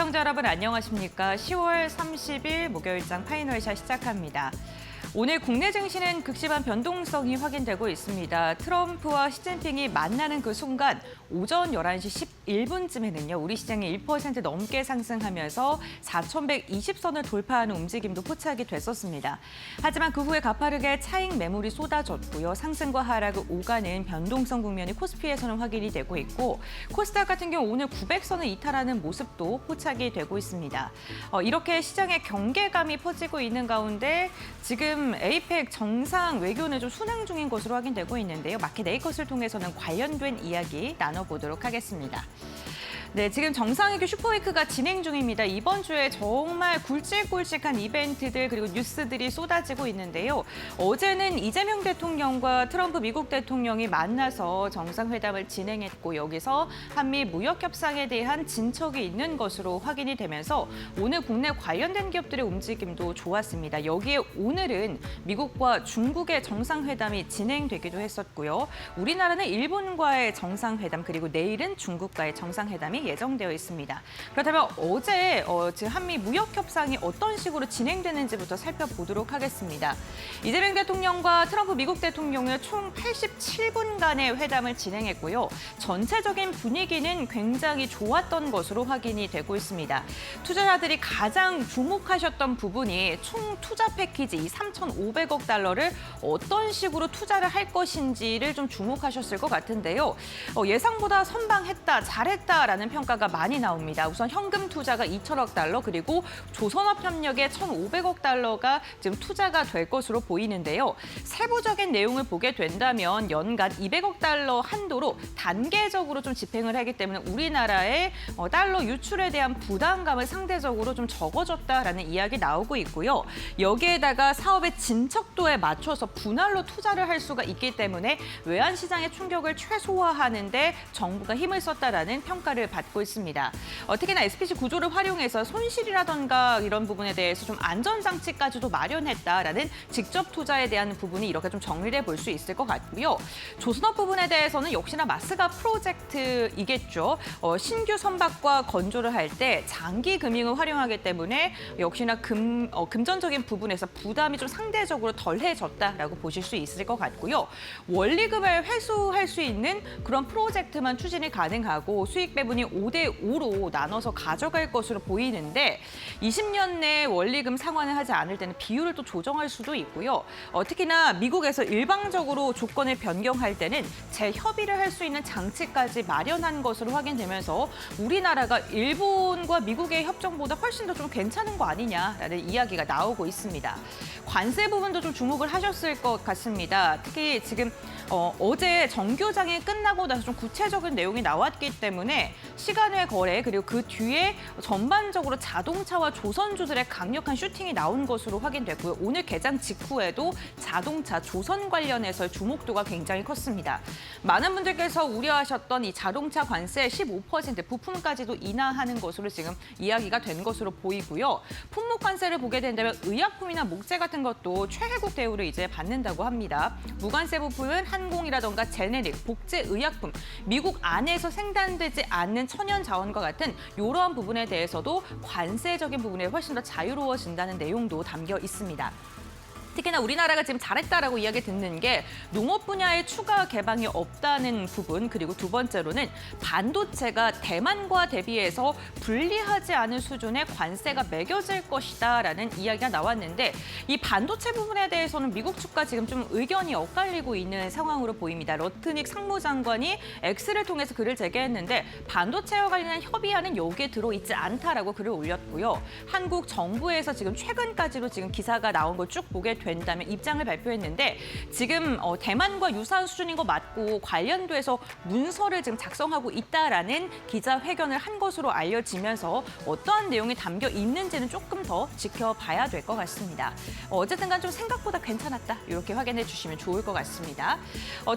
시청자 여러분 안녕하십니까? 10월 30일 목요일장 파이널샷 시작합니다. 오늘 국내 증시는 극심한 변동성이 확인되고 있습니다. 트럼프와 시진핑이 만나는 그 순간 오전 11시 11분쯤에는요. 우리 시장이 1% 넘게 상승하면서 4,120선을 돌파하는 움직임도 포착이 됐었습니다. 하지만 그 후에 가파르게 차익 매물이 쏟아졌고요. 상승과 하락을 오가는 변동성 국면이 코스피에서는 확인이 되고 있고 코스닥 같은 경우 오늘 900선을 이탈하는 모습도 포착이 되고 있습니다. 이렇게 시장의 경계감이 퍼지고 있는 가운데 지금 에이펙 정상 외교는 좀 순항 중인 것으로 확인되고 있는데요. 마켓 에이컷을 통해서는 관련된 이야기 나눠보도록 하겠습니다. 네, 지금 정상회교 슈퍼위크가 진행 중입니다. 이번 주에 정말 굵직굵직한 이벤트들 그리고 뉴스들이 쏟아지고 있는데요. 어제는 이재명 대통령과 트럼프 미국 대통령이 만나서 정상회담을 진행했고 여기서 한미 무역 협상에 대한 진척이 있는 것으로 확인이 되면서 오늘 국내 관련된 기업들의 움직임도 좋았습니다. 여기에 오늘은 미국과 중국의 정상회담이 진행되기도 했었고요. 우리나라는 일본과의 정상회담 그리고 내일은 중국과의 정상회담이 예정되어 있습니다. 그렇다면 어제 지금 한미 무역 협상이 어떤 식으로 진행되는지부터 살펴보도록 하겠습니다. 이재명 대통령과 트럼프 미국 대통령은 총 87분간의 회담을 진행했고요. 전체적인 분위기는 굉장히 좋았던 것으로 확인이 되고 있습니다. 투자자들이 가장 주목하셨던 부분이 총 투자 패키지 이 3,500억 달러를 어떤 식으로 투자를 할 것인지를 좀 주목하셨을 것 같은데요. 예상보다 선방했다, 잘했다라는 평가가 많이 나옵니다. 우선 현금 투자가 2천억 달러 그리고 조선업협력에 1,500억 달러가 지금 투자가 될 것으로 보이는데요. 세부적인 내용을 보게 된다면 연간 200억 달러 한도로 단계적으로 좀 집행을 하기 때문에 우리나라의 달러 유출에 대한 부담감은 상대적으로 좀 적어졌다라는 이야기 나오고 있고요. 여기에다가 사업의 진척도에 맞춰서 분할로 투자를 할 수가 있기 때문에 외환 시장의 충격을 최소화하는 데 정부가 힘을 썼다라는 평가를 받고 있습니다. 특히나 SPC 구조를 활용해서 손실이라던가 이런 부분에 대해서 좀 안전장치까지도 마련했다라는 직접 투자에 대한 부분이 이렇게 좀 정리를 볼 수 있을 것 같고요. 조선업 부분에 대해서는 역시나 마스가 프로젝트이겠죠. 신규 선박과 건조를 할 때 장기 금융을 활용하기 때문에 역시나 금전적인 부분에서 부담이 좀 상대적으로 덜해졌다라고 보실 수 있을 것 같고요. 원리금을 회수할 수 있는 그런 프로젝트만 추진이 가능하고 수익 배분이 5대5로 나눠서 가져갈 것으로 보이는데 20년 내 원리금 상환을 하지 않을 때는 비율을 또 조정할 수도 있고요. 특히나 미국에서 일방적으로 조건을 변경할 때는 재협의를 할 수 있는 장치까지 마련한 것으로 확인되면서 우리나라가 일본과 미국의 협정보다 훨씬 더 좀 괜찮은 거 아니냐라는 이야기가 나오고 있습니다. 관세 부분도 좀 주목을 하셨을 것 같습니다. 특히 지금 어제 정교장이 끝나고 나서 좀 구체적인 내용이 나왔기 때문에 시간외 거래 그리고 그 뒤에 전반적으로 자동차와 조선주들의 강력한 슈팅이 나온 것으로 확인됐고요. 오늘 개장 직후에도 자동차, 조선 관련해서 주목도가 굉장히 컸습니다. 많은 분들께서 우려하셨던 이 자동차 관세 15% 부품까지도 인하하는 것으로 지금 이야기가 된 것으로 보이고요. 품목 관세를 보게 된다면 의약품이나 목재 같은 것도 최혜국 대우를 이제 받는다고 합니다. 무관세 부품은 항공이라던가 제네릭, 복제 의약품, 미국 안에서 생산되지 않는 천연 자원과 같은 이러한 부분에 대해서도 관세적인 부분에 훨씬 더 자유로워진다는 내용도 담겨 있습니다. 특히나 우리나라가 지금 잘했다라고 이야기 듣는 게 농업 분야의 추가 개방이 없다는 부분 그리고 두 번째로는 반도체가 대만과 대비해서 불리하지 않은 수준의 관세가 매겨질 것이다라는 이야기가 나왔는데 이 반도체 부분에 대해서는 미국 측과 지금 좀 의견이 엇갈리고 있는 상황으로 보입니다. 러트닉 상무장관이 X를 통해서 글을 제기했는데 반도체와 관련한 협의안은 여기에 들어있지 않다라고 글을 올렸고요. 한국 정부에서 지금 최근까지로 지금 기사가 나온 걸 쭉 보게 된다면 입장을 발표했는데 지금 대만과 유사한 수준인 거 맞고 관련돼서 문서를 지금 작성하고 있다라는 기자회견을 한 것으로 알려지면서 어떠한 내용이 담겨 있는지는 조금 더 지켜봐야 될 것 같습니다. 어쨌든 간 좀 생각보다 괜찮았다 이렇게 확인해 주시면 좋을 것 같습니다.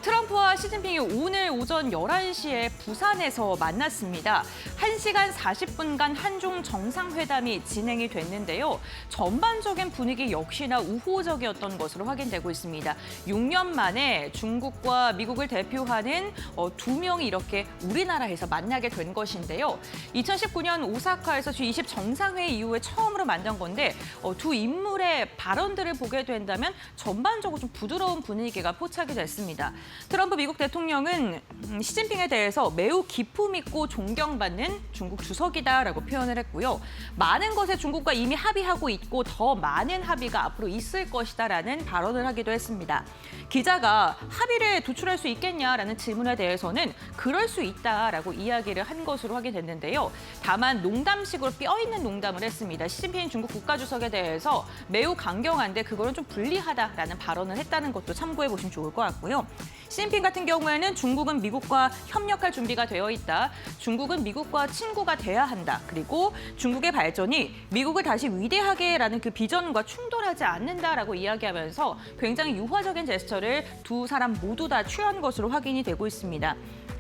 트럼프와 시진핑이 오늘 오전 11시에 부산에서 만났습니다. 1시간 40분간 한중 정상회담이 진행이 됐는데요. 전반적인 분위기 역시나 우호적 충격적이었던 것으로 확인되고 있습니다. 6년 만에 중국과 미국을 대표하는 두 명이 이렇게 우리나라에서 만나게 된 것인데요. 2019년 오사카에서 G20 정상회의 이후에 처음으로 만난 건데 두 인물의 발언들을 보게 된다면 전반적으로 좀 부드러운 분위기가 포착이 됐습니다. 트럼프 미국 대통령은 시진핑에 대해서 매우 기품 있고 존경받는 중국 주석이다라고 표현을 했고요. 많은 것에 중국과 이미 합의하고 있고 더 많은 합의가 앞으로 있을 것이다라는 발언을 하기도 했습니다. 기자가 합의를 도출할 수 있겠냐라는 질문에 대해서는 그럴 수 있다라고 이야기를 한 것으로 확인됐는데요. 다만 농담식으로 뼈있는 농담을 했습니다. 시진핑 중국 국가주석에 대해서 매우 강경한데 그거는 좀 불리하다라는 발언을 했다는 것도 참고해 보시면 좋을 것 같고요. 시진핑 같은 경우에는 중국은 미국과 협력할 준비가 되어 있다. 중국은 미국과 친구가 돼야 한다. 그리고 중국의 발전이 미국을 다시 위대하게라는 그 비전과 충돌하지 않는다라고 이야기하면서 굉장히 유화적인 제스처를 두 사람 모두 다 취한 것으로 확인이 되고 있습니다.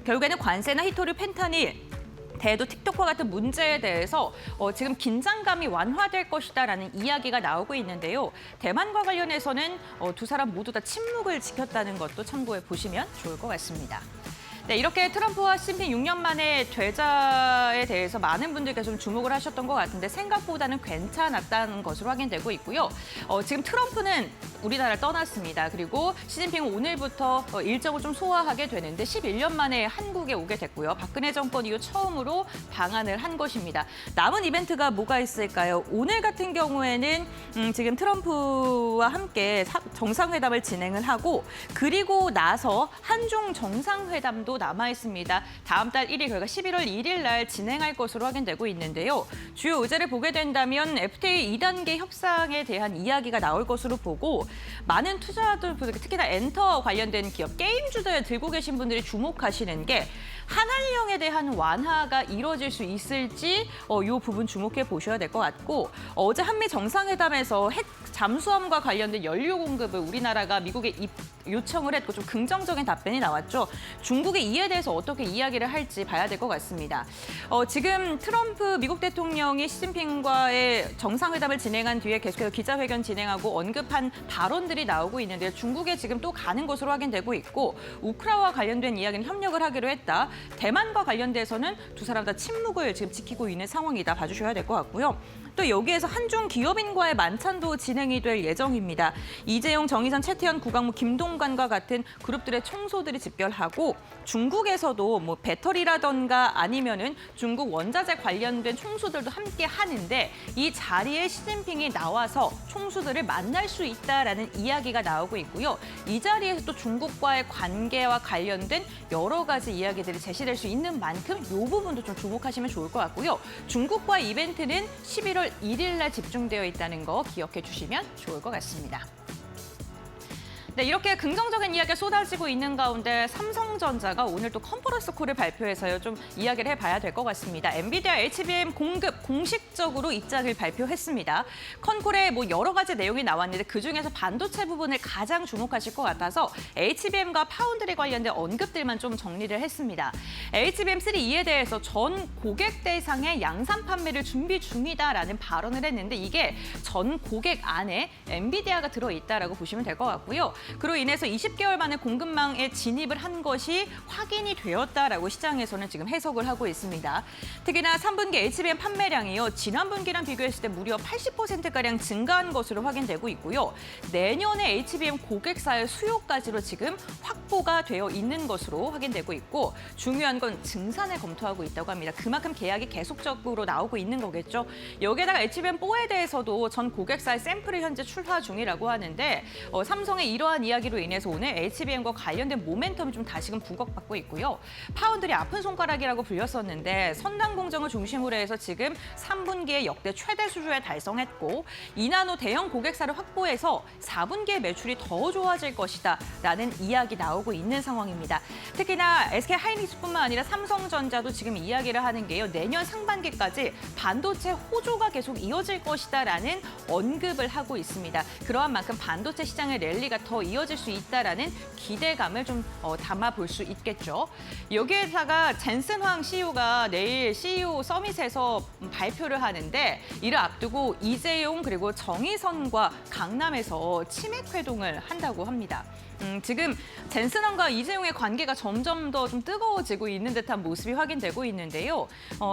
결국에는 관세나 히토류, 펜타닐, 대도 틱톡과 같은 문제에 대해서 지금 긴장감이 완화될 것이다라는 이야기가 나오고 있는데요. 대만과 관련해서는 두 사람 모두 다 침묵을 지켰다는 것도 참고해 보시면 좋을 것 같습니다. 네, 이렇게 트럼프와 시진핑 6년 만에 되자에 대해서 많은 분들께서 좀 주목을 하셨던 것 같은데 생각보다는 괜찮았다는 것으로 확인되고 있고요. 지금 트럼프는 우리나라를 떠났습니다. 그리고 시진핑은 오늘부터 일정을 좀 소화하게 되는데 11년 만에 한국에 오게 됐고요. 박근혜 정권 이후 처음으로 방한을 한 것입니다. 남은 이벤트가 뭐가 있을까요? 오늘 같은 경우에는 지금 트럼프와 함께 정상회담을 진행을 하고 그리고 나서 한중 정상회담도 남아 있습니다. 다음 달 1일 그러니까 11월 1일 날 진행할 것으로 확인되고 있는데요. 주요 의제를 보게 된다면 FTA 2단계 협상에 대한 이야기가 나올 것으로 보고 많은 투자들, 특히나 엔터 관련된 기업, 게임주들 들고 계신 분들이 주목하시는 게 한한령에 대한 완화가 이루어질 수 있을지 이 부분 주목해 보셔야 될 것 같고 어제 한미 정상회담에서 핵 잠수함과 관련된 연료 공급을 우리나라가 미국에 요청을 했고 좀 긍정적인 답변이 나왔죠. 중국의 이에 대해서 어떻게 이야기를 할지 봐야 될 것 같습니다. 지금 트럼프 미국 대통령이 시진핑과의 정상회담을 진행한 뒤에 계속해서 기자회견 진행하고 언급한 발언들이 나오고 있는데 중국에 지금 또 가는 것으로 확인되고 있고 우크라이나와 관련된 이야기는 협력을 하기로 했다. 대만과 관련돼서는 두 사람 다 침묵을 지금 지키고 있는 상황이다. 봐주셔야 될 것 같고요. 또 여기에서 한중 기업인과의 만찬도 진행이 될 예정입니다. 이재용, 정의선, 최태현, 구강모, 김동관과 같은 그룹들의 총수들이 집결하고 중국에서도 뭐 배터리라던가 아니면은 중국 원자재 관련된 총수들도 함께 하는데 이 자리에 시진핑이 나와서 총수들을 만날 수 있다라는 이야기가 나오고 있고요. 이 자리에서 또 중국과의 관계와 관련된 여러 가지 이야기들이 제시될 수 있는 만큼 이 부분도 좀 주목하시면 좋을 것 같고요. 중국과 이벤트는 11월 1일 날 집중되어 있다는 거 기억해 주시면 좋을 것 같습니다. 네, 이렇게 긍정적인 이야기가 쏟아지고 있는 가운데 삼성전자가 오늘 또 컨퍼런스 콜을 발표해서요. 좀 이야기를 해봐야 될 것 같습니다. 엔비디아 HBM 공급 공식적으로 입장을 발표했습니다. 컨콜에 뭐 여러 가지 내용이 나왔는데 그중에서 반도체 부분을 가장 주목하실 것 같아서 HBM과 파운드리 관련된 언급들만 좀 정리를 했습니다. HBM3E에 대해서 전 고객 대상의 양산 판매를 준비 중이다라는 발언을 했는데 이게 전 고객 안에 엔비디아가 들어있다라고 보시면 될 것 같고요. 그로 인해서 20개월 만에 공급망에 진입을 한 것이 확인이 되었다라고 시장에서는 지금 해석을 하고 있습니다. 특히나 3분기 HBM 판매량이요. 지난 분기랑 비교했을 때 무려 80%가량 증가한 것으로 확인되고 있고요. 내년에 HBM 고객사의 수요까지로 지금 확보가 되어 있는 것으로 확인되고 있고 중요한 건 증산을 검토하고 있다고 합니다. 그만큼 계약이 계속적으로 나오고 있는 거겠죠. 여기에다가 HBM4에 대해서도 전 고객사의 샘플을 현재 출하 중이라고 하는데 삼성의 이러한 이야기로 인해서 오늘 HBM과 관련된 모멘텀이 좀 다시금 부각받고 있고요. 파운드리 아픈 손가락이라고 불렸었는데 선단 공정을 중심으로 해서 지금 3분기에 역대 최대 수준에 달성했고 2나노 대형 고객사를 확보해서 4분기에 매출이 더 좋아질 것이다 라는 이야기 나오고 있는 상황입니다. 특히나 SK하이닉스뿐만 아니라 삼성전자도 지금 이야기를 하는 게요. 내년 상반기까지 반도체 호조가 계속 이어질 것이다 라는 언급을 하고 있습니다. 그러한 만큼 반도체 시장의 랠리가 더 더 이어질 수 있다라는 기대감을 좀 담아볼 수 있겠죠. 여기에다가 젠슨 황 CEO가 내일 CEO 서밋에서 발표를 하는데 이를 앞두고 이재용 그리고 정의선과 강남에서 치맥 회동을 한다고 합니다. 지금 젠슨 황과 이재용의 관계가 점점 더 좀 뜨거워지고 있는 듯한 모습이 확인되고 있는데요.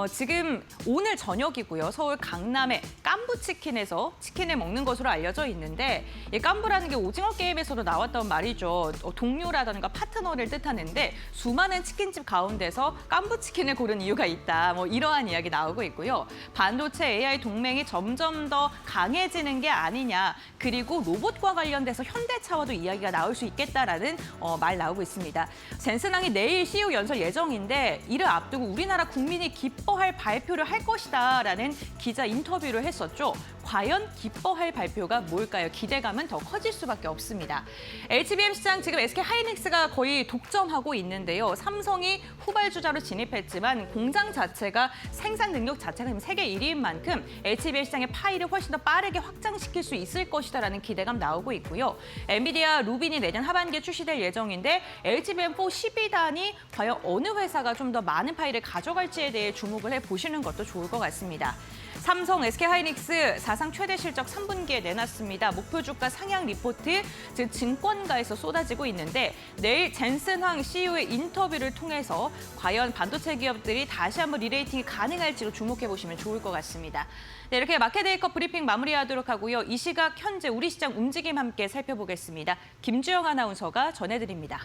지금 오늘 저녁이고요. 서울 강남의 깐부치킨에서 치킨을 먹는 것으로 알려져 있는데 이 깐부라는 게 오징어 게임에서도 나왔던 말이죠. 동료라든가 파트너를 뜻하는데 수많은 치킨집 가운데서 깐부치킨을 고른 이유가 있다. 이러한 이야기 나오고 있고요. 반도체 AI 동맹이 점점 더 강해지는 게 아니냐. 그리고 로봇과 관련돼서 현대차와도 이야기가 나올 수 있겠다라는 말 나오고 있습니다. 젠슨 황이 내일 CEO 연설 예정인데 이를 앞두고 우리나라 국민이 기뻐할 발표를 할 것이다라는 기자 인터뷰를 했었죠. 과연 기뻐할 발표가 뭘까요? 기대감은 더 커질 수밖에 없습니다. HBM 시장 지금 SK하이닉스가 거의 독점하고 있는데요. 삼성이 후발주자로 진입했지만 공장 자체가 생산 능력 자체가 세계 1위인 만큼 HBM 시장의 파이를 훨씬 더 빠르게 확장시킬 수 있을 것이다라는 기대감 나오고 있고요. 엔비디아 루빈이 내년 하반기에 출시될 예정인데 HBM4 12단이 과연 어느 회사가 좀 더 많은 파이를 가져갈지에 대해 주목을 해보시는 것도 좋을 것 같습니다. 삼성, SK하이닉스 사상 최대 실적 3분기에 내놨습니다. 목표 주가 상향 리포트, 즉 증권가에서 쏟아지고 있는데 내일 젠슨 황 CEO의 인터뷰를 통해서 과연 반도체 기업들이 다시 한번 리레이팅이 가능할지로 주목해보시면 좋을 것 같습니다. 네, 이렇게 마켓데이컵 브리핑 마무리하도록 하고요. 이 시각 현재 우리 시장 움직임 함께 살펴보겠습니다. 김주영 아나운서가 전해드립니다.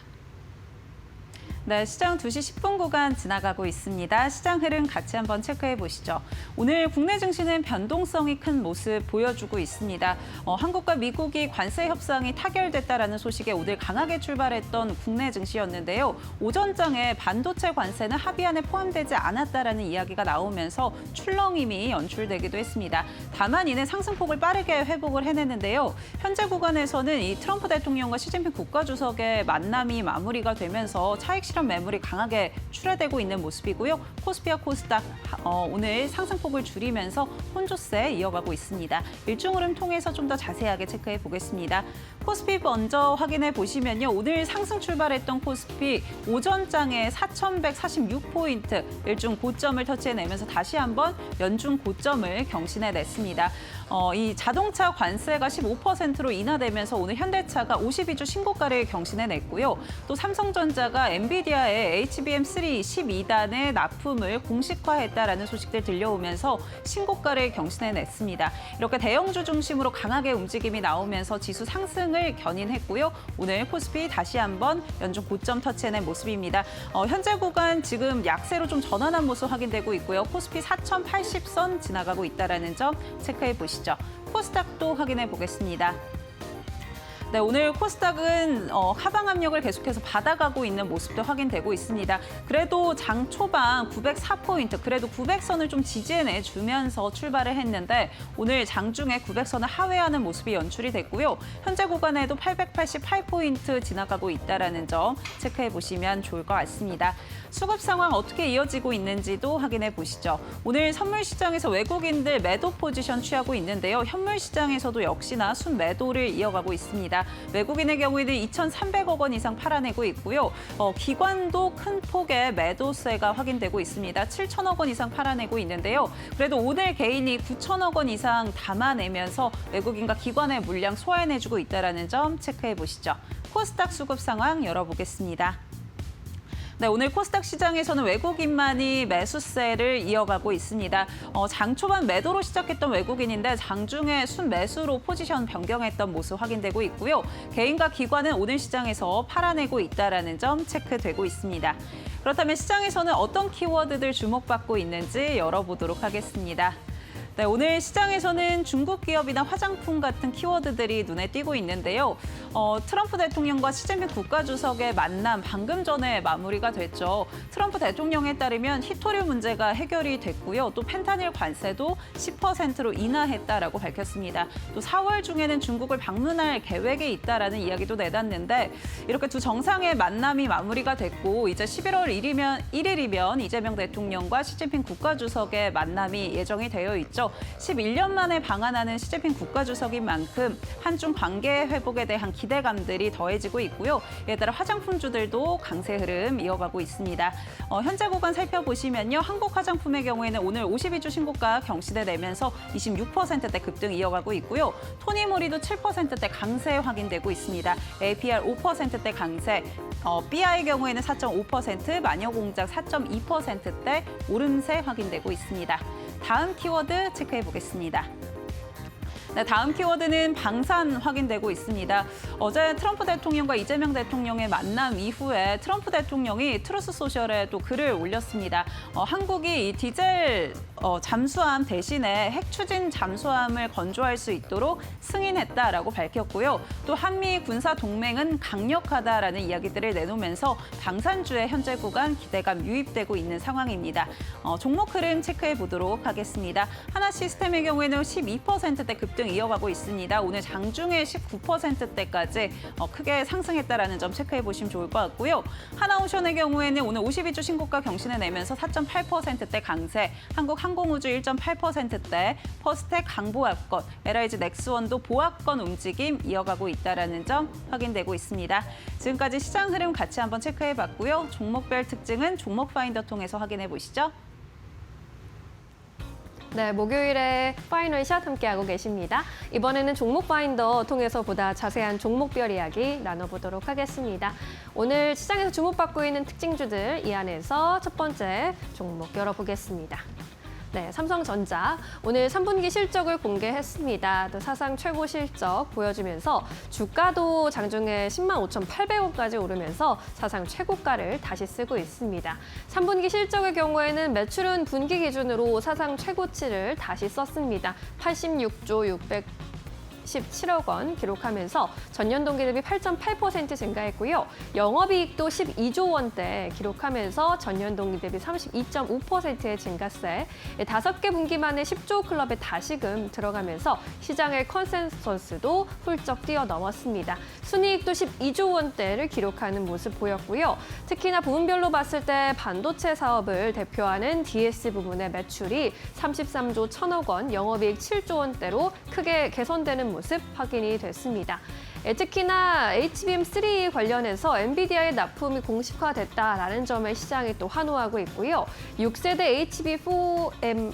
네, 시장 2시 10분 구간 지나가고 있습니다. 시장 흐름 같이 한번 체크해 보시죠. 오늘 국내 증시는 변동성이 큰 모습 보여주고 있습니다. 한국과 미국이 관세 협상이 타결됐다라는 소식에 오늘 강하게 출발했던 국내 증시였는데요. 오전장에 반도체 관세는 합의안에 포함되지 않았다라는 이야기가 나오면서 출렁임이 연출되기도 했습니다. 다만 이는 상승폭을 빠르게 회복을 해내는데요. 현재 구간에서는 이 트럼프 대통령과 시진핑 국가주석의 만남이 마무리가 되면서 차익 실험 매물이 강하게 출하되고 있는 모습이고요. 코스피와 코스닥 오늘 상승폭을 줄이면서 혼조세 이어가고 있습니다. 일중 흐름 통해서 좀 더 자세하게 체크해 보겠습니다. 코스피 먼저 확인해 보시면요. 오늘 상승 출발했던 코스피 오전장에 4,146포인트 일중 고점을 터치해내면서 다시 한번 연중 고점을 경신해냈습니다. 이 자동차 관세가 15%로 인하되면서 오늘 현대차가 52주 신고가를 경신해냈고요. 또 삼성전자가 엔비디아의 HBM3 12단의 납품을 공식화했다라는 소식들 들려오면서 신고가를 경신해냈습니다. 이렇게 대형주 중심으로 강하게 움직임이 나오면서 지수 상승을 견인했고요. 오늘 코스피 다시 한번 연중 고점 터치해낸 모습입니다. 현재 구간 지금 약세로 좀 전환한 모습 확인되고 있고요. 코스피 4,080선 지나가고 있다는 점 체크해 보시죠. 코스닥도 확인해 보겠습니다. 네, 오늘 코스닥은 하방 압력을 계속해서 받아가고 있는 모습도 확인되고 있습니다. 그래도 장 초반 904포인트, 그래도 900선을 좀 지지해 주면서 출발을 했는데 오늘 장중에 900선을 하회하는 모습이 연출이 됐고요. 현재 구간에도 888포인트 지나가고 있다는 점 체크해 보시면 좋을 것 같습니다. 수급 상황 어떻게 이어지고 있는지도 확인해 보시죠. 오늘 선물 시장에서 외국인들 매도 포지션 취하고 있는데요. 현물 시장에서도 역시나 순매도를 이어가고 있습니다. 외국인의 경우에는 2,300억 원 이상 팔아내고 있고요. 기관도 큰 폭의 매도세가 확인되고 있습니다. 7천억 원 이상 팔아내고 있는데요. 그래도 오늘 개인이 9천억 원 이상 담아내면서 외국인과 기관의 물량 소화해내주고 있다는 점 체크해 보시죠. 코스닥 수급 상황 열어보겠습니다. 네, 오늘 코스닥 시장에서는 외국인만이 매수세를 이어가고 있습니다. 장 초반 매도로 시작했던 외국인인데 장중에 순매수로 포지션 변경했던 모습 확인되고 있고요. 개인과 기관은 오늘 시장에서 팔아내고 있다는 점 체크되고 있습니다. 그렇다면 시장에서는 어떤 키워드들 주목받고 있는지 열어보도록 하겠습니다. 네, 오늘 시장에서는 중국 기업이나 화장품 같은 키워드들이 눈에 띄고 있는데요. 트럼프 대통령과 시진핑 국가주석의 만남 방금 전에 마무리가 됐죠. 트럼프 대통령에 따르면 히토류 문제가 해결이 됐고요. 또 펜타닐 관세도 10%로 인하했다라고 밝혔습니다. 또 4월 중에는 중국을 방문할 계획이 있다라는 이야기도 내놨는데 이렇게 두 정상의 만남이 마무리가 됐고 이제 11월 1일이면 이재명 대통령과 시진핑 국가주석의 만남이 예정이 되어 있죠. 보시죠. 11년 만에 방한하는 시진핑 국가주석인 만큼 한중 관계 회복에 대한 기대감들이 더해지고 있고요. 이에 따라 화장품주들도 강세 흐름 이어가고 있습니다. 현재 구간 살펴보시면요. 한국 화장품의 경우에는 오늘 52주 신고가 경신을 내면서 26%대 급등 이어가고 있고요. 토니모리도 7%대 강세 확인되고 있습니다. APR 5%대 강세, BI의 경우에는 4.5%, 마녀공작 4.2%대 오름세 확인되고 있습니다. 다음 키워드 체크해 보겠습니다. 네, 다음 키워드는 방산 확인되고 있습니다. 어제 트럼프 대통령과 이재명 대통령의 만남 이후에 트럼프 대통령이 트루스 소셜에 또 글을 올렸습니다. 한국이 이 디젤 잠수함 대신에 핵 추진 잠수함을 건조할 수 있도록 승인했다라고 밝혔고요. 또 한미 군사 동맹은 강력하다라는 이야기들을 내놓으면서 방산주의 현재 구간 기대감 유입되고 있는 상황입니다. 종목 흐름 체크해 보도록 하겠습니다. 하나시스템의 경우에는 12%대 급등 이어가고 있습니다. 오늘 장중에 19%대까지 크게 상승했다라는 점 체크해 보시면 좋을 것 같고요. 하나오션의 경우에는 오늘 52주 신고가 경신을 내면서 4.8%대 강세, 한국항공우주 1.8%대, 퍼스텍 강보합권, LIG 넥스원도 보합권 움직임 이어가고 있다라는 점 확인되고 있습니다. 지금까지 시장 흐름 같이 한번 체크해 봤고요. 종목별 특징은 종목 파인더 통해서 확인해 보시죠. 네, 목요일에 파이널샷 함께하고 계십니다. 이번에는 종목 파인더 통해서 보다 자세한 종목별 이야기 나눠보도록 하겠습니다. 오늘 시장에서 주목받고 있는 특징주들 이 안에서 첫 번째 종목 열어보겠습니다. 네, 삼성전자 오늘 3분기 실적을 공개했습니다. 또 사상 최고 실적 보여주면서 주가도 장중에 10만 5,800원까지 오르면서 사상 최고가를 다시 쓰고 있습니다. 3분기 실적의 경우에는 매출은 분기 기준으로 사상 최고치를 다시 썼습니다. 86조 617억 원 기록하면서 전년 동기 대비 8.8% 증가했고요. 영업이익도 12조 원대 기록하면서 전년 동기 대비 32.5%의 증가세, 5개 분기 만에 10조 클럽에 다시금 들어가면서 시장의 컨센서스도 훌쩍 뛰어넘었습니다. 순이익도 12조 원대를 기록하는 모습 보였고요. 특히나 부문별로 봤을 때 반도체 사업을 대표하는 DS 부문의 매출이 33조 1천억 원, 영업이익 7조 원대로 크게 개선되는 모습 확인이 됐습니다. 특히나 HBM3 관련해서 엔비디아의 납품이 공식화됐다라는 점에 시장이 또 환호하고 있고요. 6세대 HBM4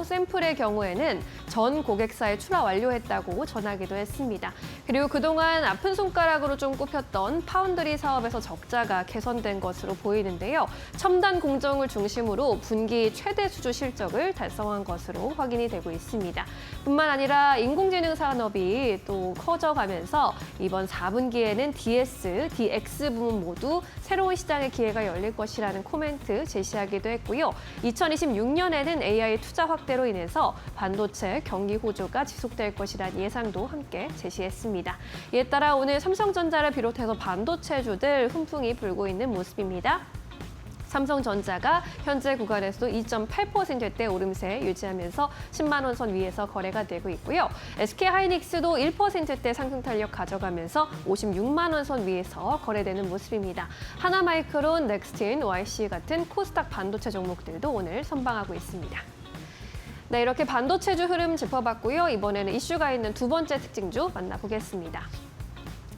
샘플의 경우에는 전 고객사에 출하 완료했다고 전하기도 했습니다. 그리고 그동안 아픈 손가락으로 좀 꼽혔던 파운드리 사업에서 적자가 개선된 것으로 보이는데요. 첨단 공정을 중심으로 분기 최대 수주 실적을 달성한 것으로 확인이 되고 있습니다. 뿐만 아니라 인공지능 산업이 또 커져가면서 이번 4분기에는 DS, DX 부문 모두 새로운 시장의 기회가 열릴 것이라는 코멘트 제시하기도 했고요. 2026년에는 AI 투자 확대로 인해서 반도체 경기 호조가 지속될 것이라는 예상도 함께 제시했습니다. 이에 따라 오늘 삼성전자를 비롯해서 반도체주들 훈풍이 불고 있는 모습입니다. 삼성전자가 현재 구간에서도 2.8%대 오름세 유지하면서 10만 원 선 위에서 거래가 되고 있고요. SK하이닉스도 1%대 상승 탄력 가져가면서 56만 원 선 위에서 거래되는 모습입니다. 하나마이크론, 넥스틴, YC 같은 코스닥 반도체 종목들도 오늘 선방하고 있습니다. 네, 이렇게 반도체주 흐름 짚어봤고요. 이번에는 이슈가 있는 두 번째 특징주 만나보겠습니다.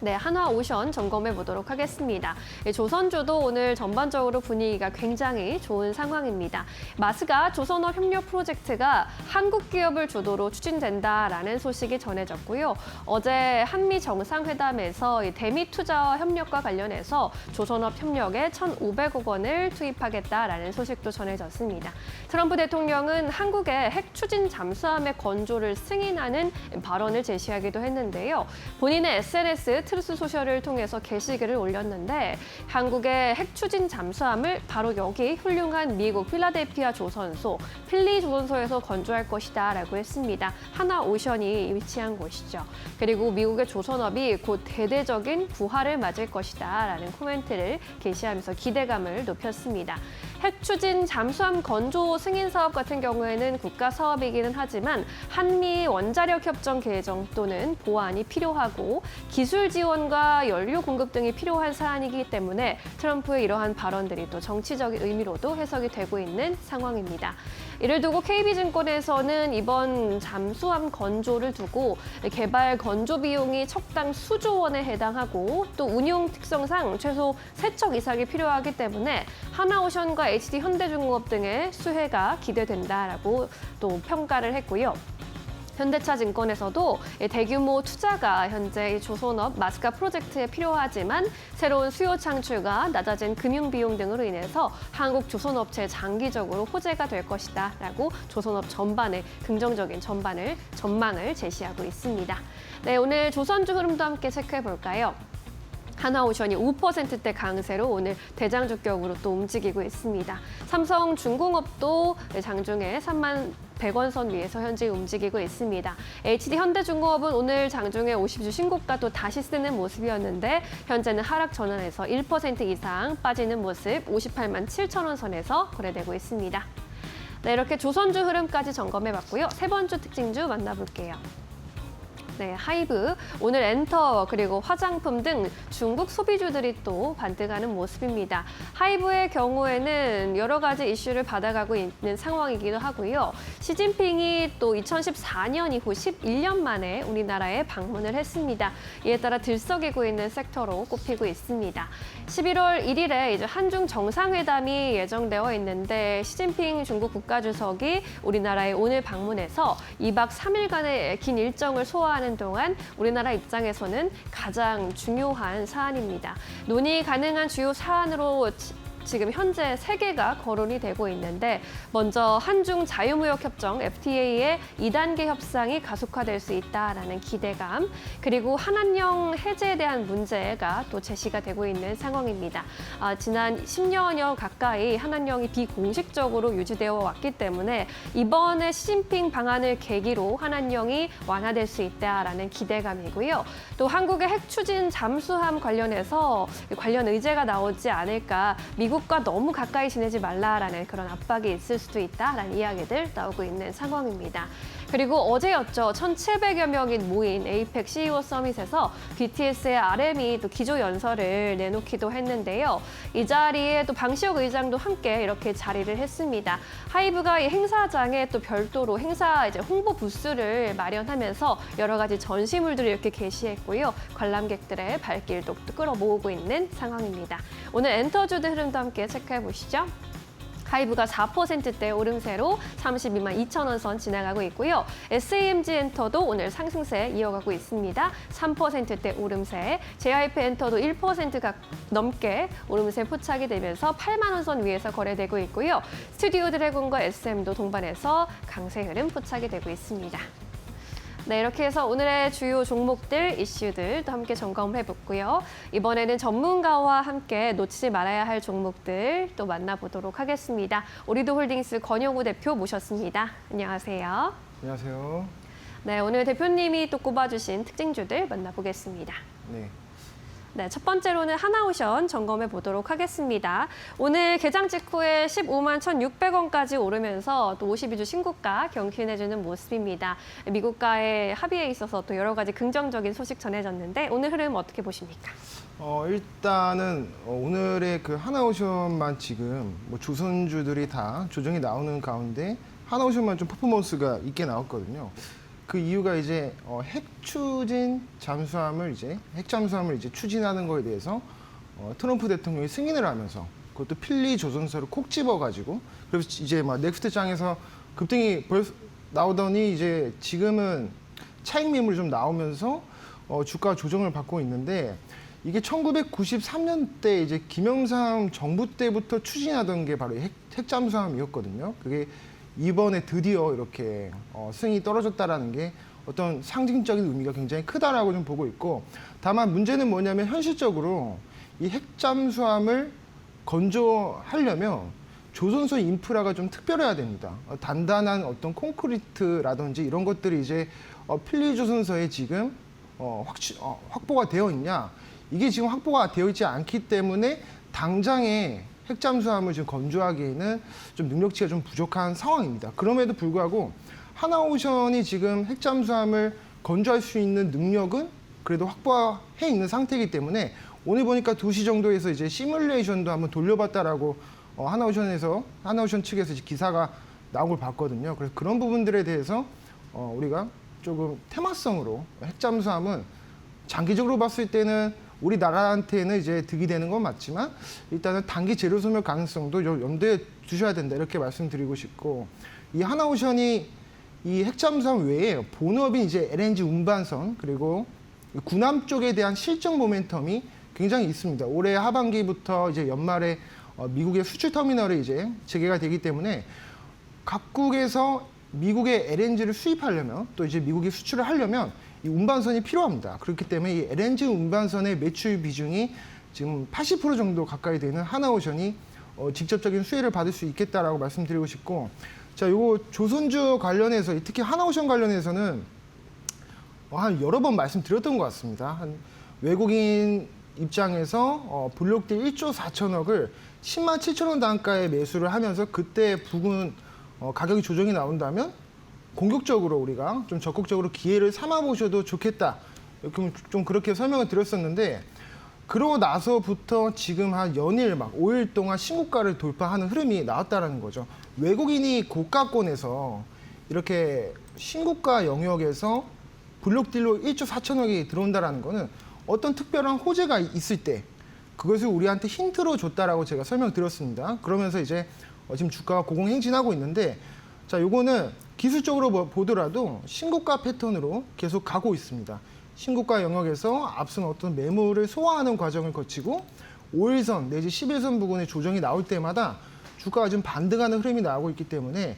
네, 한화오션 점검해 보도록 하겠습니다. 조선주도 오늘 전반적으로 분위기가 굉장히 좋은 상황입니다. 마스가 조선업 협력 프로젝트가 한국 기업을 주도로 추진된다라는 소식이 전해졌고요. 어제 한미 정상회담에서 대미 투자와 협력과 관련해서 조선업 협력에 1,500억 원을 투입하겠다라는 소식도 전해졌습니다. 트럼프 대통령은 한국의 핵 추진 잠수함의 건조를 승인하는 발언을 제시하기도 했는데요. 본인의 SNS 트루스 소셜을 통해서 게시글을 올렸는데 한국의 핵 추진 잠수함을 바로 여기 훌륭한 미국 필라델피아 조선소, 필리 조선소에서 건조할 것이다라고 했습니다. 하나오션이 위치한 곳이죠. 그리고 미국의 조선업이 곧 대대적인 부활을 맞을 것이다라는 코멘트를 게시하면서 기대감을 높였습니다. 핵 추진 잠수함 건조 승인 사업 같은 경우에는 국가 사업이기는 하지만 한미 원자력 협정 개정 또는 보완이 필요하고 기술 지원과 연료 공급 등이 필요한 사안이기 때문에 트럼프의 이러한 발언들이 또 정치적인 의미로도 해석이 되고 있는 상황입니다. 이를 두고 KB증권에서는 이번 잠수함 건조를 두고 개발 건조 비용이 척당 수조 원에 해당하고 또 운용 특성상 최소 3척 이상이 필요하기 때문에 하나오션과 HD 현대중공업 등의 수혜가 기대된다라고 또 평가를 했고요. 현대차 증권에서도 대규모 투자가 현재 이 조선업 마스카 프로젝트에 필요하지만 새로운 수요 창출과 낮아진 금융 비용 등으로 인해서 한국 조선업체에 장기적으로 호재가 될 것이다라고 조선업 전반의 긍정적인 전망을 제시하고 있습니다. 네, 오늘 조선주 흐름도 함께 체크해 볼까요? 하나오션이 5%대 강세로 오늘 대장주격으로 또 움직이고 있습니다. 삼성중공업도 장중에 3만 100원 선 위에서 현재 움직이고 있습니다. HD 현대중공업은 오늘 장중에 50주 신고가 또 다시 쓰는 모습이었는데 현재는 하락 전환에서 1% 이상 빠지는 모습 58만 7천 원 선에서 거래되고 있습니다. 네, 이렇게 조선주 흐름까지 점검해봤고요. 세 번째 특징주 만나볼게요. 네, 하이브, 오늘 엔터 그리고 화장품 등 중국 소비주들이 또 반등하는 모습입니다. 하이브의 경우에는 여러 가지 이슈를 받아가고 있는 상황이기도 하고요. 시진핑이 또 2014년 이후 11년 만에 우리나라에 방문을 했습니다. 이에 따라 들썩이고 있는 섹터로 꼽히고 있습니다. 11월 1일에 이제 한중 정상회담이 예정되어 있는데 시진핑 중국 국가주석이 우리나라에 오늘 방문해서 2박 3일간의 긴 일정을 소화하는 동안 우리나라 입장에서는 가장 중요한 사안입니다. 논의 가능한 주요 사안으로 지금 현재 3개가 거론이 되고 있는데 먼저 한중 자유무역협정 FTA의 2단계 협상이 가속화될 수 있다라는 기대감 그리고 한한령 해제에 대한 문제가 또 제시가 되고 있는 상황입니다. 지난 10년여 가까이 한한령이 비공식적으로 유지되어 왔기 때문에 이번에 시진핑 방안을 계기로 한한령이 완화될 수 있다라는 기대감이고요. 또 한국의 핵 추진 잠수함 관련해서 관련 의제가 나오지 않을까 미국과 너무 가까이 지내지 말라라는 그런 압박이 있을 수도 있다라는 이야기들 나오고 있는 상황입니다. 그리고 어제였죠. 1,700여 명이 모인 에이펙 CEO 서밋에서 BTS의 RM이 또 기조 연설을 내놓기도 했는데요. 이 자리에 또 방시혁 의장도 함께 이렇게 자리를 했습니다. 하이브가 이 행사장에 또 별도로 행사 이제 홍보 부스를 마련하면서 여러 가지 전시물들을 이렇게 게시했고요. 관람객들의 발길도 또 끌어모으고 있는 상황입니다. 오늘 엔터주드 흐름도 함께 체크해 보시죠. 하이브가 4%대 오름세로 32만 2천 원 선 지나가고 있고요. SAMG 엔터도 오늘 상승세 이어가고 있습니다. 3%대 오름세, JYP 엔터도 1% 넘게 오름세 포착이 되면서 8만 원 선 위에서 거래되고 있고요. 스튜디오 드래곤과 SM도 동반해서 강세 흐름 포착이 되고 있습니다. 네, 이렇게 해서 오늘의 주요 종목들, 이슈들도 함께 점검해봤고요. 이번에는 전문가와 함께 놓치지 말아야 할 종목들 또 만나보도록 하겠습니다. 오리도홀딩스 권영우 대표 모셨습니다. 안녕하세요. 안녕하세요. 네, 오늘 대표님이 또 꼽아주신 특징주들 만나보겠습니다. 네, 첫 번째로는 하나오션 점검해 보도록 하겠습니다. 오늘 개장 직후에 15만 1,600원까지 오르면서 또 52주 신고가 경신해주는 모습입니다. 미국과의 합의에 있어서 또 여러 가지 긍정적인 소식 전해졌는데 오늘 흐름 어떻게 보십니까? 일단은 오늘의 그 하나오션만 지금 뭐 조선주들이 다 조정이 나오는 가운데 하나오션만 좀 퍼포먼스가 있게 나왔거든요. 그 이유가 이제 핵 잠수함을 이제 추진하는 거에 대해서 트럼프 대통령이 승인을 하면서 그것도 필리 조선사를 콕 집어가지고 그래서 이제 막 넥스트장에서 급등이 나오더니 이제 지금은 차익 매물이 좀 나오면서 주가 조정을 받고 있는데 이게 1993년대 이제 김영삼 정부 때부터 추진하던 게 바로 핵 잠수함이었거든요. 그게 이번에 드디어 이렇게 승인이 떨어졌다라는 게 어떤 상징적인 의미가 굉장히 크다라고 좀 보고 있고 다만 문제는 뭐냐면 현실적으로 이 핵잠수함을 건조하려면 조선소 인프라가 좀 특별해야 됩니다. 단단한 어떤 콘크리트라든지 이런 것들이 이제 필리 조선소에 지금 확보가 되어 있냐 이게 지금 확보가 되어 있지 않기 때문에 당장에 핵잠수함을 지금 건조하기에는 좀 능력치가 좀 부족한 상황입니다. 그럼에도 불구하고 하나오션이 지금 핵잠수함을 건조할 수 있는 능력은 그래도 확보해 있는 상태이기 때문에 오늘 보니까 2시 정도에서 이제 시뮬레이션도 한번 돌려봤다라고 하나오션 측에서 이제 기사가 나온 걸 봤거든요. 그래서 그런 부분들에 대해서 우리가 조금 테마성으로 핵잠수함은 장기적으로 봤을 때는 우리나라한테는 이제 득이 되는 건 맞지만 일단은 단기 재료 소멸 가능성도 염두에 두셔야 된다 이렇게 말씀드리고 싶고, 이 하나오션이 이 핵잠수함 외에 본업인 이제 LNG 운반선 그리고 군함 쪽에 대한 실적 모멘텀이 굉장히 있습니다. 올해 하반기부터 이제 연말에 미국의 수출 터미널이 이제 재개가 되기 때문에 각국에서 미국의 LNG를 수입하려면 또 이제 미국이 수출을 하려면 이 운반선이 필요합니다. 그렇기 때문에 이 LNG 운반선의 매출 비중이 지금 80% 정도 가까이 되는 하나오션이 직접적인 수혜를 받을 수 있겠다라고 말씀드리고 싶고, 자, 요거 조선주 관련해서 특히 하나오션 관련해서는 한 여러 번 말씀드렸던 것 같습니다. 한 외국인 입장에서 블록딜 1조 4천억을 10만 7천 원 단가에 매수를 하면서 그때 부근 가격이 조정이 나온다면 공격적으로 우리가 좀 적극적으로 기회를 삼아 보셔도 좋겠다. 좀 그렇게 설명을 드렸었는데, 그러고 나서부터 지금 한 연일 막 5일 동안 신고가를 돌파하는 흐름이 나왔다라는 거죠. 외국인이 고가권에서 이렇게 신고가 영역에서 블록딜로 1조 4천억이 들어온다라는 거는 어떤 특별한 호재가 있을 때 그것을 우리한테 힌트로 줬다라고 제가 설명드렸습니다. 그러면서 이제 지금 주가가 고공행진하고 있는데, 자, 요거는 기술적으로 보더라도 신고가 패턴으로 계속 가고 있습니다. 신고가 영역에서 앞선 어떤 매물을 소화하는 과정을 거치고 5일선 내지 11선 부근의 조정이 나올 때마다 주가가 좀 반등하는 흐름이 나오고 있기 때문에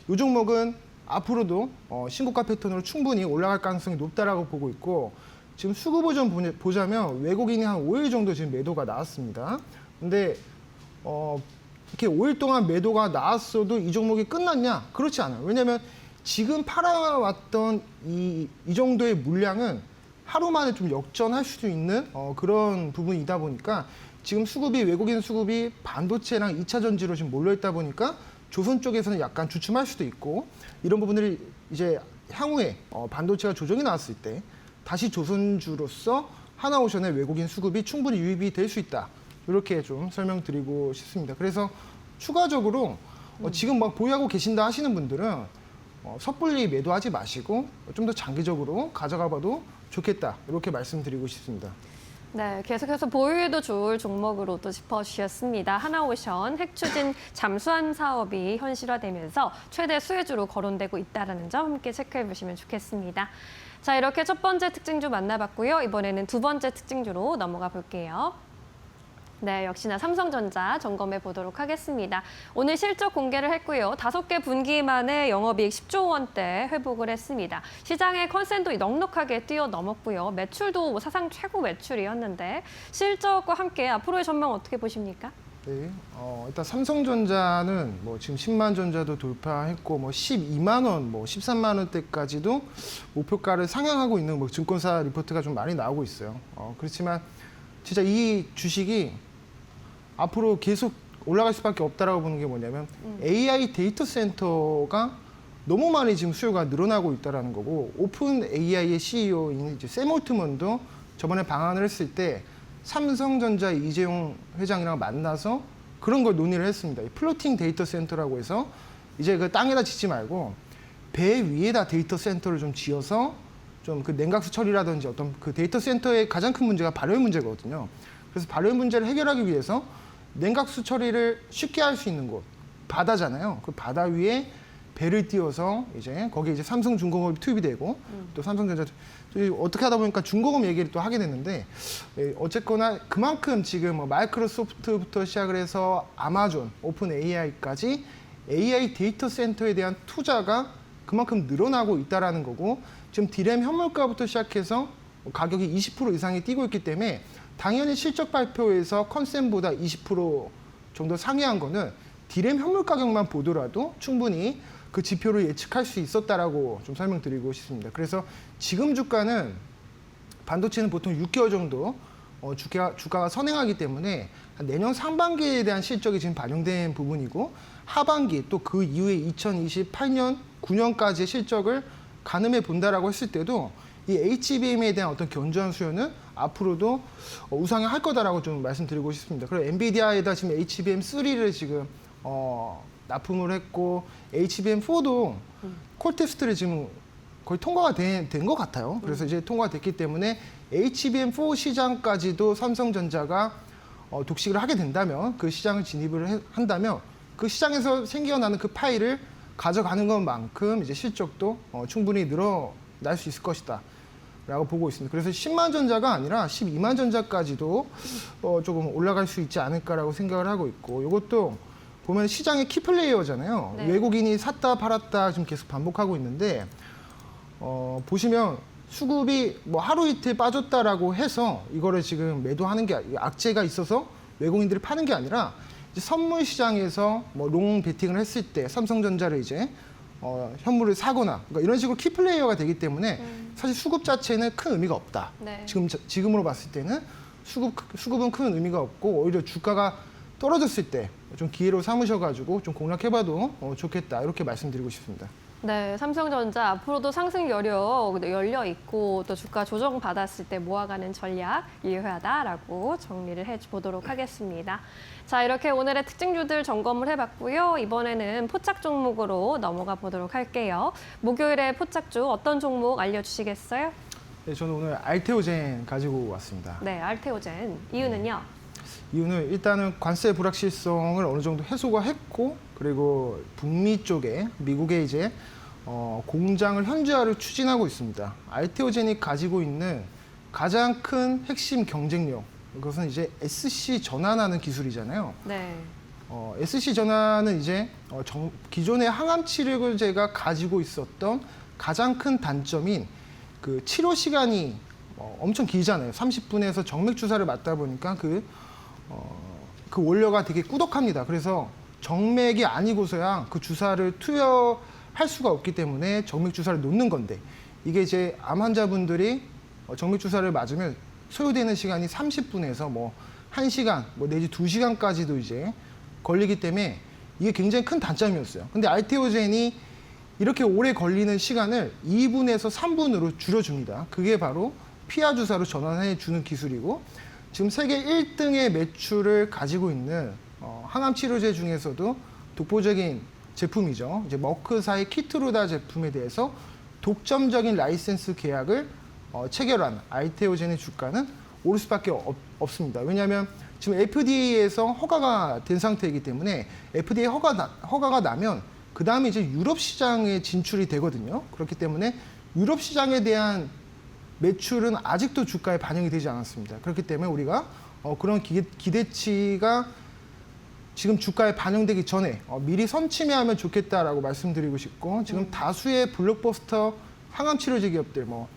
이 종목은 앞으로도 신고가 패턴으로 충분히 올라갈 가능성이 높다라고 보고 있고, 지금 수급 보전 보자면 외국인이 한 5일 정도 지금 매도가 나왔습니다. 근데 이렇게 5일 동안 매도가 나왔어도 이 종목이 끝났냐? 그렇지 않아요. 왜냐하면 지금 팔아왔던 이 정도의 물량은 하루 만에 좀 역전할 수도 있는 그런 부분이다 보니까 지금 수급이, 외국인 수급이 반도체랑 2차 전지로 지금 몰려있다 보니까 조선 쪽에서는 약간 주춤할 수도 있고, 이런 부분들이 이제 향후에 반도체가 조정이 나왔을 때 다시 조선주로서 하나오션의 외국인 수급이 충분히 유입이 될 수 있다. 이렇게 좀 설명드리고 싶습니다. 그래서 추가적으로 지금 막 보유하고 계신다 하시는 분들은 섣불리 매도하지 마시고 좀 더 장기적으로 가져가 봐도 좋겠다. 이렇게 말씀드리고 싶습니다. 네, 계속해서 보유해도 좋을 종목으로 또 짚어주셨습니다. 하나오션 핵추진 잠수함 사업이 현실화되면서 최대 수혜주로 거론되고 있다는 점 함께 체크해 보시면 좋겠습니다. 자, 이렇게 첫 번째 특징주 만나봤고요. 이번에는 두 번째 특징주로 넘어가 볼게요. 네, 역시나 삼성전자 점검해 보도록 하겠습니다. 오늘 실적 공개를 했고요. 5개 분기 만에 영업이익 10조 원대 회복을 했습니다. 시장의 컨센도 넉넉하게 뛰어넘었고요. 매출도 사상 최고 매출이었는데 실적과 함께 앞으로의 전망 어떻게 보십니까? 네, 일단 삼성전자는 뭐 지금 10만 전자도 돌파했고 뭐 12만 원, 뭐 13만 원대까지도 목표가를 상향하고 있는 뭐 증권사 리포트가 좀 많이 나오고 있어요. 그렇지만 진짜 이 주식이 앞으로 계속 올라갈 수밖에 없다라고 보는 게 뭐냐면 AI 데이터 센터가 너무 많이 지금 수요가 늘어나고 있다라는 거고, 오픈 AI의 CEO인 이제 샘 올트먼도 저번에 방한을 했을 때 삼성전자 이재용 회장이랑 만나서 그런 걸 논의를 했습니다. 이 플로팅 데이터 센터라고 해서 이제 그 땅에다 짓지 말고 배 위에다 데이터 센터를 좀 지어서 좀 그 냉각수 처리라든지 어떤 그 데이터 센터의 가장 큰 문제가 발열 문제거든요. 그래서 발열 문제를 해결하기 위해서 냉각수 처리를 쉽게 할 수 있는 곳, 바다잖아요. 그 바다 위에 배를 띄워서 이제 거기에 이제 삼성중공업이 투입이 되고 또 삼성전자 어떻게 하다 보니까 중공업 얘기를 또 하게 됐는데, 어쨌거나 그만큼 지금 뭐 마이크로소프트부터 시작을 해서 아마존, 오픈 AI까지 AI 데이터 센터에 대한 투자가 그만큼 늘어나고 있다라는 거고, 지금 디램 현물가부터 시작해서 가격이 20% 이상이 뛰고 있기 때문에 당연히 실적 발표에서 컨센보다 20% 정도 상회한 거는 디램 현물 가격만 보더라도 충분히 그 지표를 예측할 수 있었다라고 좀 설명드리고 싶습니다. 그래서 지금 주가는 반도체는 보통 6개월 정도 주가가 선행하기 때문에 내년 상반기에 대한 실적이 지금 반영된 부분이고, 하반기 또 그 이후에 2028년, 9년까지의 실적을 가늠해 본다라고 했을 때도 이 HBM에 대한 어떤 견조한 수요는 앞으로도 우상향할 거다라고 좀 말씀드리고 싶습니다. 그리고 엔비디아에다 지금 HBM3를 지금 납품을 했고 HBM4도 콜 테스트를 지금 거의 통과가 된 것 같아요. 그래서 이제 통과가 됐기 때문에 HBM4 시장까지도 삼성전자가 독식을 하게 된다면, 그 시장을 진입을 한다면 그 시장에서 생겨나는 그 파일을 가져가는 것만큼 이제 실적도 충분히 늘어날 수 있을 것이다 라고 보고 있습니다. 그래서 10만 전자가 아니라 12만 전자까지도 조금 올라갈 수 있지 않을까라고 생각을 하고 있고, 이것도 보면 시장의 키플레이어잖아요. 네. 외국인이 샀다 팔았다 지금 계속 반복하고 있는데, 보시면 수급이 뭐 하루 이틀 빠졌다라고 해서 이거를 지금 매도하는 게, 악재가 있어서 외국인들이 파는 게 아니라 이제 선물 시장에서 뭐 롱 베팅을 했을 때 삼성전자를 이제 현물을 사거나, 그러니까 이런 식으로 키플레이어가 되기 때문에 사실 수급 자체는 큰 의미가 없다. 네. 지금으로 봤을 때는 수급은 큰 의미가 없고, 오히려 주가가 떨어졌을 때 좀 기회로 삼으셔가지고 좀 공략해봐도 좋겠다, 이렇게 말씀드리고 싶습니다. 네, 삼성전자 앞으로도 상승 여력 열려 있고 또 주가 조정 받았을 때 모아가는 전략 유효하다라고 정리를 해보도록 하겠습니다. 자, 이렇게 오늘의 특징주들 점검을 해봤고요. 이번에는 포착 종목으로 넘어가 보도록 할게요. 목요일에 포착주 어떤 종목 알려주시겠어요? 네, 저는 오늘 알테오젠 가지고 왔습니다. 네, 알테오젠. 이유는요? 이유는 일단은 관세 불확실성을 어느 정도 해소가 했고, 그리고 북미 쪽에 미국에 이제 공장을 현지화를 추진하고 있습니다. 알테오젠이 가지고 있는 가장 큰 핵심 경쟁력, 그것은 이제 SC 전환하는 기술이잖아요. 네. SC 전환은 이제 기존의 항암 치료제가 가지고 있었던 가장 큰 단점인 그 치료 시간이 엄청 길잖아요. 30분에서 정맥 주사를 맞다 보니까 그 원료가 되게 꾸덕합니다. 그래서 정맥이 아니고서야 그 주사를 투여할 수가 없기 때문에 정맥 주사를 놓는 건데, 이게 이제 암 환자분들이 정맥 주사를 맞으면 소요되는 시간이 30분에서 뭐 1시간, 뭐 내지 2시간까지도 이제 걸리기 때문에 이게 굉장히 큰 단점이었어요. 근데 알테오젠이 이렇게 오래 걸리는 시간을 2분에서 3분으로 줄여줍니다. 그게 바로 피하 주사로 전환해 주는 기술이고, 지금 세계 1등의 매출을 가지고 있는 항암 치료제 중에서도 독보적인 제품이죠. 이제 머크사의 키트루다 제품에 대해서 독점적인 라이센스 계약을 체결한 알테오젠의 주가는 오를 수밖에 없습니다. 왜냐하면 지금 FDA에서 허가가 된 상태이기 때문에 FDA 허가가 나면 그 다음에 이제 유럽 시장에 진출이 되거든요. 그렇기 때문에 유럽 시장에 대한 매출은 아직도 주가에 반영이 되지 않았습니다. 그렇기 때문에 우리가 그런 기대치가 지금 주가에 반영되기 전에 미리 선침해하면 좋겠다라고 말씀드리고 싶고, 지금 다수의 블록버스터 항암 치료제 기업들, 뭐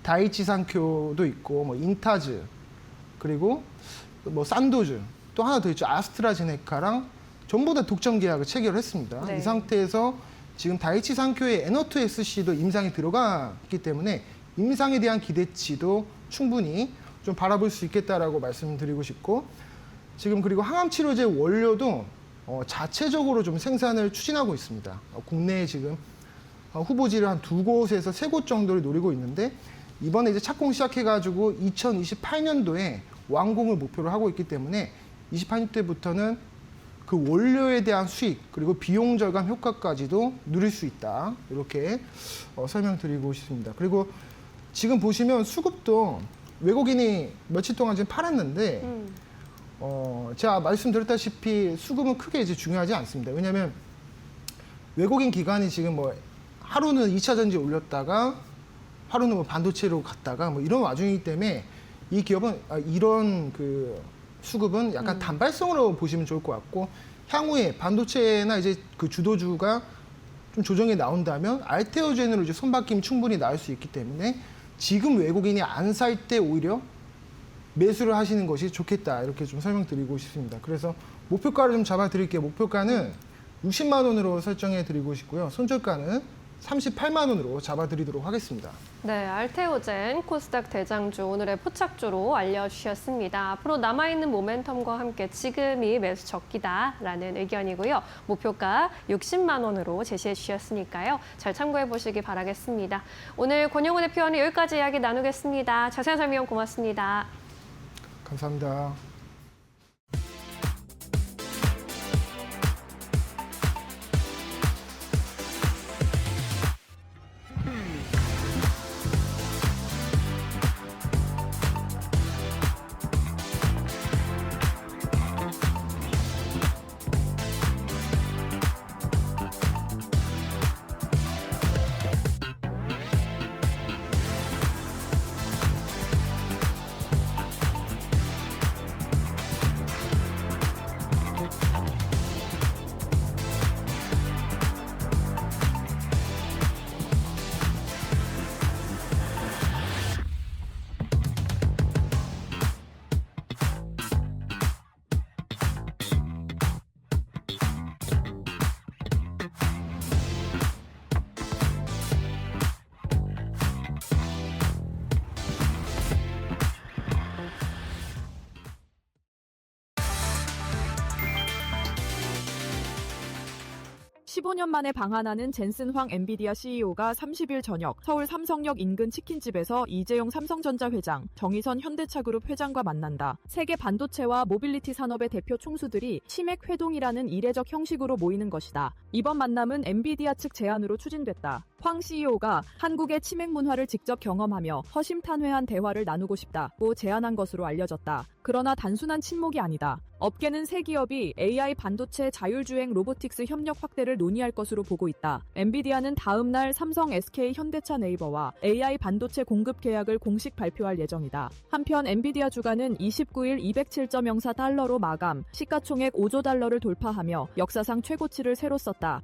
다이치 산큐도 있고, 뭐 인타즈, 그리고 뭐 산도즈, 또 하나 더 있죠. 아스트라제네카랑 전부 다 독점 계약을 체결했습니다. 네. 이 상태에서 지금 다이치 산큐의 N2SC도 임상에 들어갔기 때문에 임상에 대한 기대치도 충분히 좀 바라볼 수 있겠다라고 말씀드리고 싶고, 지금 그리고 항암 치료제 원료도 자체적으로 좀 생산을 추진하고 있습니다. 국내에 지금 후보지를 한 2곳에서 3곳 정도를 노리고 있는데, 이번에 이제 착공 시작해가지고 2028년도에 완공을 목표로 하고 있기 때문에 28년도부터는 그 원료에 대한 수익, 그리고 비용 절감 효과까지도 누릴 수 있다, 이렇게 설명드리고 싶습니다. 그리고 지금 보시면 수급도 외국인이 며칠 동안 지금 팔았는데, 제가 말씀드렸다시피 수급은 크게 이제 중요하지 않습니다. 왜냐하면 외국인 기관이 지금 뭐 하루는 2차 전지 올렸다가 하루는 뭐 반도체로 갔다가 뭐 이런 와중이기 때문에 이 기업은 이런 그 수급은 약간 단발성으로 보시면 좋을 것 같고, 향후에 반도체나 이제 그 주도주가 좀 조정이 나온다면 알테오젠으로 이제 손바뀜이 충분히 나올 수 있기 때문에 지금 외국인이 안 살 때 오히려 매수를 하시는 것이 좋겠다, 이렇게 좀 설명드리고 싶습니다. 그래서 목표가를 좀 잡아드릴게요. 목표가는 60만 원으로 설정해 드리고 싶고요. 손절가는 38만 원으로 잡아드리도록 하겠습니다. 네, 알테오젠, 코스닥 대장주 오늘의 포착주로 알려주셨습니다. 앞으로 남아있는 모멘텀과 함께 지금이 매수 적기다라는 의견이고요. 목표가 60만 원으로 제시해 주셨으니까요. 잘 참고해 보시기 바라겠습니다. 오늘 권영우 대표와는 여기까지 이야기 나누겠습니다. 자세한 설명 고맙습니다. 감사합니다. (15년) 만에 방한하는 젠슨 황 엔비디아 CEO가 30일 저녁 서울 삼성역 인근 치킨집에서 이재용 삼성전자 회장, 정의선 현대차그룹 회장과 만난다. 세계 반도체와 모빌리티 산업의 대표 총수들이 치맥 회동이라는 이례적 형식으로 모이는 것이다. 이번 만남은 엔비디아 측 제안으로 추진됐다. 황 CEO가 한국의 치맥 문화를 직접 경험하며 허심탄회한 대화를 나누고 싶다고 제안한 것으로 알려졌다. 그러나 단순한 친목이 아니다. 업계는 세 기업이 AI 반도체 자율주행 로보틱스 협력 확대를 논의할 것으로 보고 있다. 엔비디아는 다음 날 삼성, SK, 현대차, 네이버와 AI 반도체 공급 계약을 공식 발표할 예정이다. 한편 엔비디아 주가는 29일 207.04달러로 마감, 시가총액 5조 달러를 돌파하며 역사상 최고치를 새로 썼다.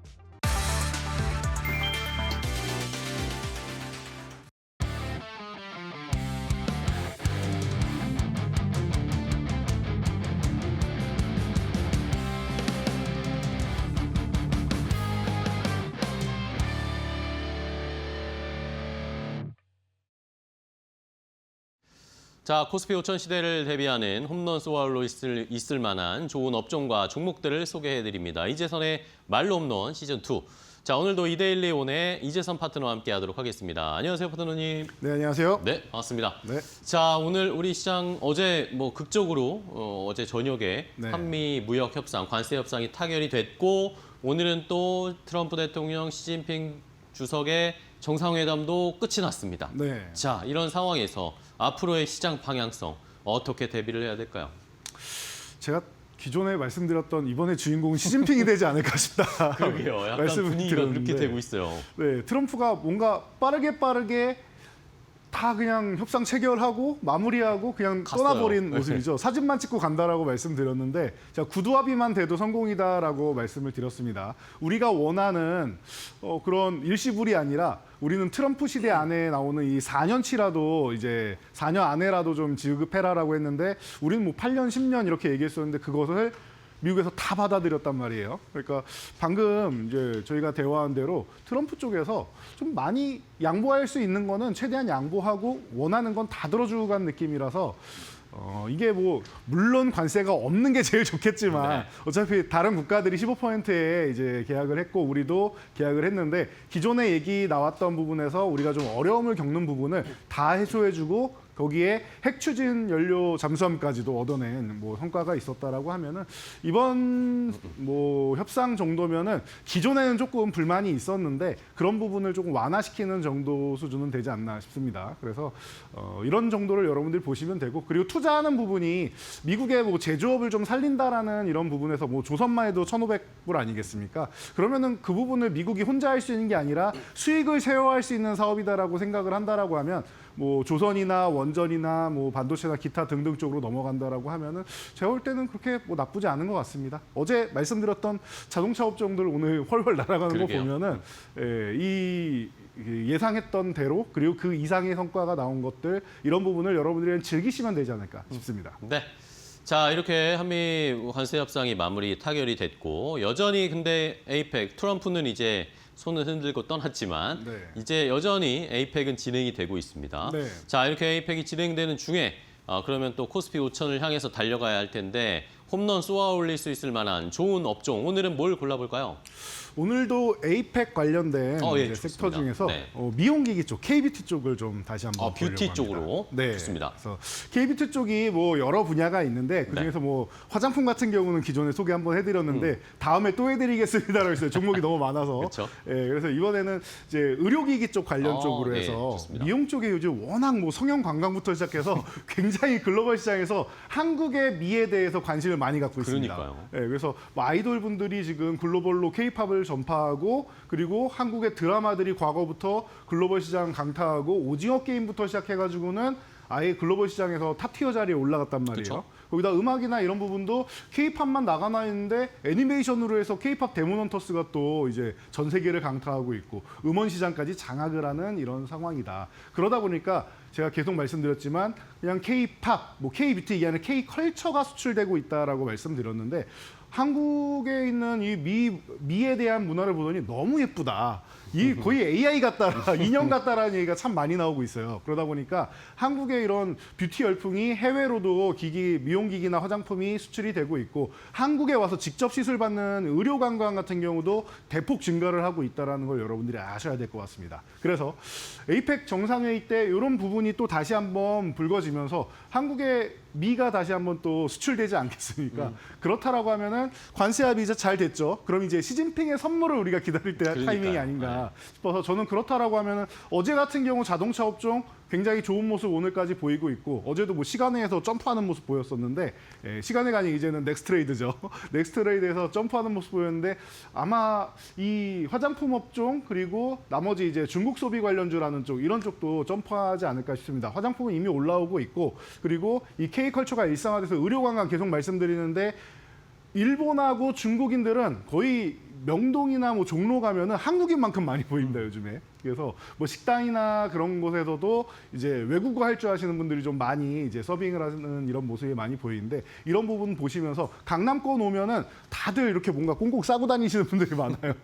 자, 코스피 5천 시대를 대비하는 홈런 쏘아올로 있을 만한 좋은 업종과 종목들을 소개해드립니다. 이재선의 말로 홈런 시즌2. 자, 오늘도 이데일리 온의 이재선 파트너와 함께하도록 하겠습니다. 안녕하세요, 파트너님. 네, 안녕하세요. 네, 반갑습니다. 네. 자, 오늘 우리 시장 어제 극적으로 어제 저녁에 네. 한미 무역 협상, 관세 협상이 타결이 됐고 오늘은 또 트럼프 대통령, 시진핑 주석의 정상회담도 끝이 났습니다. 네. 자, 이런 상황에서 앞으로의 시장 방향성 어떻게 대비를 해야 될까요? 제가 기존에 말씀드렸던 이번에 주인공은 시진핑이 되지 않을까 싶다. 그러게요. 약간 말씀을 분위기가 그렇게 드렸는데, 되고 있어요. 네, 트럼프가 뭔가 빠르게 다 그냥 협상 체결하고 마무리하고 그냥 갔어요. 떠나버린 네. 모습이죠. 사진만 찍고 간다라고 말씀드렸는데 자, 구두 합의만 돼도 성공이다라고 말씀을 드렸습니다. 우리가 원하는 그런 일시불이 아니라 우리는 트럼프 시대 안에 나오는 이 4년치라도 이제 4년 안에라도 좀 지급해라라고 했는데 우리는 뭐 8년, 10년 이렇게 얘기했었는데 그것을 미국에서 다 받아들였단 말이에요. 그러니까 방금 이제 저희가 대화한 대로 트럼프 쪽에서 좀 많이 양보할 수 있는 거는 최대한 양보하고 원하는 건 다 들어주고 간 느낌이라서 이게 뭐 물론 관세가 없는 게 제일 좋겠지만 네. 어차피 다른 국가들이 15%에 이제 계약을 했고 우리도 계약을 했는데 기존에 얘기 나왔던 부분에서 우리가 좀 어려움을 겪는 부분을 다 해소해주고 거기에 핵 추진 연료 잠수함까지도 얻어낸 뭐 성과가 있었다라고 하면은 이번 뭐 협상 정도면은 기존에는 조금 불만이 있었는데 그런 부분을 조금 완화시키는 정도 수준은 되지 않나 싶습니다. 그래서 이런 정도를 여러분들이 보시면 되고 그리고 투자하는 부분이 미국의 뭐 제조업을 좀 살린다라는 이런 부분에서 뭐 조선만 해도 1,500불 아니겠습니까? 그러면은 그 부분을 미국이 혼자 할 수 있는 게 아니라 수익을 쉐어할 수 있는 사업이다라고 생각을 한다라고 하면 뭐 조선이나 원전이나 뭐 반도체나 기타 등등 쪽으로 넘어간다라고 하면은 제가 볼 때는 그렇게 뭐 나쁘지 않은 것 같습니다. 어제 말씀드렸던 자동차 업종들 오늘 훨훨 날아가는 그러게요. 거 보면은 이 예상했던 대로 그리고 그 이상의 성과가 나온 것들 이런 부분을 여러분들이 즐기시면 되지 않을까 싶습니다. 네. 자, 이렇게 한미 관세 협상이 마무리 타결이 됐고 여전히 근데 에이펙 트럼프는 이제 손을 흔들고 떠났지만 네. 이제 여전히 에이펙은 진행이 되고 있습니다. 네. 자, 이렇게 에이펙이 진행되는 중에 그러면 또 코스피 5천을 향해서 달려가야 할 텐데 홈런 쏘아 올릴 수 있을 만한 좋은 업종, 오늘은 뭘 골라볼까요? 오늘도 에이펙 관련된 예, 이제 섹터 좋습니다. 중에서 네. 미용기기 쪽, K뷰티 쪽을 좀 다시 한번 뷰티 보려고 합니다. 쪽으로? 네, 좋습니다. 그래서 K뷰티 쪽이 뭐 여러 분야가 있는데 그 중에서 뭐 화장품 같은 경우는 기존에 소개 한번 해드렸는데 다음에 또 해드리겠습니다라고 했어요. 종목이 너무 많아서. 그렇죠. 예, 그래서 이번에는 이제 의료기기 쪽 관련 쪽으로 네, 해서 좋습니다. 미용 쪽에 요즘 워낙 뭐 성형 관광부터 시작해서 굉장히 글로벌 시장에서 한국의 미에 대해서 관심을 많이 갖고 있습니다. 그러니까요. 예, 그래서 뭐 아이돌 분들이 지금 글로벌로 K-팝을 전파하고 그리고 한국의 드라마들이 과거부터 글로벌 시장 강타하고 오징어 게임부터 시작해가지고는 아예 글로벌 시장에서 탑티어 자리에 올라갔단 말이에요. 그쵸. 거기다 음악이나 이런 부분도 K-팝만 나가나 있는데 애니메이션으로 해서 K-팝 데몬헌터스가 또 이제 전 세계를 강타하고 있고 음원 시장까지 장악을 하는 이런 상황이다. 그러다 보니까 제가 계속 말씀드렸지만 그냥 K-팝, 뭐 K-뷰티 이게 아니라 K-컬처가 수출되고 있다라고 말씀드렸는데 한국에 있는 이 미에 대한 문화를 보더니 너무 예쁘다. 이 거의 AI 같다라, 인형 같다라는 얘기가 참 많이 나오고 있어요. 그러다 보니까 한국의 이런 뷰티 열풍이 해외로도 미용기기나 화장품이 수출이 되고 있고 한국에 와서 직접 시술받는 의료 관광 같은 경우도 대폭 증가를 하고 있다는 걸 여러분들이 아셔야 될 것 같습니다. 그래서 에이펙 정상회의 때 이런 부분이 또 다시 한번 불거지면서 한국의 미가 다시 한번 또 수출되지 않겠습니까? 그렇다라고 하면은 관세 합의 이제 잘 됐죠. 그럼 이제 시진핑의 선물을 우리가 기다릴 때 그러니까요. 타이밍이 아닌가 싶어서 저는 그렇다라고 하면은 어제 같은 경우 자동차 업종 굉장히 좋은 모습 오늘까지 보이고 있고 어제도 뭐 시간에서 점프하는 모습 보였었는데 시간회가 아닌 이제는 넥스트레이드죠. 넥스트레이드에서 점프하는 모습 보였는데 아마 이 화장품 업종 그리고 나머지 이제 중국 소비 관련주라는 쪽 이런 쪽도 점프하지 않을까 싶습니다. 화장품은 이미 올라오고 있고 그리고 이 K컬처가 일상화돼서 의료 관광 계속 말씀드리는데 일본하고 중국인들은 거의 명동이나 뭐 종로 가면은 한국인만큼 많이 보입니다 요즘에. 그래서 뭐 식당이나 그런 곳에서도 이제 외국어 할 줄 아시는 분들이 좀 많이 이제 서빙을 하는 이런 모습이 많이 보이는데 이런 부분 보시면서 강남권 오면은 다들 이렇게 뭔가 꽁꽁 싸고 다니시는 분들이 많아요.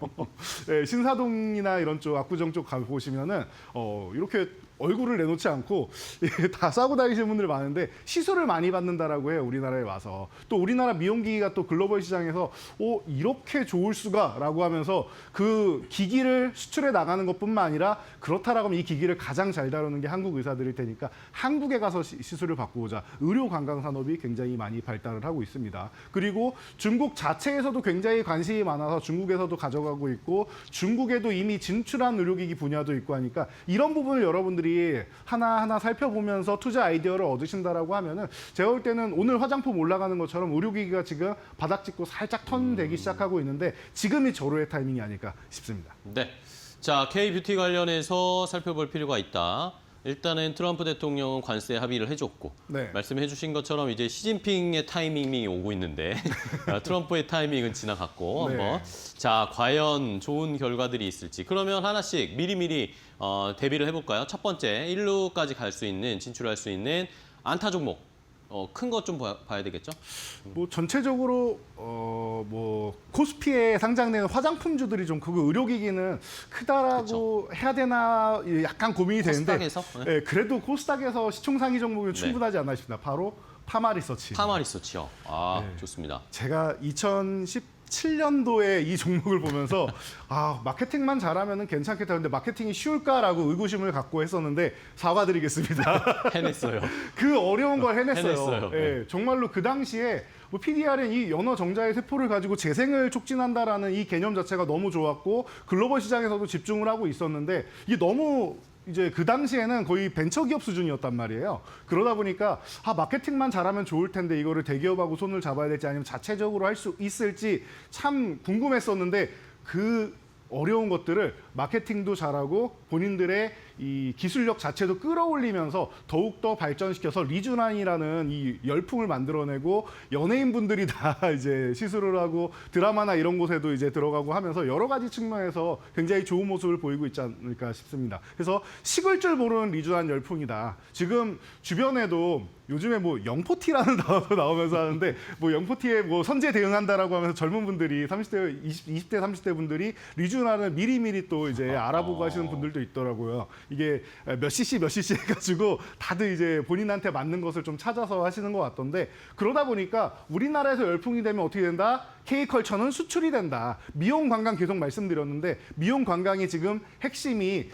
네, 신사동이나 이런 쪽 압구정 쪽 가 보시면은 이렇게 얼굴을 내놓지 않고 다 싸고 다니시는 분들이 많은데 시술을 많이 받는다라고 해요. 우리나라에 와서. 또 우리나라 미용기기가 또 글로벌 시장에서 이렇게 좋을 수가라고 하면서 그 기기를 수출해 나가는 것뿐만 아니라 그렇다라고 하면 이 기기를 가장 잘 다루는 게 한국 의사들일 테니까 한국에 가서 시술을 받고 오자. 의료 관광 산업이 굉장히 많이 발달을 하고 있습니다. 그리고 중국 자체에서도 굉장히 관심이 많아서 중국에서도 가져가고 있고 중국에도 이미 진출한 의료기기 분야도 있고 하니까 이런 부분을 여러분들이 하나하나 살펴보면서 투자 아이디어를 얻으신다라고 하면은 제가 볼 때는 오늘 화장품 올라가는 것처럼 의료기기가 지금 바닥 찍고 살짝 턴되기 시작하고 있는데 지금이 절호의 타이밍이 아닐까 싶습니다. 네. 자, K뷰티 관련해서 살펴볼 필요가 있다. 일단은 트럼프 대통령은 관세 합의를 해줬고 네. 말씀해 주신 것처럼 이제 시진핑의 타이밍이 오고 있는데 트럼프의 타이밍은 지나갔고 네. 한번 자 과연 좋은 결과들이 있을지 그러면 하나씩 미리미리 대비를 해볼까요? 첫 번째 1루까지 갈 수 있는 진출할 수 있는 안타 종목 큰 것 좀 봐야 되겠죠? 뭐 전체적으로 뭐 코스피에 상장되는 화장품주들이 좀 그거 의료기기는 크다라고 해야 되나 약간 고민이 되는데 코스닥에서? 네, 그래도 코스닥에서 시총 상위 종목이 네. 충분하지 않나 싶습니다. 바로 파마리서치. 파마리서치요. 아 네. 좋습니다. 제가 2017년도에 이 종목을 보면서 마케팅만 잘하면 괜찮겠다. 근데 마케팅이 쉬울까라고 의구심을 갖고 했었는데 사과드리겠습니다. 해냈어요. 그 어려운 걸 해냈어요. 해냈어요. 예, 정말로 그 당시에 뭐 PDR은 이 연어 정자의 세포를 가지고 재생을 촉진한다라는 이 개념 자체가 너무 좋았고 글로벌 시장에서도 집중을 하고 있었는데 이게 너무 이제 그 당시에는 거의 벤처기업 수준이었단 말이에요. 그러다 보니까 마케팅만 잘하면 좋을 텐데 이거를 대기업하고 손을 잡아야 될지 아니면 자체적으로 할 수 있을지 참 궁금했었는데 그 어려운 것들을 마케팅도 잘하고 본인들의 이 기술력 자체도 끌어올리면서 더욱더 발전시켜서 리쥬란이라는 이 열풍을 만들어내고 연예인분들이 다 이제 시술을 하고 드라마나 이런 곳에도 이제 들어가고 하면서 여러 가지 측면에서 굉장히 좋은 모습을 보이고 있지 않을까 싶습니다. 그래서 식을 줄 모르는 리쥬란 열풍이다. 지금 주변에도 요즘에 뭐 영포티라는 단어도 나오면서 하는데 뭐 영포티에 뭐 선제 대응한다라고 하면서 젊은 분들이 30대, 20대, 30대 분들이 리쥬란을 미리미리 또 이제 알아보고 하시는 분들도 있더라고요. 이게 몇 cc 해가지고 다들 이제 본인한테 맞는 것을 좀 찾아서 하시는 것 같던데 그러다 보니까 우리나라에서 열풍이 되면 어떻게 된다? K컬처는 수출이 된다. 미용 관광 계속 말씀드렸는데 미용 관광이 지금 핵심이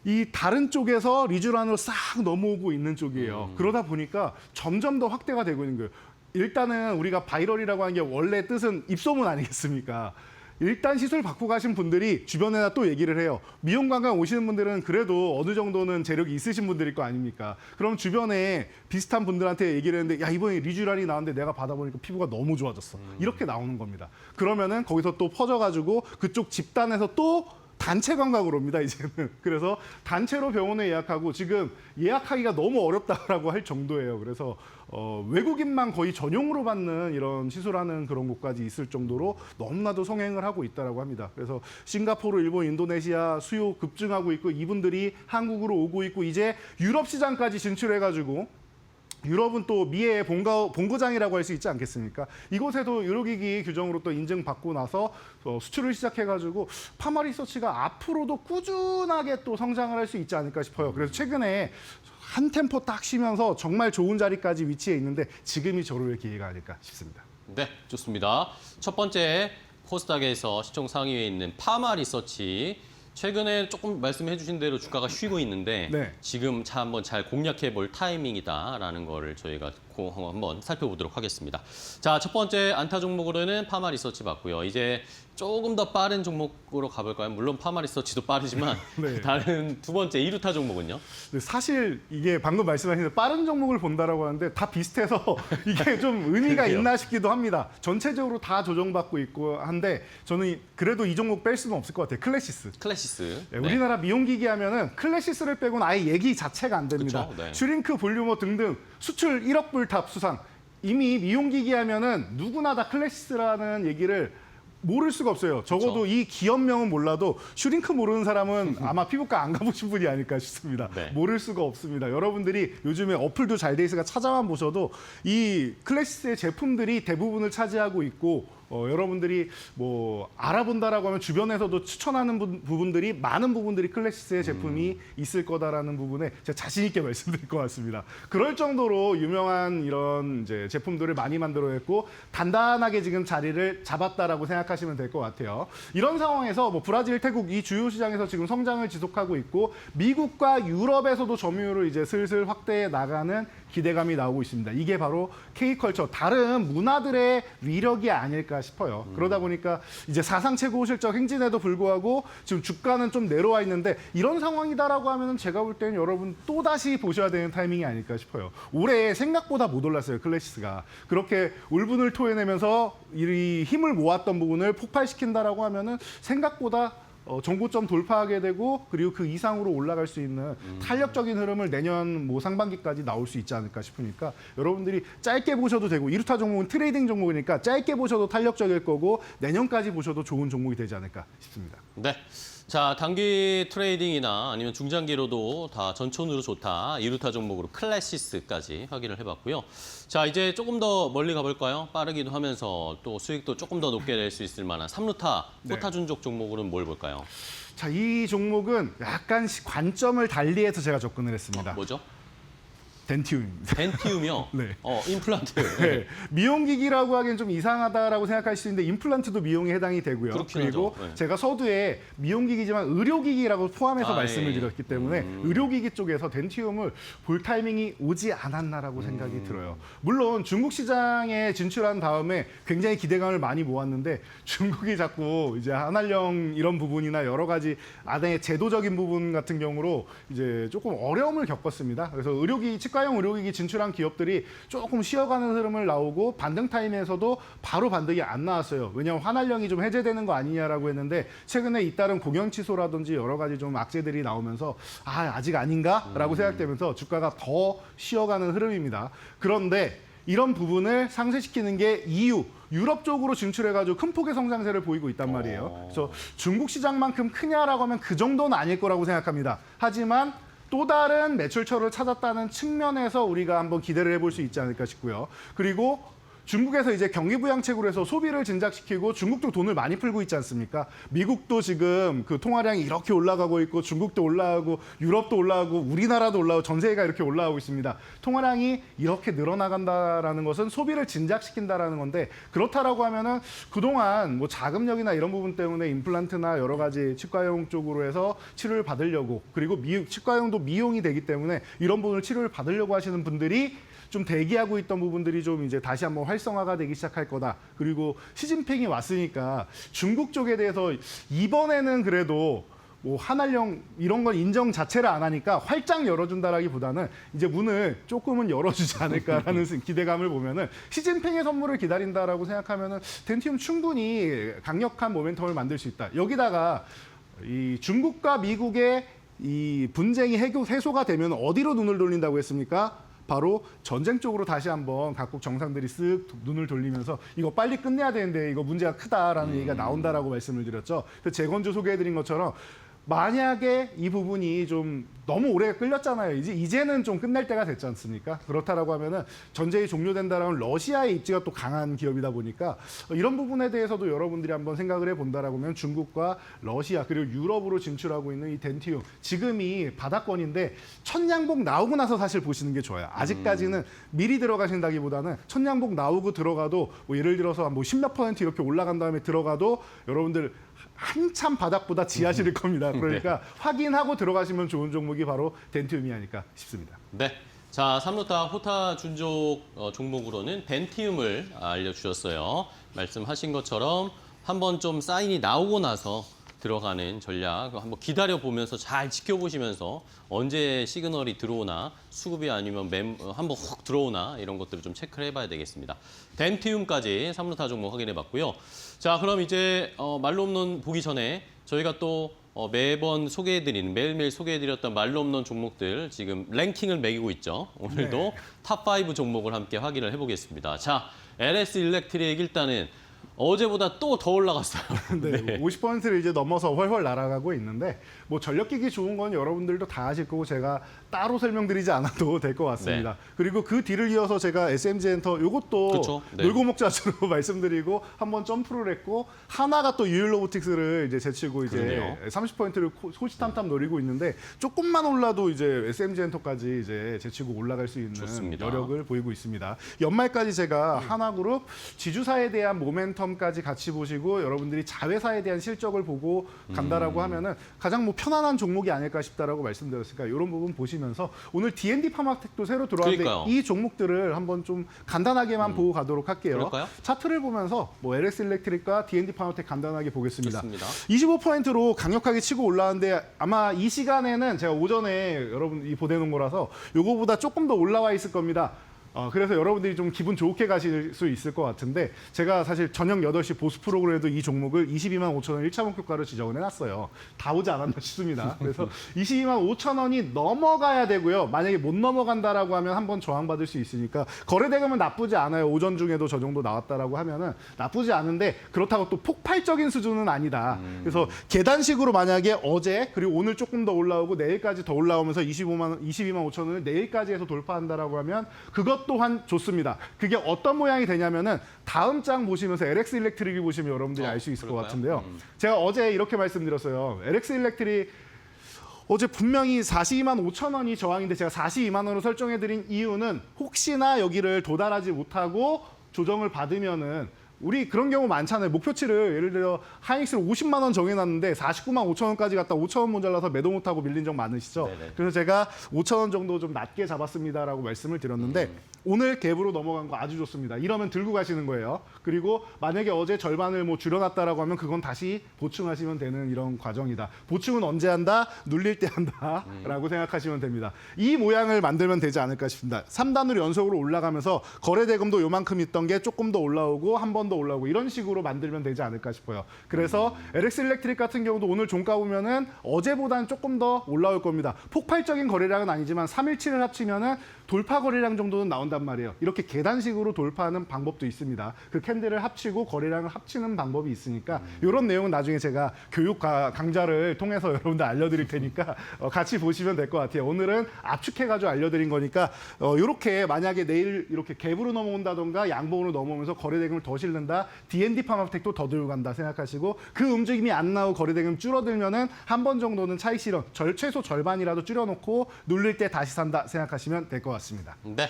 이 다른 쪽에서 리쥬란으로 싹 넘어오고 있는 쪽이에요. 그러다 보니까 점점 더 확대가 되고 있는 거예요. 일단은 우리가 바이럴이라고 하는 게 원래 뜻은 입소문 아니겠습니까? 일단 시술 받고 가신 분들이 주변에다 또 얘기를 해요. 미용 관광 오시는 분들은 그래도 어느 정도는 재력이 있으신 분들일 거 아닙니까? 그럼 주변에 비슷한 분들한테 얘기를 했는데 야 이번에 리쥬란이 나왔는데 내가 받아보니까 피부가 너무 좋아졌어. 이렇게 나오는 겁니다. 그러면은 거기서 또 퍼져가지고 그쪽 집단에서 또 단체 관광으로 옵니다, 이제는. 그래서 단체로 병원에 예약하고 지금 예약하기가 너무 어렵다라고 할 정도예요. 그래서 외국인만 거의 전용으로 받는 이런 시술하는 그런 곳까지 있을 정도로 너무나도 성행을 하고 있다라고 합니다. 그래서 싱가포르, 일본, 인도네시아 수요 급증하고 있고 이분들이 한국으로 오고 있고 이제 유럽 시장까지 진출해가지고 유럽은 또 미의 본고장이라고 할 수 있지 않겠습니까? 이곳에도 의료기기 규정으로 또 인증받고 나서 수출을 시작해가지고 파마 리서치가 앞으로도 꾸준하게 또 성장을 할 수 있지 않을까 싶어요. 그래서 최근에 한 템포 딱 쉬면서 정말 좋은 자리까지 위치해 있는데 지금이 저로의 기회가 아닐까 싶습니다. 네, 좋습니다. 첫 번째 코스닥에서 시총 상위에 있는 파마 리서치. 최근에 조금 말씀해 주신 대로 주가가 쉬고 있는데 네. 지금 한번 잘 공략해 볼 타이밍이다라는 거를 저희가 한번 살펴보도록 하겠습니다. 자, 첫 번째 안타 종목으로는 파마 리서치 봤고요. 이제 조금 더 빠른 종목으로 가볼까요? 물론 파마 리서치도 빠르지만 네. 다른 두 번째 이루타 종목은요? 근데 사실 이게 방금 말씀하신 대로 빠른 종목을 본다라고 하는데 다 비슷해서 이게 좀 의미가 그러게요. 있나 싶기도 합니다. 전체적으로 다 조정받고 있고 한데 저는 그래도 이 종목 뺄 수는 없을 것 같아요. 클래시스. 클래시스. 네, 우리나라 미용기기 하면은 클래시스를 빼고는 아예 얘기 자체가 안 됩니다. 그쵸? 네. 슈링크, 볼륨어 등등 수출 1억 불 탑 수상. 이미 미용기기 하면은 누구나 다 클래시스라는 얘기를 모를 수가 없어요. 적어도 이 기업명은 몰라도 슈링크 모르는 사람은 아마 피부과 안 가보신 분이 아닐까 싶습니다. 네. 모를 수가 없습니다. 여러분들이 요즘에 어플도 잘 돼 있으니까 찾아만 보셔도 이 클래시스의 제품들이 대부분을 차지하고 있고 여러분들이 뭐 알아본다라고 하면 주변에서도 추천하는 부분들이 많은 부분들이 클래시스의 제품이 있을 거다라는 부분에 제가 자신 있게 말씀드릴 것 같습니다. 그럴 정도로 유명한 이런 이제 제품들을 많이 만들어냈고 단단하게 지금 자리를 잡았다라고 생각하시면 될 것 같아요. 이런 상황에서 뭐 브라질, 태국 이 주요 시장에서 지금 성장을 지속하고 있고 미국과 유럽에서도 점유율을 이제 슬슬 확대해 나가는 기대감이 나오고 있습니다. 이게 바로 K컬처, 다른 문화들의 위력이 아닐까 싶어요. 그러다 보니까 이제 사상 최고 실적 행진에도 불구하고 지금 주가는 좀 내려와 있는데 이런 상황이다라고 하면은 제가 볼 때는 여러분 또다시 보셔야 되는 타이밍이 아닐까 싶어요. 올해 생각보다 못 올랐어요, 클래시스가. 그렇게 울분을 토해내면서 이 힘을 모았던 부분을 폭발시킨다라고 하면은 생각보다 정고점 돌파하게 되고 그리고 그 이상으로 올라갈 수 있는 탄력적인 흐름을 내년 뭐 상반기까지 나올 수 있지 않을까 싶으니까 여러분들이 짧게 보셔도 되고 이루타 종목은 트레이딩 종목이니까 짧게 보셔도 탄력적일 거고 내년까지 보셔도 좋은 종목이 되지 않을까 싶습니다. 네. 자, 단기 트레이딩이나 아니면 중장기로도 다 전천후로 좋다. 이루타 종목으로 클래시스까지 확인을 해봤고요. 자, 이제 조금 더 멀리 가볼까요? 빠르기도 하면서 또 수익도 조금 더 높게 낼 수 있을 만한 삼루타, 포타준족 종목으로는 뭘 볼까요? 자, 이 종목은 약간 관점을 달리해서 제가 접근을 했습니다. 뭐죠? 덴티움입니다. 덴티움이요? 네. 임플란트. 네. 미용기기라고 하기엔 좀 이상하다라고 생각할 수 있는데 임플란트도 미용에 해당이 되고요. 그렇긴 그리고 하죠. 네. 제가 서두에 미용기기지만 의료기기라고 포함해서 말씀을 예. 드렸기 때문에 의료기기 쪽에서 덴티움을 볼 타이밍이 오지 않았나라고 생각이 들어요. 물론 중국 시장에 진출한 다음에 굉장히 기대감을 많이 모았는데 중국이 자꾸 이제 한한령 이런 부분이나 여러 가지 안에 제도적인 부분 같은 경우로 이제 조금 어려움을 겪었습니다. 그래서 의료기기 치과 치과용 의료기기 진출한 기업들이 조금 쉬어가는 흐름을 나오고 반등 타임에서도 바로 반등이 안 나왔어요. 왜냐하면 환활령이 좀 해제되는 거 아니냐라고 했는데 최근에 잇따른 공연 취소라든지 여러 가지 좀 악재들이 나오면서 아직 아닌가라고 생각되면서 주가가 더 쉬어가는 흐름입니다. 그런데 이런 부분을 상쇄시키는 게 EU, 유럽 쪽으로 진출해가지고 큰 폭의 성장세를 보이고 있단 말이에요. 그래서 중국 시장만큼 크냐라고 하면 그 정도는 아닐 거라고 생각합니다. 하지만 또 다른 매출처를 찾았다는 측면에서 우리가 한번 기대를 해볼 수 있지 않을까 싶고요. 그리고 중국에서 이제 경기부양책으로 해서 소비를 진작시키고 중국도 돈을 많이 풀고 있지 않습니까? 미국도 지금 그 통화량이 이렇게 올라가고 있고 중국도 올라가고 유럽도 올라가고 우리나라도 올라가고 전 세계가 이렇게 올라가고 있습니다. 통화량이 이렇게 늘어나간다라는 것은 소비를 진작시킨다라는 건데 그렇다라고 하면은 그동안 뭐 자금력이나 이런 부분 때문에 임플란트나 여러 가지 치과용 쪽으로 해서 치료를 받으려고 그리고 치과용도 미용이 되기 때문에 이런 부분을 치료를 받으려고 하시는 분들이 좀 대기하고 있던 부분들이 좀 이제 다시 한번 활성화가 되기 시작할 거다. 그리고 시진핑이 왔으니까 중국 쪽에 대해서 이번에는 그래도 뭐 한한령 이런 건 인정 자체를 안 하니까 활짝 열어준다라기보다는 이제 문을 조금은 열어주지 않을까라는 기대감을 보면은 시진핑의 선물을 기다린다라고 생각하면은 덴티움 충분히 강력한 모멘텀을 만들 수 있다. 여기다가 이 중국과 미국의 이 분쟁이 해소가 되면 어디로 눈을 돌린다고 했습니까? 바로 전쟁 쪽으로 다시 한번 각국 정상들이 쓱 눈을 돌리면서 이거 빨리 끝내야 되는데 이거 문제가 크다라는 얘기가 나온다라고 말씀을 드렸죠. 그래서 재건주 소개해드린 것처럼 만약에 이 부분이 좀 너무 오래 끌렸잖아요. 이제는 좀 끝낼 때가 됐지 않습니까? 그렇다라고 하면은 전쟁이 종료된다라면 러시아의 입지가 또 강한 기업이다 보니까 이런 부분에 대해서도 여러분들이 한번 생각을 해본다라고 하면 중국과 러시아 그리고 유럽으로 진출하고 있는 이 덴티움 지금이 바닥권인데 천냥복 나오고 나서 사실 보시는 게 좋아요. 아직까지는 미리 들어가신다기보다는 천냥복 나오고 들어가도 뭐 예를 들어서 뭐 10몇 % 이렇게 올라간 다음에 들어가도 여러분들 한참 바닥보다 지하실일 겁니다. 그러니까 확인하고 들어가시면 좋은 종목이 바로 덴티움이 아닐까 싶습니다. 네. 자, 삼루타 호타 준족 종목으로는 덴티움을 알려주셨어요. 말씀하신 것처럼 한번 좀 사인이 나오고 나서 들어가는 전략 한번 기다려보면서 잘 지켜보시면서 언제 시그널이 들어오나 수급이 아니면 한번 훅 들어오나 이런 것들을 좀 체크를 해봐야 되겠습니다. 덴티움까지 삼루타 종목 확인해봤고요. 자, 그럼 이제 말로 없는 보기 전에 저희가 또 매번 소개해드리는 매일매일 소개해드렸던 말로 없는 종목들 지금 랭킹을 매기고 있죠. 오늘도 네. 탑5 종목을 함께 확인을 해보겠습니다. 자, LS 일렉트릭 일단은 어제보다 또 더 올라갔어요. 네, 50%를 이제 넘어서 훨훨 날아가고 있는데 뭐 전력기기 좋은 건 여러분들도 다 아실 거고 제가 따로 설명드리지 않아도 될 것 같습니다. 네. 그리고 그 뒤를 이어서 제가 SMG 엔터 이것도 그렇죠. 네. 놀고 먹자처럼 말씀드리고 한번 점프를 했고 하나가 또 유일로보틱스를 이제 제치고 이제 그러네요. 30%를 호시탐탐 노리고 있는데 조금만 올라도 이제 SMG 엔터까지 이제 제치고 올라갈 수 있는 좋습니다. 여력을 보이고 있습니다. 연말까지 제가 하나그룹 지주사에 대한 모멘텀까지 같이 보시고 여러분들이 자회사에 대한 실적을 보고 간다라고 하면은 가장 뭐 편안한 종목이 아닐까 싶다라고 말씀드렸으니까 이런 부분 보시면서 오늘 D&D 파마텍도 새로 들어왔는데 그러니까요. 이 종목들을 한번 좀 간단하게만 보고 가도록 할게요. 그럴까요? 차트를 보면서 뭐 LS 일렉트릭과 D&D 파마텍 간단하게 보겠습니다. 좋습니다. 25%로 강력하게 치고 올라왔는데 아마 이 시간에는 제가 오전에 여러분이 보내놓은 거라서 요거보다 조금 더 올라와 있을 겁니다. 그래서 여러분들이 좀 기분 좋게 가실 수 있을 것 같은데 제가 사실 저녁 8시 보스 프로그램에도 이 종목을 22만 5천 원 1차 목표가로 지정을 해놨어요. 다 오지 않았나 싶습니다. 그래서 22만 5천 원이 넘어가야 되고요. 만약에 못 넘어간다라고 하면 한번 저항받을 수 있으니까 거래대금은 나쁘지 않아요. 오전 중에도 저 정도 나왔다라고 하면은 나쁘지 않은데 그렇다고 또 폭발적인 수준은 아니다. 그래서 계단식으로 만약에 어제 그리고 오늘 조금 더 올라오고 내일까지 더 올라오면서 22만 5천 원을 내일까지 해서 돌파한다라고 하면 그것 또한 좋습니다. 그게 어떤 모양이 되냐면은 다음 장 보시면서 LX 일렉트릭을 보시면 여러분들이 알 수 있을 그럴까요? 것 같은데요. 제가 어제 이렇게 말씀드렸어요. LX 일렉트릭 어제 분명히 42만 5천 원이 저항인데 제가 42만 원으로 설정해드린 이유는 혹시나 여기를 도달하지 못하고 조정을 받으면은 우리 그런 경우 많잖아요. 목표치를 예를 들어 하이닉스를 50만 원 정해놨는데 49만 5천 원까지 갔다 5천 원 모자라서 매도 못하고 밀린 적 많으시죠. 네네. 그래서 제가 5천 원 정도 좀 낮게 잡았습니다라고 말씀을 드렸는데 오늘 갭으로 넘어간 거 아주 좋습니다. 이러면 들고 가시는 거예요. 그리고 만약에 어제 절반을 뭐 줄여놨다라고 하면 그건 다시 보충하시면 되는 이런 과정이다. 보충은 언제 한다? 눌릴 때 한다라고 생각하시면 됩니다. 이 모양을 만들면 되지 않을까 싶습니다. 3단으로 연속으로 올라가면서 거래대금도 요만큼 있던 게 조금 더 올라오고 한 번 더 올라오고 이런 식으로 만들면 되지 않을까 싶어요. 그래서 LX 일렉트릭 같은 경우도 오늘 종가 보면은 어제보다는 조금 더 올라올 겁니다. 폭발적인 거래량은 아니지만 317을 합치면은 돌파 거래량 정도는 나온단 말이에요. 이렇게 계단식으로 돌파하는 방법도 있습니다. 그 캔들을 합치고 거래량을 합치는 방법이 있으니까 이런 내용은 나중에 제가 교육 강좌를 통해서 여러분들 알려드릴 테니까 같이 보시면 될 것 같아요. 오늘은 압축해가지고 알려드린 거니까 이렇게 만약에 내일 이렇게 갭으로 넘어온다던가 양봉으로 넘어오면서 거래대금을 더 실는다. D&D 파마텍도 더 들고 간다 생각하시고 그 움직임이 안 나오고 거래대금 줄어들면은 한 번 정도는 차익 실현, 최소 절반이라도 줄여놓고 눌릴 때 다시 산다 생각하시면 될 것 같습니다. 네.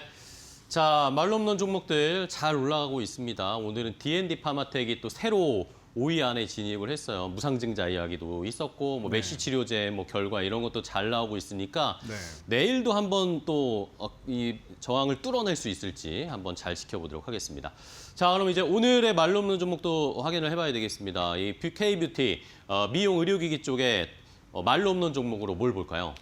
자, 말로 없는 종목들 잘 올라가고 있습니다. 오늘은 D&D 파마텍이 또 새로 5위 안에 진입을 했어요. 무상증자 이야기도 있었고, 뭐 메시 치료제 뭐 결과 이런 것도 잘 나오고 있으니까 내일도 한번 또 이 저항을 뚫어낼 수 있을지 한번 잘 지켜보도록 하겠습니다. 자, 그럼 이제 오늘의 말로 없는 종목도 확인을 해봐야 되겠습니다. 이 K뷰티 미용 의료기기 쪽에 말로 없는 종목으로 뭘 볼까요?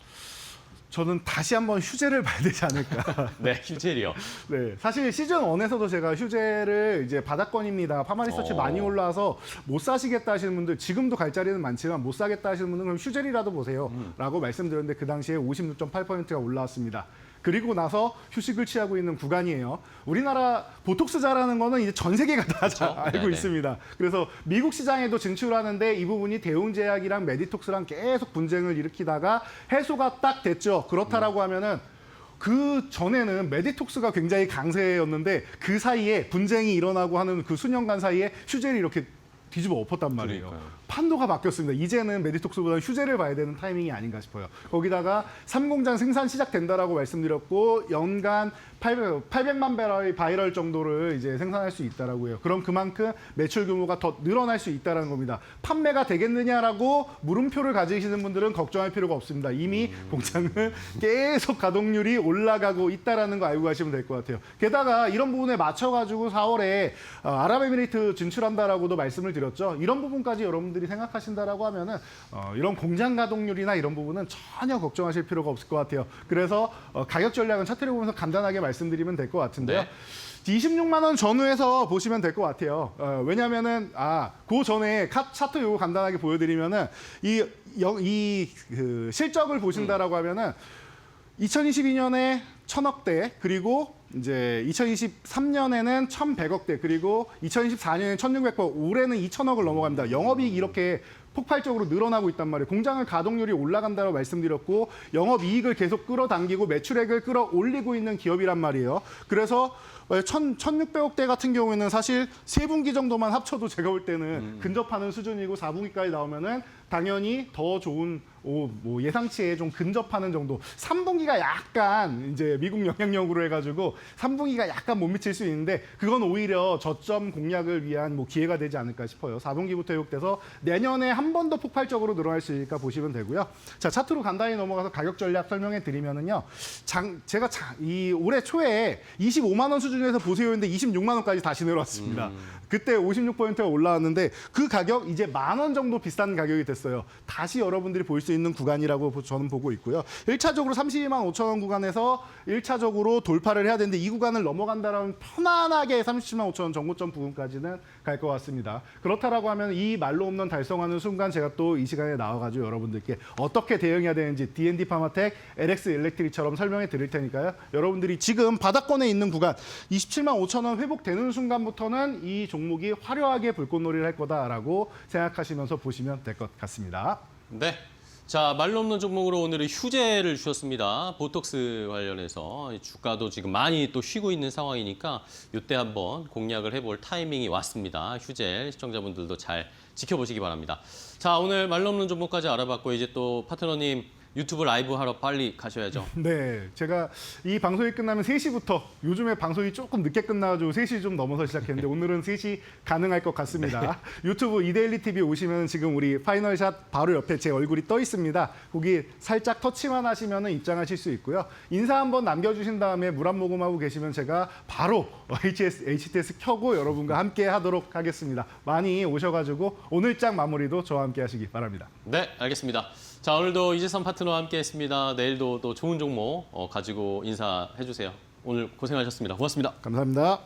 저는 다시 한번 휴재를 봐야 되지 않을까. 네, 휴젤이요. 네, 사실 시즌 1에서도 제가 휴재를 이제 받았건입니다. 파마리서치 많이 올라와서 못 사시겠다 하시는 분들, 지금도 갈 자리는 많지만 못 사겠다 하시는 분들은 그럼 휴젤이라도 보세요. 라고 말씀드렸는데 그 당시에 56.8%가 올라왔습니다. 그리고 나서 휴식을 취하고 있는 구간이에요. 우리나라 보톡스 잘하는 거는 이제 전 세계가 다 그렇죠? 알고 네네. 있습니다. 그래서 미국 시장에도 진출하는데 이 부분이 대웅제약이랑 메디톡스랑 계속 분쟁을 일으키다가 해소가 딱 됐죠. 그렇다라고 하면은 그 전에는 메디톡스가 굉장히 강세였는데 그 사이에 분쟁이 일어나고 하는 그 수년간 사이에 휴젤이 이렇게 뒤집어 엎었단 말이에요. 그러니까요. 판도가 바뀌었습니다. 이제는 메디톡스보다 휴재를 봐야 되는 타이밍이 아닌가 싶어요. 거기다가 3공장 생산 시작된다라고 말씀드렸고 연간 800만 배럴의 바이럴 정도를 이제 생산할 수 있다라고 해요. 그럼 그만큼 매출 규모가 더 늘어날 수 있다라는 겁니다. 판매가 되겠느냐라고 물음표를 가지시는 분들은 걱정할 필요가 없습니다. 이미 공장은 계속 가동률이 올라가고 있다라는 거 알고 가시면 될 것 같아요. 게다가 이런 부분에 맞춰가지고 4월에 아랍에미리트 진출한다라고도 말씀을 드렸죠. 이런 부분까지 여러분들이 생각하신다라고 하면은 이런 공장 가동률이나 이런 부분은 전혀 걱정하실 필요가 없을 것 같아요. 그래서 가격 전략은 차트를 보면서 간단하게 말씀드리면 될 것 같은데요. 네. 26만 원 전후에서 보시면 될 것 같아요. 왜냐면은 그 전에 차트 요거 간단하게 보여드리면은 그 실적을 보신다라고 하면은 2022년에 1,000억대 그리고 이제 2023년에는 1,100억대 그리고 2024년에는 1,600억 올해는 2,000억을 넘어갑니다. 영업이익 이렇게 폭발적으로 늘어나고 있단 말이에요. 공장의 가동률이 올라간다고 말씀드렸고 영업이익을 계속 끌어당기고 매출액을 끌어올리고 있는 기업이란 말이에요. 그래서 1,600억대 같은 경우에는 사실 3분기 정도만 합쳐도 제가 볼 때는 근접하는 수준이고 4분기까지 나오면은 당연히 더 좋은 뭐 예상치에 좀 근접하는 정도. 3분기가 약간 이제 미국 영향력으로 해가지고 3분기가 약간 못 미칠 수 있는데 그건 오히려 저점 공략을 위한 뭐 기회가 되지 않을까 싶어요. 4분기부터 회복돼서 내년에 한 번 더 폭발적으로 늘어날 수 있을까 보시면 되고요. 자, 차트로 간단히 넘어가서 가격 전략 설명해 드리면은요. 제가 이 올해 초에 25만 원 수준에서 보세요 했는데 26만 원까지 다시 내려왔습니다. 그때 56%가 올라왔는데 그 가격 이제 10,000원 정도 비싼 가격이 됐어요. 다시 여러분들이 볼 수 있는 구간이라고 저는 보고 있고요. 1차적으로 32만 5천 원 구간에서 1차적으로 돌파를 해야 되는데 이 구간을 넘어간다면 편안하게 37만 5천 원 정고점 부분까지는 갈 것 같습니다. 그렇다라고 하면 이 말로 없는 달성하는 순간 제가 또 이 시간에 나와가지고 여러분들께 어떻게 대응해야 되는지 D&D 파마텍, LX 일렉트릭처럼 설명해 드릴 테니까요. 여러분들이 지금 바닥권에 있는 구간 27만 5천 원 회복되는 순간부터는 이 종목이 화려하게 불꽃놀이를 할 거다라고 생각하시면서 보시면 될 것 같습니다. 네. 자, 말로 없는 종목으로 오늘은 휴재를 주셨습니다. 보톡스 관련해서 주가도 지금 많이 또 쉬고 있는 상황이니까 이때 한번 공략을 해볼 타이밍이 왔습니다. 휴재 시청자분들도 잘 지켜보시기 바랍니다. 자, 오늘 말로 없는 종목까지 알아봤고 이제 또 파트너님 유튜브 라이브 하러 빨리 가셔야죠. 네, 제가 이 방송이 끝나면 3시부터 요즘에 방송이 조금 늦게 끝나가지고 3시 좀 넘어서 시작했는데 오늘은 3시 가능할 것 같습니다. 유튜브 이데일리 TV 오시면 지금 우리 파이널샷 바로 옆에 제 얼굴이 떠 있습니다. 거기 살짝 터치만 하시면 입장하실 수 있고요. 인사 한번 남겨주신 다음에 물 한 모금 하고 계시면 제가 바로 HTS 켜고 여러분과 함께 하도록 하겠습니다. 많이 오셔가지고 오늘장 마무리도 저와 함께 하시기 바랍니다. 네, 알겠습니다. 자, 오늘도 이재선 파트너와 함께했습니다. 내일도 또 좋은 종목 가지고 인사해 주세요. 오늘 고생하셨습니다. 고맙습니다. 감사합니다.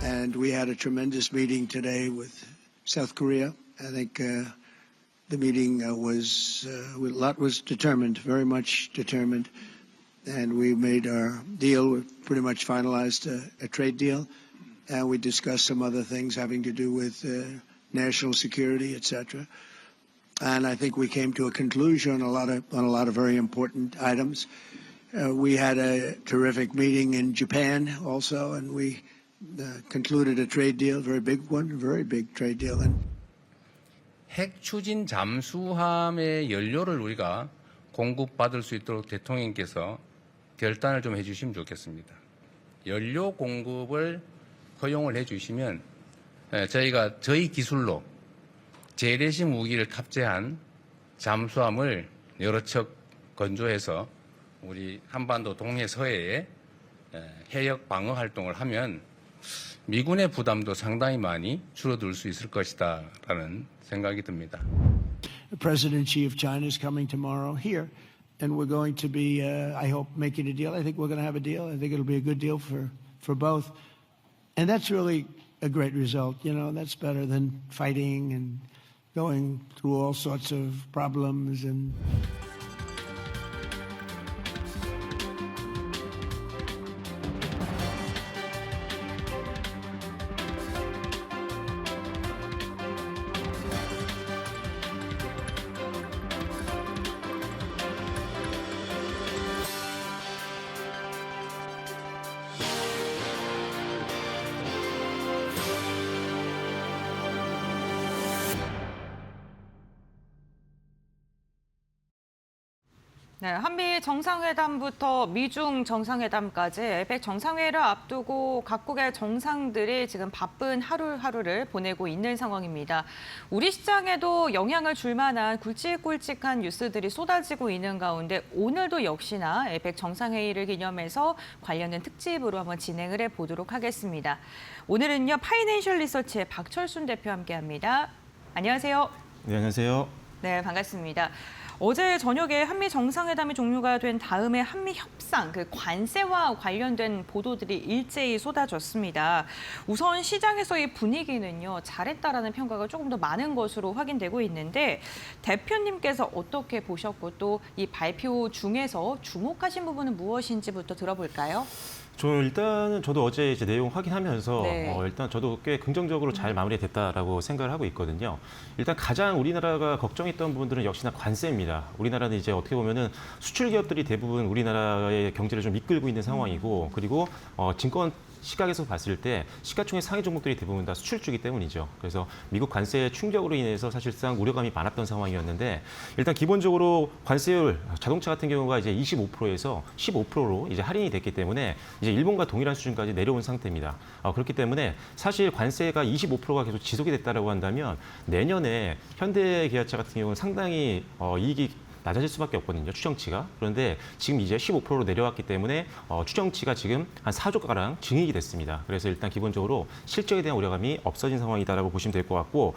And we had a tremendous meeting today with South Korea. I think the meeting a lot was determined, very much determined. And we made our deal. We pretty much finalized a trade deal. And we discussed some other things having to do with national security, etc. And I think we came to a conclusion on a lot of very important items. We had a terrific meeting in Japan also, and we concluded a trade deal, very big one, very big trade deal. And 핵 추진 잠수함의 연료를 우리가 공급받을 수 있도록 대통령께서 결단을 좀 해주시면 좋겠습니다. 연료 공급을 허용을 해주시면 저희가 저희 기술로 재래식 무기를 탑재한 잠수함을 여러 척 건조해서 우리 한반도 동해서해에 해역 방어 활동을 하면 미군의 부담도 상당히 많이 줄어들 수 있을 것이다라는 생각이 듭니다. The President-Xi of China is coming tomorrow here, and we're going to be, I hope, making a deal. I think we're going to have a deal. I think it'll be a good deal for both. And that's really a great result. You know, that's better than fighting and going through all sorts of problems and... 네, 한미 정상회담부터 미중 정상회담까지 에펙 정상회의를 앞두고 각국의 정상들이 지금 바쁜 하루하루를 보내고 있는 상황입니다. 우리 시장에도 영향을 줄 만한 굵직굵직한 뉴스들이 쏟아지고 있는 가운데 오늘도 역시나 에펙 정상회의를 기념해서 관련된 특집으로 한번 진행을 해보도록 하겠습니다. 오늘은요, 파이낸셜 리서치의 박철순 대표와 함께합니다. 안녕하세요. 네, 안녕하세요. 네, 반갑습니다. 어제 저녁에 한미 정상회담이 종료가 된 다음에 한미 협상, 그 관세와 관련된 보도들이 일제히 쏟아졌습니다. 우선 시장에서의 분위기는요, 잘했다라는 평가가 조금 더 많은 것으로 확인되고 있는데 대표님께서 어떻게 보셨고 또 이 발표 중에서 주목하신 부분은 무엇인지부터 들어볼까요? 일단은 저도 어제 이제 내용 확인하면서 네. 일단 저도 꽤 긍정적으로 잘 마무리됐다라고 생각을 하고 있거든요. 일단 가장 우리나라가 걱정했던 부분들은 역시나 관세입니다. 우리나라는 이제 어떻게 보면은 수출 기업들이 대부분 우리나라의 경제를 좀 이끌고 있는 상황이고, 그리고 증권 시각에서 봤을 때 시가총액 상위 종목들이 대부분 다 수출주기 때문이죠. 그래서 미국 관세 충격으로 인해서 사실상 우려감이 많았던 상황이었는데 일단 기본적으로 관세율 자동차 같은 경우가 이제 25%에서 15%로 이제 할인이 됐기 때문에 이제 일본과 동일한 수준까지 내려온 상태입니다. 그렇기 때문에 사실 관세가 25%가 계속 지속이 됐다라고 한다면 내년에 현대기아차 같은 경우는 상당히 이익이 낮아질 수밖에 없거든요, 추정치가. 그런데 지금 이제 15%로 내려왔기 때문에 추정치가 지금 한 4조가량 증액이 됐습니다. 그래서 일단 기본적으로 실적에 대한 우려감이 없어진 상황이다라고 보시면 될 것 같고,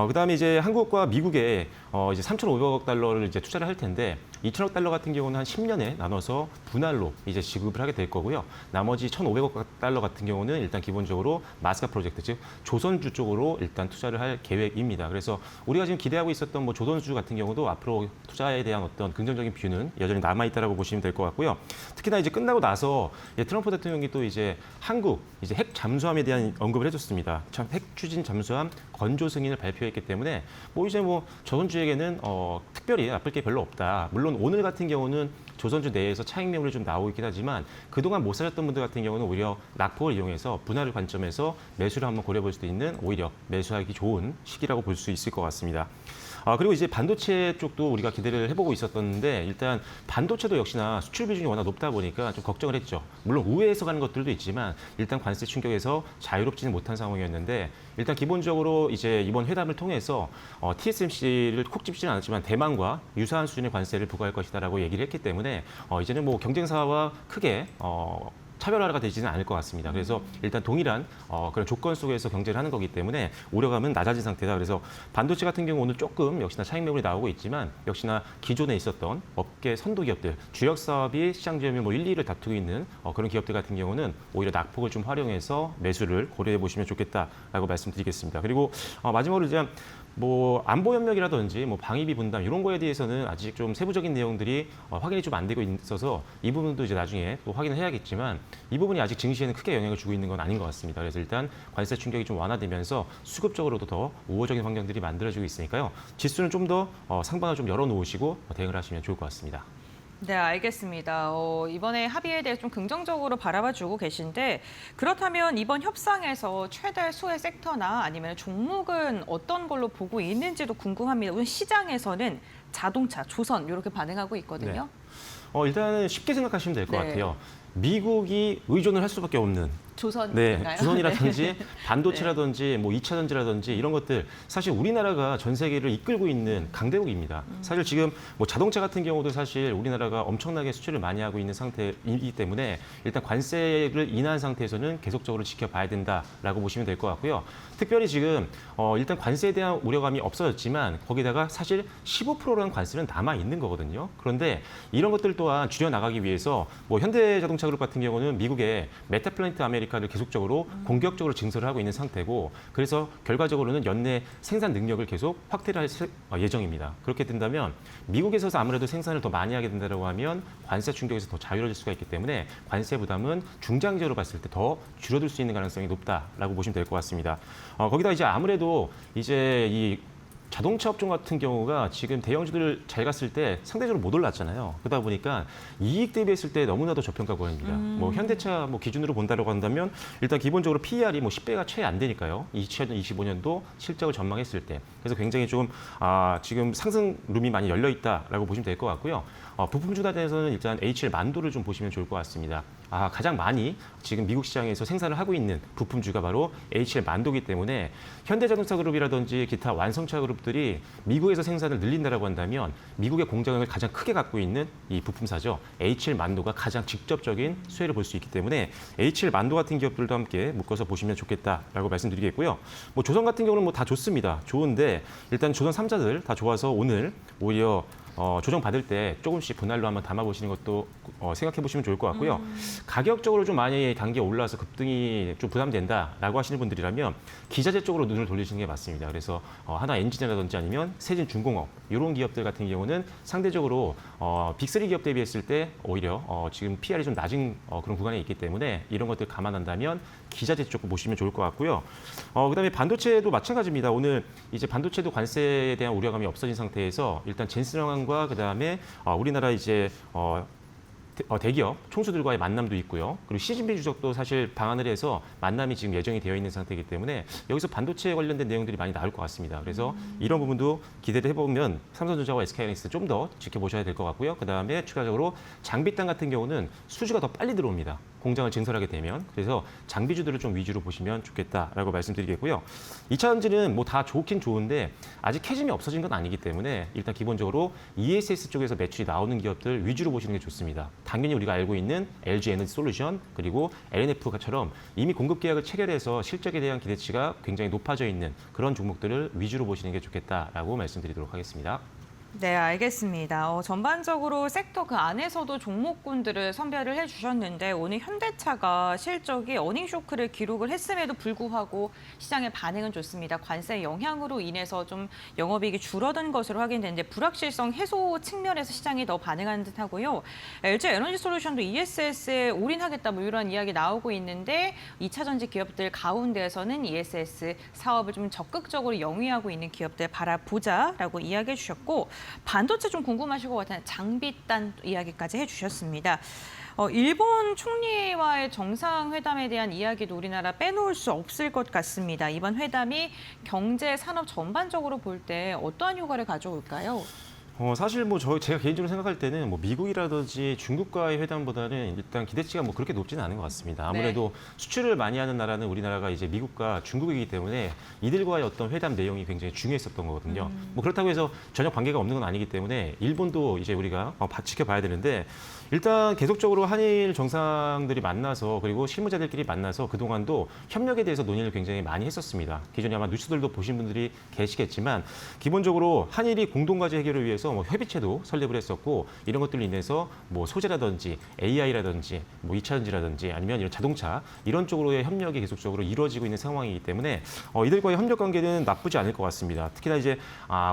그다음에 이제 한국과 미국에 이제 3,500억 달러를 이제 투자를 할 텐데 2,000억 달러 같은 경우는 한 10년에 나눠서 분할로 이제 지급을 하게 될 거고요. 나머지 1,500억 달러 같은 경우는 일단 기본적으로 마스카 프로젝트, 즉 조선주 쪽으로 일단 투자를 할 계획입니다. 그래서 우리가 지금 기대하고 있었던 뭐 조선주 같은 경우도 앞으로 투자에 대한 어떤 긍정적인 뷰는 여전히 남아있다라고 보시면 될 것 같고요. 특히나 이제 끝나고 나서 트럼프 대통령이 또 이제 한국 이제 핵 잠수함에 대한 언급을 해줬습니다. 참 핵 추진 잠수함 건조 승인을 발표했기 때문에 뭐 이제 뭐 조선주에게는 특별히 나쁠 게 별로 없다. 물론 오늘 같은 경우는 조선주 내에서 차익 매물이 좀 나오고 있긴 하지만 그동안 못 사셨던 분들 같은 경우는 오히려 낙폭을 이용해서 분할을 관점에서 매수를 한번 고려볼 수도 있는 오히려 매수하기 좋은 시기라고 볼 수 있을 것 같습니다. 그리고 이제 반도체 쪽도 우리가 기대를 해보고 있었는데 일단 반도체도 역시나 수출 비중이 워낙 높다 보니까 좀 걱정을 했죠. 물론 우회해서 가는 것들도 있지만 일단 관세 충격에서 자유롭지는 못한 상황이었는데 일단 기본적으로 이제 이번 회담을 통해서 TSMC를 콕 집지는 않았지만 대만과 유사한 수준의 관세를 부과할 것이다라고 얘기를 했기 때문에 이제는 뭐 경쟁사와 크게 차별화가 되지는 않을 것 같습니다. 그래서 일단 동일한 그런 조건 속에서 경쟁을 하는 거기 때문에 우려감은 낮아진 상태다. 그래서 반도체 같은 경우 오늘 조금 역시나 차익 매물이 나오고 있지만 역시나 기존에 있었던 업계 선도 기업들, 주력 사업이 시장 점유율 뭐 1, 2위를 다투고 있는 그런 기업들 같은 경우는 오히려 낙폭을 좀 활용해서 매수를 고려해 보시면 좋겠다라고 말씀드리겠습니다. 그리고 마지막으로 이제 뭐 안보 협력이라든지 뭐 방위비 분담 이런 거에 대해서는 아직 좀 세부적인 내용들이 확인이 좀 안 되고 있어서 이 부분도 이제 나중에 또 확인을 해야겠지만 이 부분이 아직 증시에는 크게 영향을 주고 있는 건 아닌 것 같습니다. 그래서 일단 관세 충격이 좀 완화되면서 수급적으로도 더 우호적인 환경들이 만들어지고 있으니까요. 지수는 좀 더 상방을 좀 열어놓으시고 대응을 하시면 좋을 것 같습니다. 네, 알겠습니다. 이번에 합의에 대해서 좀 긍정적으로 바라봐주고 계신데 그렇다면 이번 협상에서 최대 수혜 섹터나 아니면 종목은 어떤 걸로 보고 있는지도 궁금합니다. 우선 시장에서는 자동차, 조선 이렇게 반응하고 있거든요. 네. 일단은 쉽게 생각하시면 될 것 네. 같아요. 미국이 의존을 할 수밖에 없는 조선인가요? 네, 조선이라든지 네. 반도체라든지 뭐 2차 전지라든지 이런 것들 사실 우리나라가 전 세계를 이끌고 있는 강대국입니다. 사실 지금 뭐 자동차 같은 경우도 사실 우리나라가 엄청나게 수출을 많이 하고 있는 상태이기 때문에 일단 관세를 인하한 상태에서는 계속적으로 지켜봐야 된다라고 보시면 될 것 같고요. 특별히 지금 일단 관세에 대한 우려감이 없어졌지만 거기다가 사실 15%라는 관세는 남아 있는 거거든요. 그런데 이런 것들 또한 줄여 나가기 위해서 뭐 현대자동차 그룹 같은 경우는 미국의 메타플랜트 아메리카를 계속적으로 공격적으로 증설을 하고 있는 상태고 그래서 결과적으로는 연내 생산 능력을 계속 확대를 할 예정입니다. 그렇게 된다면 미국에서 아무래도 생산을 더 많이 하게 된다고 하면 관세 충격에서 더 자유로워질 수가 있기 때문에 관세 부담은 중장기적으로 봤을 때 더 줄어들 수 있는 가능성이 높다라고 보시면 될 것 같습니다. 거기다 이제 아무래도 이제 이 자동차 업종 같은 경우가 지금 대형주들 잘 갔을 때 상대적으로 못 올랐잖아요. 그러다 보니까 이익 대비했을 때 너무나도 저평가 구간입니다. 뭐 현대차 뭐 기준으로 본다고 한다면 일단 기본적으로 PER이 뭐 10배가 채 안 되니까요. 2025년도 실적을 전망했을 때. 그래서 굉장히 좀 지금 상승 룸이 많이 열려 있다라고 보시면 될 것 같고요. 부품주에 대해서는 일단 HL 만도를 좀 보시면 좋을 것 같습니다. 가장 많이 지금 미국 시장에서 생산을 하고 있는 부품주가 바로 HL 만도기 때문에 현대자동차 그룹이라든지 기타 완성차 그룹들이 미국에서 생산을 늘린다라고 한다면 미국의 공장을 가장 크게 갖고 있는 이 부품사죠. HL 만도가 가장 직접적인 수혜를 볼 수 있기 때문에 HL 만도 같은 기업들도 함께 묶어서 보시면 좋겠다라고 말씀드리겠고요. 뭐 조선 같은 경우는 뭐 다 좋습니다. 좋은데 일단 조선 3자들 다 좋아서 오늘 오히려 조정 받을 때 조금씩 분할로 한번 담아보시는 것도 생각해 보시면 좋을 것 같고요. 가격적으로 좀 많이 단계 올라서 급등이 좀 부담된다라고 하시는 분들이라면 기자재 쪽으로 눈을 돌리시는 게 맞습니다. 그래서 하나 엔진이라든지 아니면 세진중공업 이런 기업들 같은 경우는 상대적으로 빅3 기업 대비했을 때 오히려 지금 PR이 좀 낮은 그런 구간에 있기 때문에 이런 것들 감안한다면 기자재 쪽 보시면 좋을 것 같고요. 그다음에 반도체도 마찬가지입니다. 오늘 이제 반도체도 관세에 대한 우려감이 없어진 상태에서 일단 젠슨왕과 그다음에 우리나라 이제 대기업 총수들과의 만남도 있고요. 그리고 시진핑 주석도 사실 방한을 해서 만남이 지금 예정이 되어 있는 상태이기 때문에 여기서 반도체 관련된 내용들이 많이 나올 것 같습니다. 그래서 이런 부분도 기대를 해보면 삼성전자와 SK하이닉스 좀 더 지켜보셔야 될 것 같고요. 그다음에 추가적으로 장비단 같은 경우는 수주가 더 빨리 들어옵니다. 공장을 증설하게 되면. 그래서 장비주들을 좀 위주로 보시면 좋겠다라고 말씀드리겠고요. 2차 전지는 뭐 다 좋긴 좋은데 아직 캐즘이 없어진 건 아니기 때문에 일단 기본적으로 ESS 쪽에서 매출이 나오는 기업들 위주로 보시는 게 좋습니다. 당연히 우리가 알고 있는 LG 에너지 솔루션 그리고 LNF처럼 이미 공급 계약을 체결해서 실적에 대한 기대치가 굉장히 높아져 있는 그런 종목들을 위주로 보시는 게 좋겠다라고 말씀드리도록 하겠습니다. 네, 알겠습니다. 전반적으로 섹터 그 안에서도 종목군들을 선별을 해주셨는데 오늘 현대차가 실적이 어닝 쇼크를 기록을 했음에도 불구하고 시장의 반응은 좋습니다. 관세 영향으로 인해서 좀 영업이익이 줄어든 것으로 확인되는데 불확실성 해소 측면에서 시장이 더 반응하는 듯하고요. LG 에너지 솔루션도 ESS에 올인하겠다 뭐 이런 이야기 나오고 있는데 2차 전지 기업들 가운데에서는 ESS 사업을 좀 적극적으로 영위하고 있는 기업들 바라보자라고 이야기해 주셨고 반도체 좀 궁금하실 것 같아요. 장비단 이야기까지 해주셨습니다. 일본 총리와의 정상회담에 대한 이야기도 우리나라 빼놓을 수 없을 것 같습니다. 이번 회담이 경제, 산업 전반적으로 볼 때 어떠한 효과를 가져올까요? 사실 뭐 제가 개인적으로 생각할 때는 뭐 미국이라든지 중국과의 회담보다는 일단 기대치가 뭐 그렇게 높지는 않은 것 같습니다. 아무래도 수출을 많이 하는 나라는 우리나라가 이제 미국과 중국이기 때문에 이들과의 어떤 회담 내용이 굉장히 중요했었던 거거든요. 뭐 그렇다고 해서 전혀 관계가 없는 건 아니기 때문에 일본도 이제 우리가 지켜봐야 되는데 일단 계속적으로 한일 정상들이 만나서 그리고 실무자들끼리 만나서 그동안도 협력에 대해서 논의를 굉장히 많이 했었습니다. 기존에 아마 뉴스들도 보신 분들이 계시겠지만 기본적으로 한일이 공동과제 해결을 위해서 뭐 협의체도 설립을 했었고 이런 것들로 인해서 뭐 소재라든지 AI라든지 뭐 2차 전지라든지 아니면 이런 자동차 이런 쪽으로의 협력이 계속적으로 이루어지고 있는 상황이기 때문에 이들과의 협력 관계는 나쁘지 않을 것 같습니다. 특히나 이제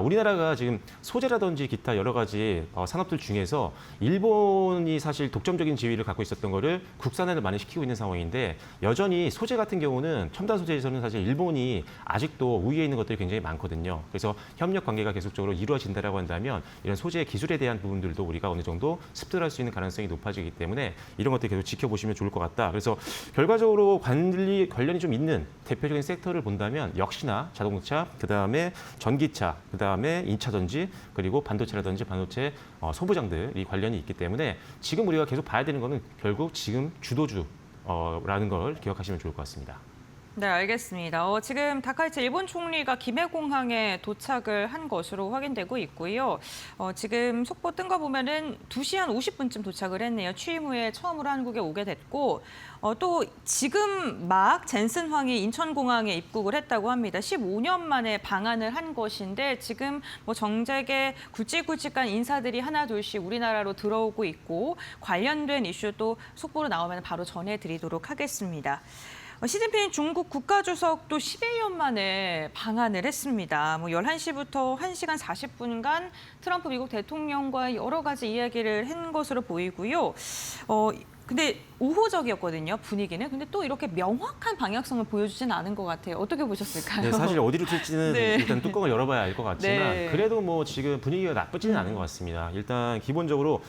우리나라가 지금 소재라든지 기타 여러 가지 산업들 중에서 일본이 사실 독점적인 지위를 갖고 있었던 거를 국산화를 많이 시키고 있는 상황인데 여전히 소재 같은 경우는 첨단 소재에서는 사실 일본이 아직도 우위에 있는 것들이 굉장히 많거든요. 그래서 협력 관계가 계속적으로 이루어진다라고 한다면 이런 소재 기술에 대한 부분들도 우리가 어느 정도 습득할 수 있는 가능성이 높아지기 때문에 이런 것들 계속 지켜보시면 좋을 것 같다. 그래서 결과적으로 관련이 좀 있는 대표적인 섹터를 본다면 역시나 자동차, 그다음에 전기차, 그다음에 2차 전지, 그리고 반도체라든지 반도체 소부장들이 관련이 있기 때문에 지금 우리가 계속 봐야 되는 거는 결국 지금 주도주라는 걸 기억하시면 좋을 것 같습니다. 네, 알겠습니다. 지금 다카이치 일본 총리가 김해공항에 도착을 한 것으로 확인되고 있고요. 지금 속보 뜬 거 보면은 2시 한 50분쯤 도착을 했네요. 취임 후에 처음으로 한국에 오게 됐고 또 지금 막 젠슨 황이 인천공항에 입국을 했다고 합니다. 15년 만에 방한을 한 것인데 지금 뭐 정재계 굵직굵직한 인사들이 하나 둘씩 우리나라로 들어오고 있고 관련된 이슈도 속보로 나오면 바로 전해드리도록 하겠습니다. 시진핑 중국 국가주석도 11년 만에 방한을 했습니다. 11시부터 1시간 40분간 트럼프 미국 대통령과 여러 가지 이야기를 한 것으로 보이고요. 근데 우호적이었거든요, 분위기는. 근데 또 이렇게 명확한 방향성을 보여주지는 않은 것 같아요. 어떻게 보셨을까요? 네, 사실 어디로 튈지는 네. 일단 뚜껑을 열어봐야 알 것 같지만 네. 그래도 뭐 지금 분위기가 나쁘지는 않은 것 같습니다. 일단 기본적으로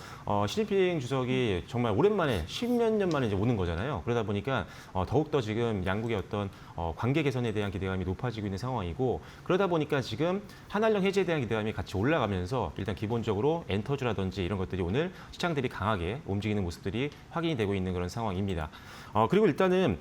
시진핑 주석이 정말 오랜만에 10몇 년 만에 이제 오는 거잖아요. 그러다 보니까 더욱더 지금 양국의 어떤 관계 개선에 대한 기대감이 높아지고 있는 상황이고 그러다 보니까 지금 한한령 해제에 대한 기대감이 같이 올라가면서 일단 기본적으로 엔터주라든지 이런 것들이 오늘 시장들이 강하게 움직이는 모습들이 확인이 되고 있는 그런 상황입니다. 그리고 일단은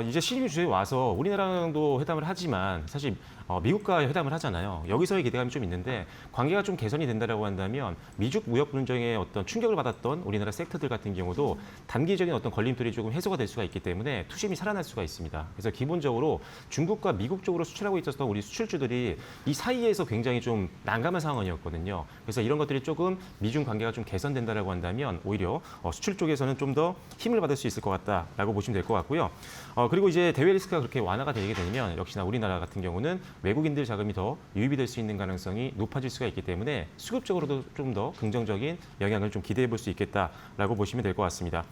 이제 시진핑 주석이 와서 우리나라랑도 회담을 하지만 사실 미국과 회담을 하잖아요. 여기서의 기대감이 좀 있는데 관계가 좀 개선이 된다라고 한다면 미중 무역 분쟁에 어떤 충격을 받았던 우리나라 섹터들 같은 경우도 단기적인 어떤 걸림돌이 조금 해소가 될 수가 있기 때문에 투심이 살아날 수가 있습니다. 그래서 기본적으로 중국과 미국 쪽으로 수출하고 있었던 우리 수출주들이 이 사이에서 굉장히 좀 난감한 상황이었거든요. 그래서 이런 것들이 조금 미중 관계가 좀 개선된다라고 한다면 오히려 수출 쪽에서는 좀 더 면에서 힘을 받을 수 있을 것 같다라고 보시면 될 것 같고요. 그리고 이제 대외 리스크가 그렇게 완화가 되게 되면 역시나 우리나라 같은 경우는 외국인들 자금이 더 유입이 될 수 있는 가능성이 높아질 수가 있기 때문에 수급적으로도 좀 더 긍정적인 영향을 좀 기대해 볼 수 있겠다라고 보시면 될 것 같습니다.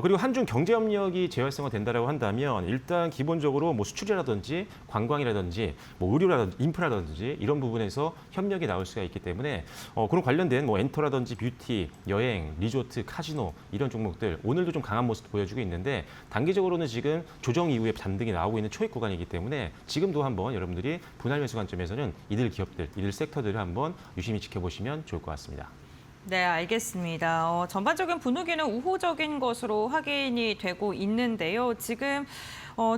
그리고 한중 경제 협력이 재활성화 된다라고 한다면 일단 기본적으로 뭐 수출이라든지 관광이라든지 뭐 의료라든지 인프라라든지 이런 부분에서 협력이 나올 수가 있기 때문에 그런 관련된 뭐 엔터라든지 뷰티, 여행, 리조트, 카지노 이런 종목들 오늘도 좀 강한 모습 보여주고 있는데 단기적으로는 지금 조정 이후에 반등이 나오고 있는 초입 구간이기 때문에 지금도 한번 여러분들이 분할 매수 관점에서는 이들 기업들, 이들 섹터들을 한번 유심히 지켜보시면 좋을 것 같습니다. 네, 알겠습니다. 전반적인 분위기는 우호적인 것으로 확인이 되고 있는데요. 지금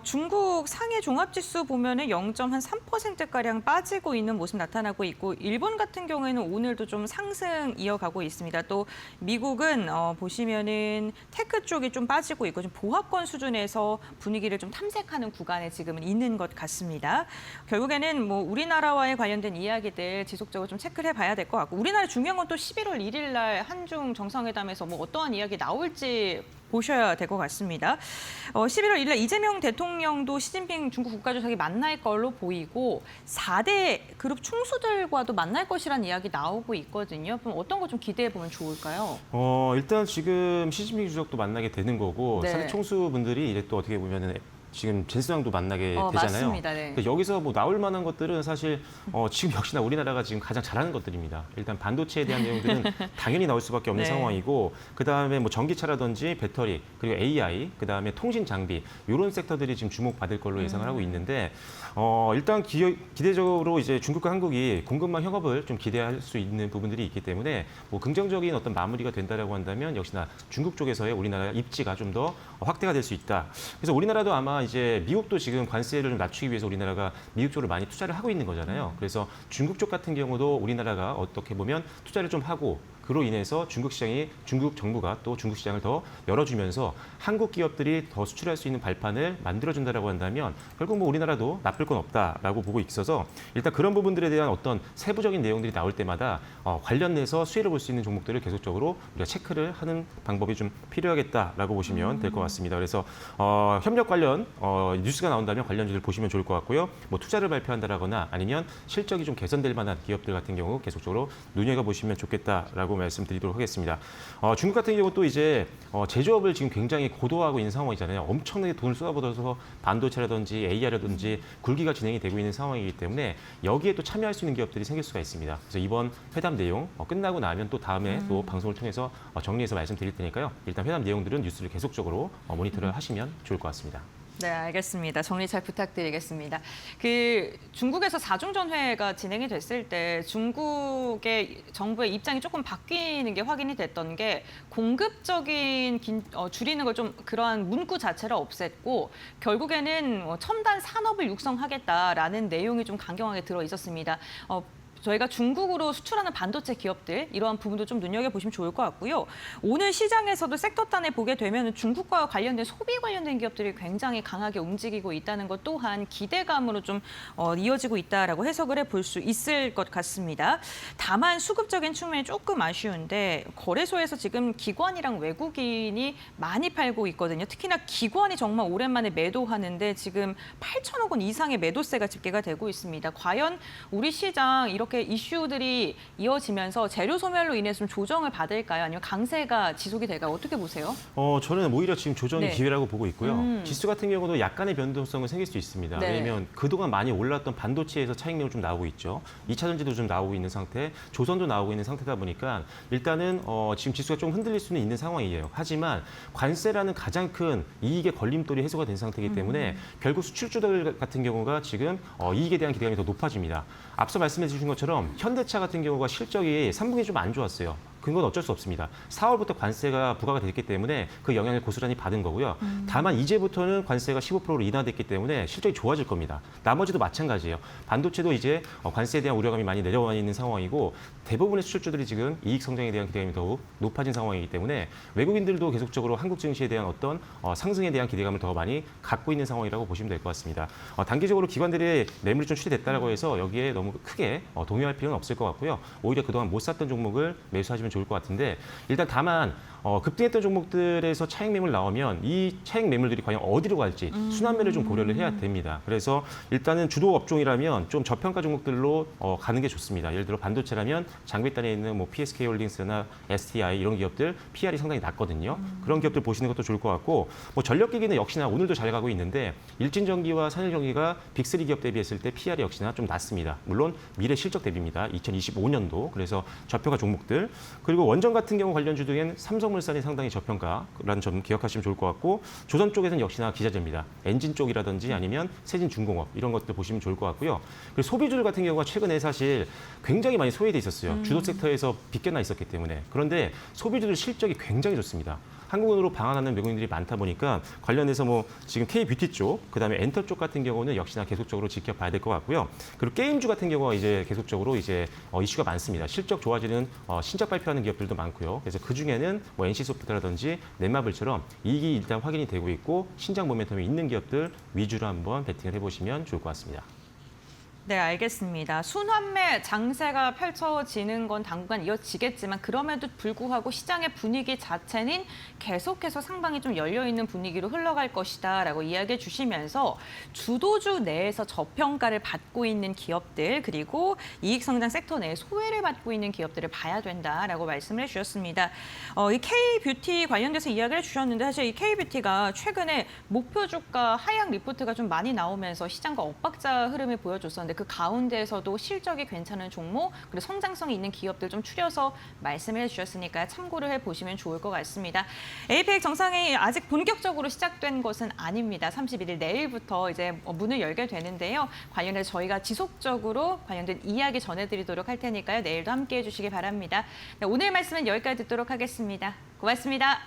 중국 상해 종합지수 보면은 0.3%가량 빠지고 있는 모습 나타나고 있고 일본 같은 경우에는 오늘도 좀 상승 이어가고 있습니다. 또 미국은 보시면은 테크 쪽이 좀 빠지고 있고 좀 보합권 수준에서 분위기를 좀 탐색하는 구간에 지금은 있는 것 같습니다. 결국에는 뭐 우리나라와의 관련된 이야기들 지속적으로 좀 체크를 해봐야 될 것 같고 우리나라 중요한 건 또 11월 1일 날 한중 정상회담에서 뭐 어떠한 이야기 나올지 보셔야 될 것 같습니다. 11월 1일 이재명 대통령도 시진핑 중국 국가주석이 만날 걸로 보이고 4대 그룹 총수들과도 만날 것이라는 이야기 나오고 있거든요. 그럼 어떤 거 좀 기대해 보면 좋을까요? 일단 지금 시진핑 주석도 만나게 되는 거고 네. 4대 총수분들이 이제 또 어떻게 보면은 지금 젠스랑도 만나게 되잖아요. 맞습니다. 네. 그러니까 여기서 뭐 나올 만한 것들은 사실 지금 역시나 우리나라가 지금 가장 잘하는 것들입니다. 일단 반도체에 대한 내용들은 당연히 나올 수밖에 없는 네. 상황이고 그다음에 뭐 전기차라든지 배터리 그리고 AI 그다음에 통신 장비 이런 섹터들이 지금 주목받을 걸로 예상을 하고 있는데 일단 기대적으로 이제 중국과 한국이 공급망 협업을 좀 기대할 수 있는 부분들이 있기 때문에 뭐 긍정적인 어떤 마무리가 된다라고 한다면 역시나 중국 쪽에서의 우리나라 입지가 좀 더 확대가 될 수 있다. 그래서 우리나라도 아마 이제 미국도 지금 관세를 좀 낮추기 위해서 우리나라가 미국 쪽으로 많이 투자를 하고 있는 거잖아요. 그래서 중국 쪽 같은 경우도 우리나라가 어떻게 보면 투자를 좀 하고 그로 인해서 중국 정부가 또 중국 시장을 더 열어주면서 한국 기업들이 더 수출할 수 있는 발판을 만들어준다라고 한다면 결국 뭐 우리나라도 나쁠 건 없다라고 보고 있어서 일단 그런 부분들에 대한 어떤 세부적인 내용들이 나올 때마다 관련해서 수혜를 볼 수 있는 종목들을 계속적으로 우리가 체크를 하는 방법이 좀 필요하겠다라고 보시면 될 것 같습니다. 그래서 협력 관련 뉴스가 나온다면 관련주들 보시면 좋을 것 같고요. 뭐 투자를 발표한다라거나 아니면 실적이 좀 개선될 만한 기업들 같은 경우 계속적으로 눈여겨보시면 좋겠다라고 말씀드리도록 하겠습니다. 중국 같은 경우 또 이제 제조업을 지금 굉장히 고도화하고 있는 상황이잖아요. 엄청나게 돈을 쏟아부어서 반도체라든지 AI라든지 굴기가 진행이 되고 있는 상황이기 때문에 여기에 또 참여할 수 있는 기업들이 생길 수가 있습니다. 그래서 이번 회담 내용 끝나고 나면 또 다음에 또 방송을 통해서 정리해서 말씀드릴 테니까요. 일단 회담 내용들은 뉴스를 계속적으로 모니터를 하시면 좋을 것 같습니다. 네, 알겠습니다. 정리 잘 부탁드리겠습니다. 중국에서 4중 전회가 진행이 됐을 때 중국의 정부의 입장이 조금 바뀌는 게 확인이 됐던 게 공급적인 줄이는 걸 좀 그러한 문구 자체를 없앴고 결국에는 첨단 산업을 육성하겠다라는 내용이 좀 강경하게 들어 있었습니다. 저희가 중국으로 수출하는 반도체 기업들 이러한 부분도 좀 눈여겨보시면 좋을 것 같고요. 오늘 시장에서도 섹터단에 보게 되면 중국과 관련된 소비 관련된 기업들이 굉장히 강하게 움직이고 있다는 것 또한 기대감으로 좀 이어지고 있다라고 해석을 해볼 수 있을 것 같습니다. 다만 수급적인 측면이 조금 아쉬운데 거래소에서 지금 기관이랑 외국인이 많이 팔고 있거든요. 특히나 기관이 정말 오랜만에 매도하는데 지금 8천억 원 이상의 매도세가 집계가 되고 있습니다. 과연 우리 시장 이렇게 이슈들이 이어지면서 재료 소멸로 인해서 좀 조정을 받을까요? 아니면 강세가 지속이 될까요? 어떻게 보세요? 저는 오히려 지금 조정의 네. 기회라고 보고 있고요. 지수 같은 경우도 약간의 변동성은 생길 수 있습니다. 네. 왜냐하면 그동안 많이 올랐던 반도체에서 차익 내용 좀 나오고 있죠. 2차 전지도 좀 나오고 있는 상태, 조선도 나오고 있는 상태다 보니까 일단은 지금 지수가 좀 흔들릴 수는 있는 상황이에요. 하지만 관세라는 가장 큰 이익의 걸림돌이 해소가 된 상태이기 때문에 결국 수출주들 같은 경우가 지금 이익에 대한 기대감이 더 높아집니다. 앞서 말씀해 주신 것처럼 현대차 같은 경우가 실적이 3분기 좀 안 좋았어요. 그건 어쩔 수 없습니다. 4월부터 관세가 부과가 됐기 때문에 그 영향을 고스란히 받은 거고요. 다만 이제부터는 관세가 15%로 인하됐기 때문에 실적이 좋아질 겁니다. 나머지도 마찬가지예요. 반도체도 이제 관세에 대한 우려감이 많이 내려와 있는 상황이고 대부분의 수출주들이 지금 이익 성장에 대한 기대감이 더욱 높아진 상황이기 때문에 외국인들도 계속적으로 한국 증시에 대한 어떤 상승에 대한 기대감을 더 많이 갖고 있는 상황이라고 보시면 될 것 같습니다. 단기적으로 기관들의 매물이 좀 출시됐다라고 해서 여기에 너무 크게 동요할 필요는 없을 것 같고요. 오히려 그동안 못 샀던 종목을 매수하시면 보시면 좋을 것 같은데 일단 다만 급등했던 종목들에서 차익 매물 나오면 이 차익 매물들이 과연 어디로 갈지 순환매를 좀 고려를 해야 됩니다. 그래서 일단은 주도 업종이라면 좀 저평가 종목들로 가는 게 좋습니다. 예를 들어 반도체라면 장비단에 있는 뭐 PSK홀딩스나 STI 이런 기업들 PR이 상당히 낮거든요. 그런 기업들 보시는 것도 좋을 것 같고 뭐 전력기기는 역시나 오늘도 잘 가고 있는데 일진전기와 산일전기가 빅3 기업 대비했을 때 PR이 역시나 좀 낮습니다. 물론 미래 실적 대비입니다. 2025년도. 그래서 저평가 종목들. 그리고 원전 같은 경우 관련주 중엔 삼성물산이 상당히 저평가라는 점 기억하시면 좋을 것 같고 조선 쪽에서는 역시나 기자재입니다. 엔진 쪽이라든지 아니면 세진중공업 이런 것들 보시면 좋을 것 같고요. 그리고 소비주들 같은 경우가 최근에 사실 굉장히 많이 소외돼 있었어요. 주도 섹터에서 빗겨나 있었기 때문에. 그런데 소비주들 실적이 굉장히 좋습니다. 한국은으로 방한하는 외국인들이 많다 보니까 관련해서 뭐 지금 K뷰티 쪽, 그다음에 엔터 쪽 같은 경우는 역시나 계속적으로 지켜봐야 될 것 같고요. 그리고 게임주 같은 경우가 이제 계속적으로 이제 이슈가 많습니다. 실적 좋아지는 신작 발표하는 기업들도 많고요. 그래서 그 중에는 뭐 NC소프트라든지 넷마블처럼 이익이 일단 확인이 되고 있고 신작 모멘텀이 있는 기업들 위주로 한번 베팅을 해보시면 좋을 것 같습니다. 네, 알겠습니다. 순환매 장세가 펼쳐지는 건 당분간 이어지겠지만 그럼에도 불구하고 시장의 분위기 자체는 계속해서 상당히 좀 열려있는 분위기로 흘러갈 것이다라고 이야기해 주시면서 주도주 내에서 저평가를 받고 있는 기업들 그리고 이익성장 섹터 내에 소외를 받고 있는 기업들을 봐야 된다라고 말씀을 해주셨습니다. 이 K뷰티 관련돼서 이야기를 해주셨는데 사실 이 K뷰티가 최근에 목표 주가 하향 리포트가 좀 많이 나오면서 시장과 엇박자 흐름을 보여줬었는데 그 가운데에서도 실적이 괜찮은 종목 그리고 성장성이 있는 기업들 좀 추려서 말씀해 주셨으니까 참고를 해보시면 좋을 것 같습니다. APEC 정상회의 아직 본격적으로 시작된 것은 아닙니다. 31일 내일부터 이제 문을 열게 되는데요. 관련해서 저희가 지속적으로 관련된 이야기 전해드리도록 할 테니까요. 내일도 함께해 주시기 바랍니다. 네, 오늘 말씀은 여기까지 듣도록 하겠습니다. 고맙습니다.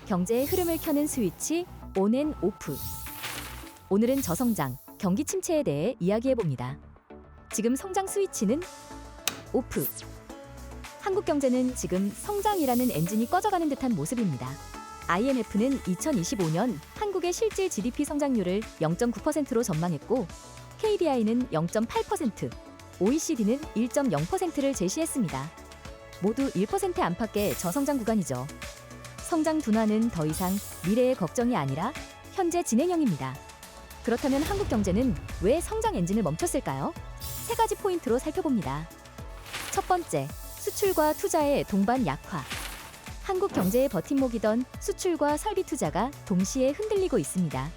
경제의 흐름을 켜는 스위치 온 앤 오프. 오늘은 저성장, 경기 침체에 대해 이야기해봅니다. 지금 성장 스위치는 오프. 한국 경제는 지금 성장이라는 엔진이 꺼져가는 듯한 모습입니다. IMF는 2025년 한국의 실질 GDP 성장률을 0.9%로 전망했고 KDI는 0.8%, OECD는 1.0%를 제시했습니다. 모두 1% 안팎의 저성장 구간이죠. 성장 둔화는 더 이상 미래의 걱정이 아니라 현재 진행형입니다. 그렇다면 한국 경제는 왜 성장 엔진을 멈췄을까요? 세 가지 포인트로 살펴봅니다. 첫 번째, 수출과 투자의 동반 약화. 한국 경제의 버팀목이던 수출과 설비 투자가 동시에 흔들리고 있습니다.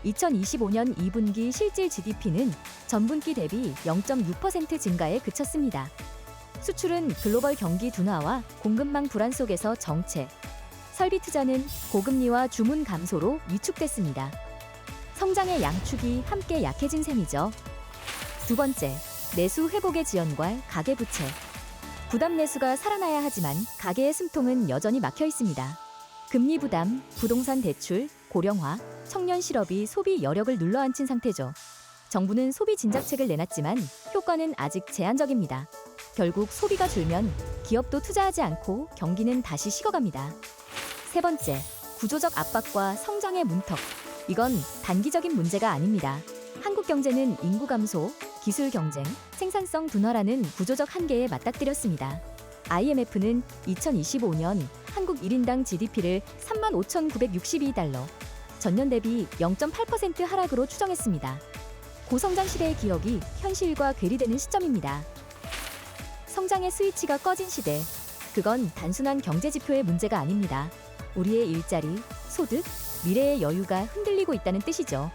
2025년 2분기 실질 GDP는 전분기 대비 0.6% 증가에 그쳤습니다. 수출은 글로벌 경기 둔화와 공급망 불안 속에서 정체, 설비 투자는 고금리와 주문 감소로 위축됐습니다. 성장의 양축이 함께 약해진 셈이죠. 두 번째, 내수 회복의 지연과 가계부채. 부담 내수가 살아나야 하지만 가계의 숨통은 여전히 막혀 있습니다. 금리 부담, 부동산 대출, 고령화, 청년 실업이 소비 여력을 눌러앉힌 상태죠. 정부는 소비 진작책을 내놨지만 효과는 아직 제한적입니다. 결국 소비가 줄면 기업도 투자하지 않고 경기는 다시 식어갑니다. 세 번째, 구조적 압박과 성장의 문턱. 이건 단기적인 문제가 아닙니다. 한국 경제는 인구 감소, 기술 경쟁, 생산성 둔화라는 구조적 한계에 맞닥뜨렸습니다. IMF는 2025년 한국 1인당 GDP를 35,962달러, 전년 대비 0.8% 하락으로 추정했습니다. 고성장 시대의 기억이 현실과 괴리되는 시점입니다. 성장의 스위치가 꺼진 시대, 그건 단순한 경제 지표의 문제가 아닙니다. 우리의 일자리, 소득, 미래의 여유가 흔들리고 있다는 뜻이죠.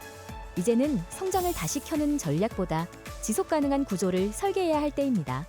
이제는 성장을 다시 켜는 전략보다 지속 가능한 구조를 설계해야 할 때입니다.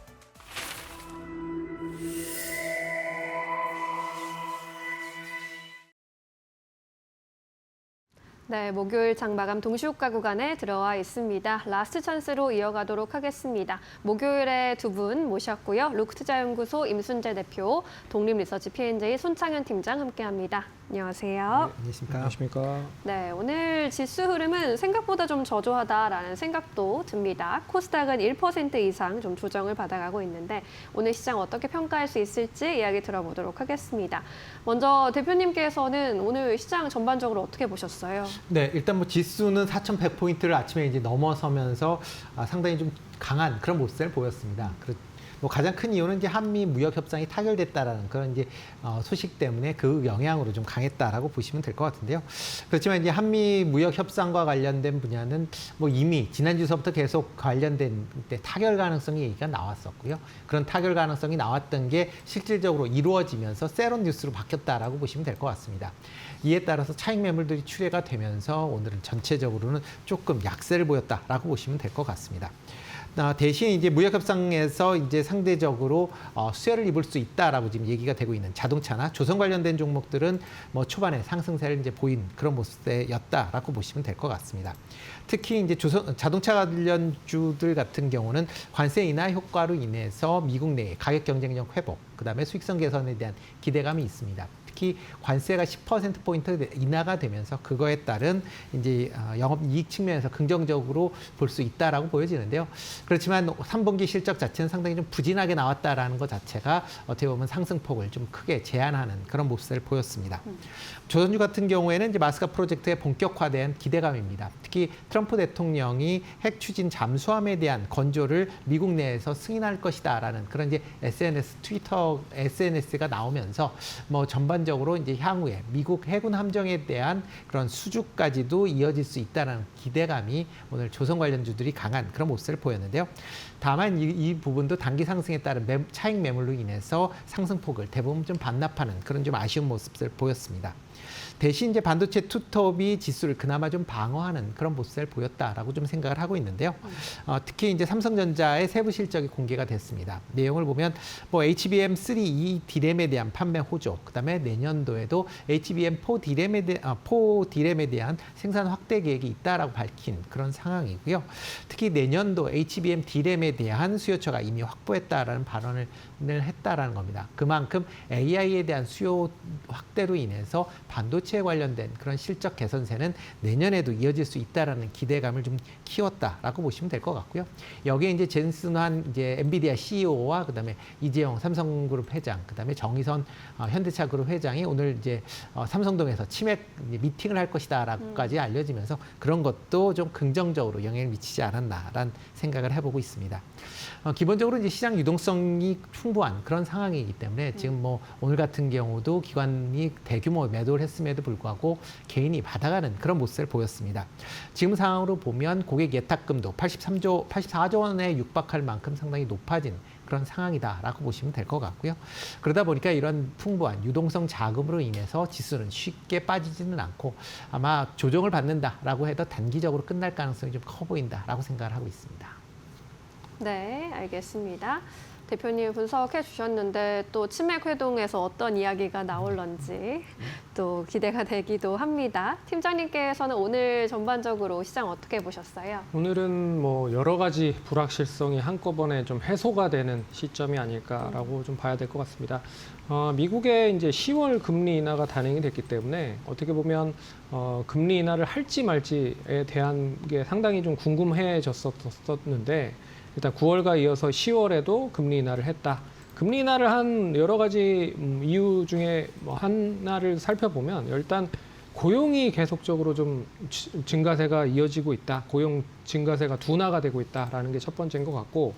네, 목요일 장마감 동시효과 구간에 들어와 있습니다. 라스트 찬스로 이어가도록 하겠습니다. 목요일에 두 분 모셨고요. 루크투자연구소 임순재 대표, 독립리서치 P&J 손창현 팀장 함께합니다. 안녕하세요. 네, 안녕하십니까. 네, 오늘 지수 흐름은 생각보다 좀 저조하다라는 생각도 듭니다. 코스닥은 1% 이상 좀 조정을 받아가고 있는데 오늘 시장 어떻게 평가할 수 있을지 이야기 들어보도록 하겠습니다. 먼저 대표님께서는 오늘 시장 전반적으로 어떻게 보셨어요? 네, 일단 뭐 지수는 4,100포인트를 아침에 이제 넘어서면서 상당히 좀 강한 그런 모습을 보였습니다. 뭐 가장 큰 이유는 이제 한미 무역 협상이 타결됐다라는 그런 이제 소식 때문에 그 영향으로 좀 강했다라고 보시면 될 것 같은데요. 그렇지만 이제 한미 무역 협상과 관련된 분야는 뭐 이미 지난주서부터 계속 관련된 타결 가능성이 얘기가 나왔었고요. 그런 타결 가능성이 나왔던 게 실질적으로 이루어지면서 세론 뉴스로 바뀌었다라고 보시면 될 것 같습니다. 이에 따라서 차익 매물들이 출회가 되면서 오늘은 전체적으로는 조금 약세를 보였다라고 보시면 될 것 같습니다. 대신 이제 무역 협상에서 이제 상대적으로 수혜를 입을 수 있다라고 지금 얘기가 되고 있는 자동차나 조선 관련된 종목들은 뭐 초반에 상승세를 이제 보인 그런 모습이었다라고 보시면 될 것 같습니다. 특히 이제 자동차 관련주들 같은 경우는 관세 인하 효과로 인해서 미국 내 가격 경쟁력 회복, 그다음에 수익성 개선에 대한 기대감이 있습니다. 특히 관세가 10%포인트 인하가 되면서 그거에 따른 이제 영업이익 측면에서 긍정적으로 볼 수 있다라고 보여지는데요. 그렇지만 3분기 실적 자체는 상당히 좀 부진하게 나왔다라는 것 자체가 어떻게 보면 상승폭을 좀 크게 제한하는 그런 모습을 보였습니다. 조선주 같은 경우에는 이제 마스카 프로젝트의 본격화된 기대감입니다. 특히 트럼프 대통령이 핵 추진 잠수함에 대한 건조를 미국 내에서 승인할 것이다라는 그런 이제 트위터 SNS가 나오면서 뭐 전반적으로 이제 향후에 미국 해군 함정에 대한 그런 수주까지도 이어질 수 있다는 기대감이 오늘 조선 관련주들이 강한 그런 모습을 보였는데요. 다만 이 부분도 단기 상승에 따른 차익 매물로 인해서 상승폭을 대부분 좀 반납하는 그런 좀 아쉬운 모습을 보였습니다. 대신 이제 반도체 투톱이 지수를 그나마 좀 방어하는 그런 모습을 보였다라고 좀 생각을 하고 있는데요. 특히 이제 삼성전자의 세부 실적이 공개가 됐습니다. 내용을 보면 뭐 HBM3E 디램에 대한 판매 호조, 그다음에 내년도에도 HBM4 디램에 대한 생산 확대 계획이 있다라고 밝힌 그런 상황이고요. 특히 내년도 HBM 디램에 대한 수요처가 이미 확보했다라는 발언을 했다라는 겁니다. 그만큼 AI에 대한 수요 확대로 인해서 반도체에 관련된 그런 실적 개선세는 내년에도 이어질 수 있다라는 기대감을 좀 키웠다라고 보시면 될 것 같고요. 여기에 이제 젠슨환 이제 엔비디아 CEO와 그다음에 이재용 삼성그룹 회장, 그다음에 정의선 현대차그룹 회장이 오늘 이제 삼성동에서 치맥 미팅을 할 것이다라고까지 알려지면서 그런 것도 좀 긍정적으로 영향을 미치지 않았나라는 생각을 해보고 있습니다. 기본적으로 이제 시장 유동성이 풍부한 그런 상황이기 때문에 지금 뭐 오늘 같은 경우도 기관이 대규모 매도를 했음에도 불구하고 개인이 받아가는 그런 모습을 보였습니다. 지금 상황으로 보면 고객 예탁금도 84조 원에 육박할 만큼 상당히 높아진 그런 상황이다라고 보시면 될 것 같고요. 그러다 보니까 이런 풍부한 유동성 자금으로 인해서 지수는 쉽게 빠지지는 않고 아마 조정을 받는다라고 해도 단기적으로 끝날 가능성이 좀 커 보인다라고 생각을 하고 있습니다. 네, 알겠습니다. 대표님 분석해 주셨는데 또 치맥 회동에서 어떤 이야기가 나올런지 또 기대가 되기도 합니다. 팀장님께서는 오늘 전반적으로 시장 어떻게 보셨어요? 오늘은 뭐 여러 가지 불확실성이 한꺼번에 좀 해소가 되는 시점이 아닐까라고 좀 봐야 될 것 같습니다. 미국의 이제 10월 금리 인하가 단행이 됐기 때문에 어떻게 보면 금리 인하를 할지 말지에 대한 게 상당히 좀 궁금해졌었는데 일단 9월과 이어서 10월에도 금리 인하를 했다. 금리 인하를 한 여러 가지 이유 중에 뭐 하나를 살펴보면 일단 고용이 계속적으로 좀 증가세가 이어지고 있다. 고용 증가세가 둔화가 되고 있다라는 게 첫 번째인 것 같고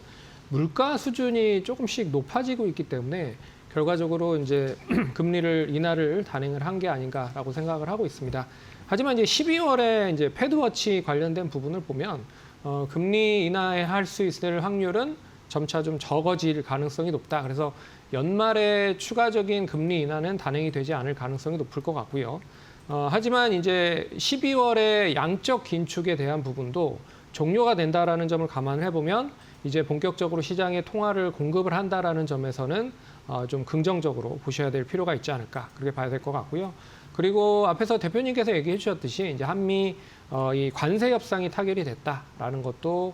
물가 수준이 조금씩 높아지고 있기 때문에 결과적으로 이제 금리를 인하를 단행을 한 게 아닌가라고 생각을 하고 있습니다. 하지만 이제 12월에 이제 패드워치 관련된 부분을 보면 금리 인하할 수 있을 확률은 점차 좀 적어질 가능성이 높다. 그래서 연말에 추가적인 금리 인하는 단행이 되지 않을 가능성이 높을 것 같고요. 하지만 이제 12월에 양적 긴축에 대한 부분도 종료가 된다라는 점을 감안을 해보면 이제 본격적으로 시장에 통화를 공급을 한다라는 점에서는 좀 긍정적으로 보셔야 될 필요가 있지 않을까 그렇게 봐야 될 것 같고요. 그리고 앞에서 대표님께서 얘기해 주셨듯이 이제 한미 이 관세 협상이 타결이 됐다라는 것도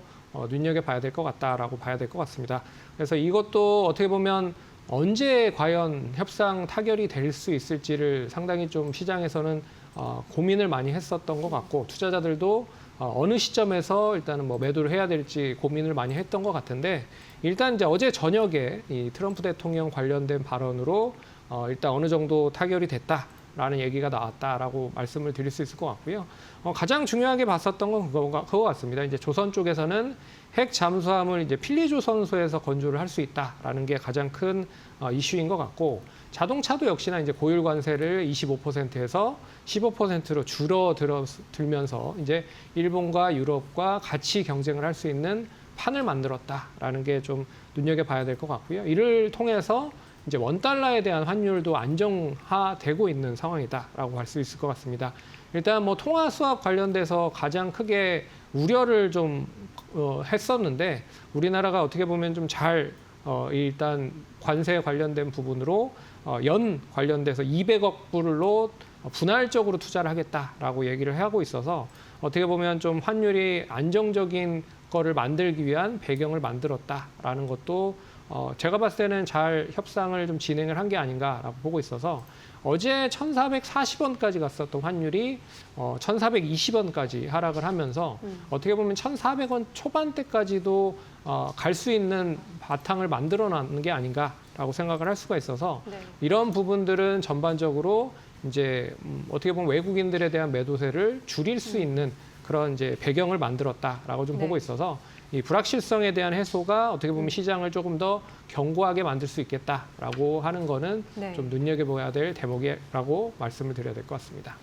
눈여겨봐야 될 것 같다라고 봐야 될 것 같습니다. 그래서 이것도 어떻게 보면 언제 과연 협상 타결이 될 수 있을지를 상당히 좀 시장에서는 고민을 많이 했었던 것 같고 투자자들도 어느 시점에서 일단은 뭐 매도를 해야 될지 고민을 많이 했던 것 같은데 일단 이제 어제 저녁에 이 트럼프 대통령 관련된 발언으로 일단 어느 정도 타결이 됐다라는 얘기가 나왔다라고 말씀을 드릴 수 있을 것 같고요. 가장 중요하게 봤었던 건 그거 같습니다. 이제 조선 쪽에서는 핵 잠수함을 이제 필리조선소에서 건조를 할 수 있다라는 게 가장 큰 이슈인 것 같고 자동차도 역시나 이제 고율 관세를 25%에서 15%로 줄어들면서 이제 일본과 유럽과 같이 경쟁을 할 수 있는 판을 만들었다라는 게 좀 눈여겨봐야 될 것 같고요. 이를 통해서 이제 원달러에 대한 환율도 안정화되고 있는 상황이다라고 할 수 있을 것 같습니다. 일단 뭐 통화 수합 관련돼서 가장 크게 우려를 좀 했었는데 우리나라가 어떻게 보면 좀 잘 일단 관세 관련된 부분으로 연 관련돼서 200억 불로 분할적으로 투자를 하겠다라고 얘기를 하고 있어서 어떻게 보면 좀 환율이 안정적인 거를 만들기 위한 배경을 만들었다라는 것도 제가 봤을 때는 잘 협상을 좀 진행을 한 게 아닌가라고 보고 있어서 어제 1,440원까지 갔었던 환율이 1,420원까지 하락을 하면서 어떻게 보면 1,400원 초반대까지도 갈 수 있는 바탕을 만들어놨는 게 아닌가라고 생각을 할 수가 있어서 네. 이런 부분들은 전반적으로 이제 어떻게 보면 외국인들에 대한 매도세를 줄일 수 있는 그런 이제 배경을 만들었다라고 좀 보고 있어서 이 불확실성에 대한 해소가 어떻게 보면 시장을 조금 더 견고하게 만들 수 있겠다라고 하는 거는 좀 눈여겨봐야 될 대목이라고 말씀을 드려야 될 것 같습니다.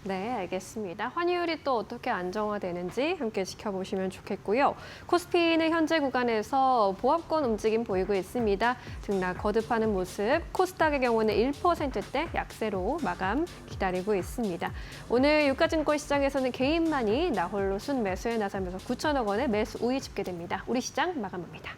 네, 알겠습니다. 환율이 또 어떻게 안정화되는지 함께 지켜보시면 좋겠고요. 코스피는 현재 구간에서 보합권 움직임 보이고 있습니다. 등락 거듭하는 모습, 코스닥의 경우는 1%대 약세로 마감 기다리고 있습니다. 오늘 유가증권 시장에서는 개인만이 나홀로 순매수에 나서면서 9천억 원의 매수 우위 집계됩니다. 우리 시장 마감합니다.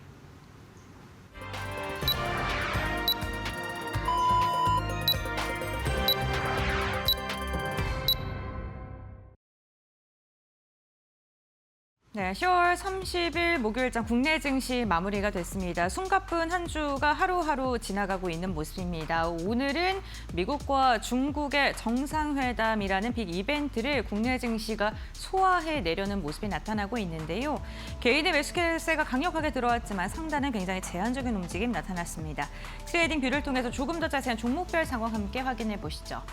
네, 10월 30일 목요일장 국내 증시 마무리가 됐습니다. 숨가쁜 한 주가 하루하루 지나가고 있는 모습입니다. 오늘은 미국과 중국의 정상회담이라는 빅 이벤트를 국내 증시가 소화해내려는 모습이 나타나고 있는데요. 개인의 매수세가 강력하게 들어왔지만 상단은 굉장히 제한적인 움직임 나타났습니다. 트레이딩 뷰를 통해서 조금 더 자세한 종목별 상황 함께 확인해 보시죠.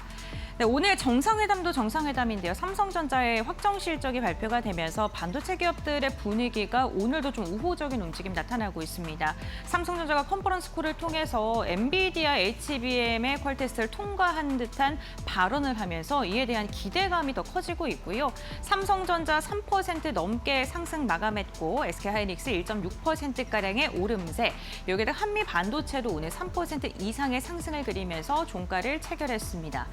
네, 오늘 정상회담도 정상회담인데요. 삼성전자의 확정 실적이 발표가 되면서 반도체 기업들의 분위기가 오늘도 좀 우호적인 움직임 나타나고 있습니다. 삼성전자가 컨퍼런스 콜을 통해서 엔비디아 HBM의 퀄테스트를 통과한 듯한 발언을 하면서 이에 대한 기대감이 더 커지고 있고요. 삼성전자 3% 넘게 상승 마감했고 SK하이닉스 1.6%가량의 오름세, 여기에다 한미 반도체도 오늘 3% 이상의 상승을 그리면서 종가를 체결했습니다.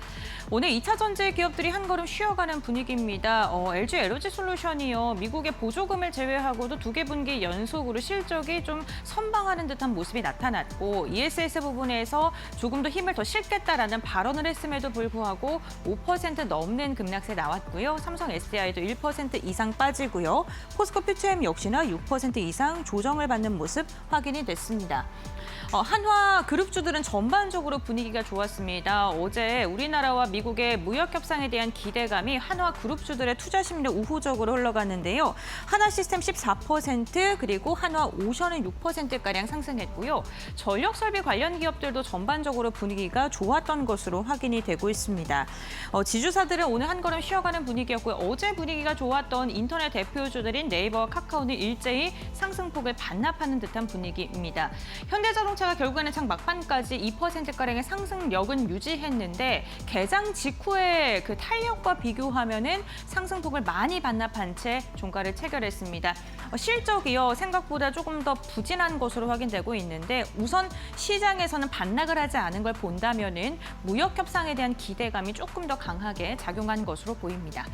오늘 2차 전지 기업들이 한 걸음 쉬어가는 분위기입니다. LG 에너지솔루션이요. 미국의 보조금을 제외하고도 2개 분기 연속으로 실적이 좀 선방하는 듯한 모습이 나타났고 ESS 부분에서 조금 더 힘을 더 실겠다라는 발언을 했음에도 불구하고 5% 넘는 급락세 나왔고요. 삼성 SDI도 1% 이상 빠지고요. 포스코 퓨처엠 역시나 6% 이상 조정을 받는 모습 확인이 됐습니다. 한화 그룹주들은 전반적으로 분위기가 좋았습니다. 어제 우리나라와 미국의 무역 협상에 대한 기대감이 한화 그룹주들의 투자 심리 우호적으로 흘러갔는데요. 하나시스템 14% 그리고 한화 오션은 6%가량 상승했고요. 전력 설비 관련 기업들도 전반적으로 분위기가 좋았던 것으로 확인이 되고 있습니다. 지주사들은 오늘 한 걸음 쉬어가는 분위기였고요. 어제 분위기가 좋았던 인터넷 대표주들인 네이버와 카카오는 일제히 상승폭을 반납하는 듯한 분위기입니다. 현대자동차 자동차가 결국에는 장 막판까지 2%가량의 상승력은 유지했는데 개장 직후에 그 탄력과 비교하면은 상승폭을 많이 반납한 채 종가를 체결했습니다. 실적이요 생각보다 조금 더 부진한 것으로 확인되고 있는데 우선 시장에서는 반락을 하지 않은 걸 본다면은 무역 협상에 대한 기대감이 조금 더 강하게 작용한 것으로 보입니다.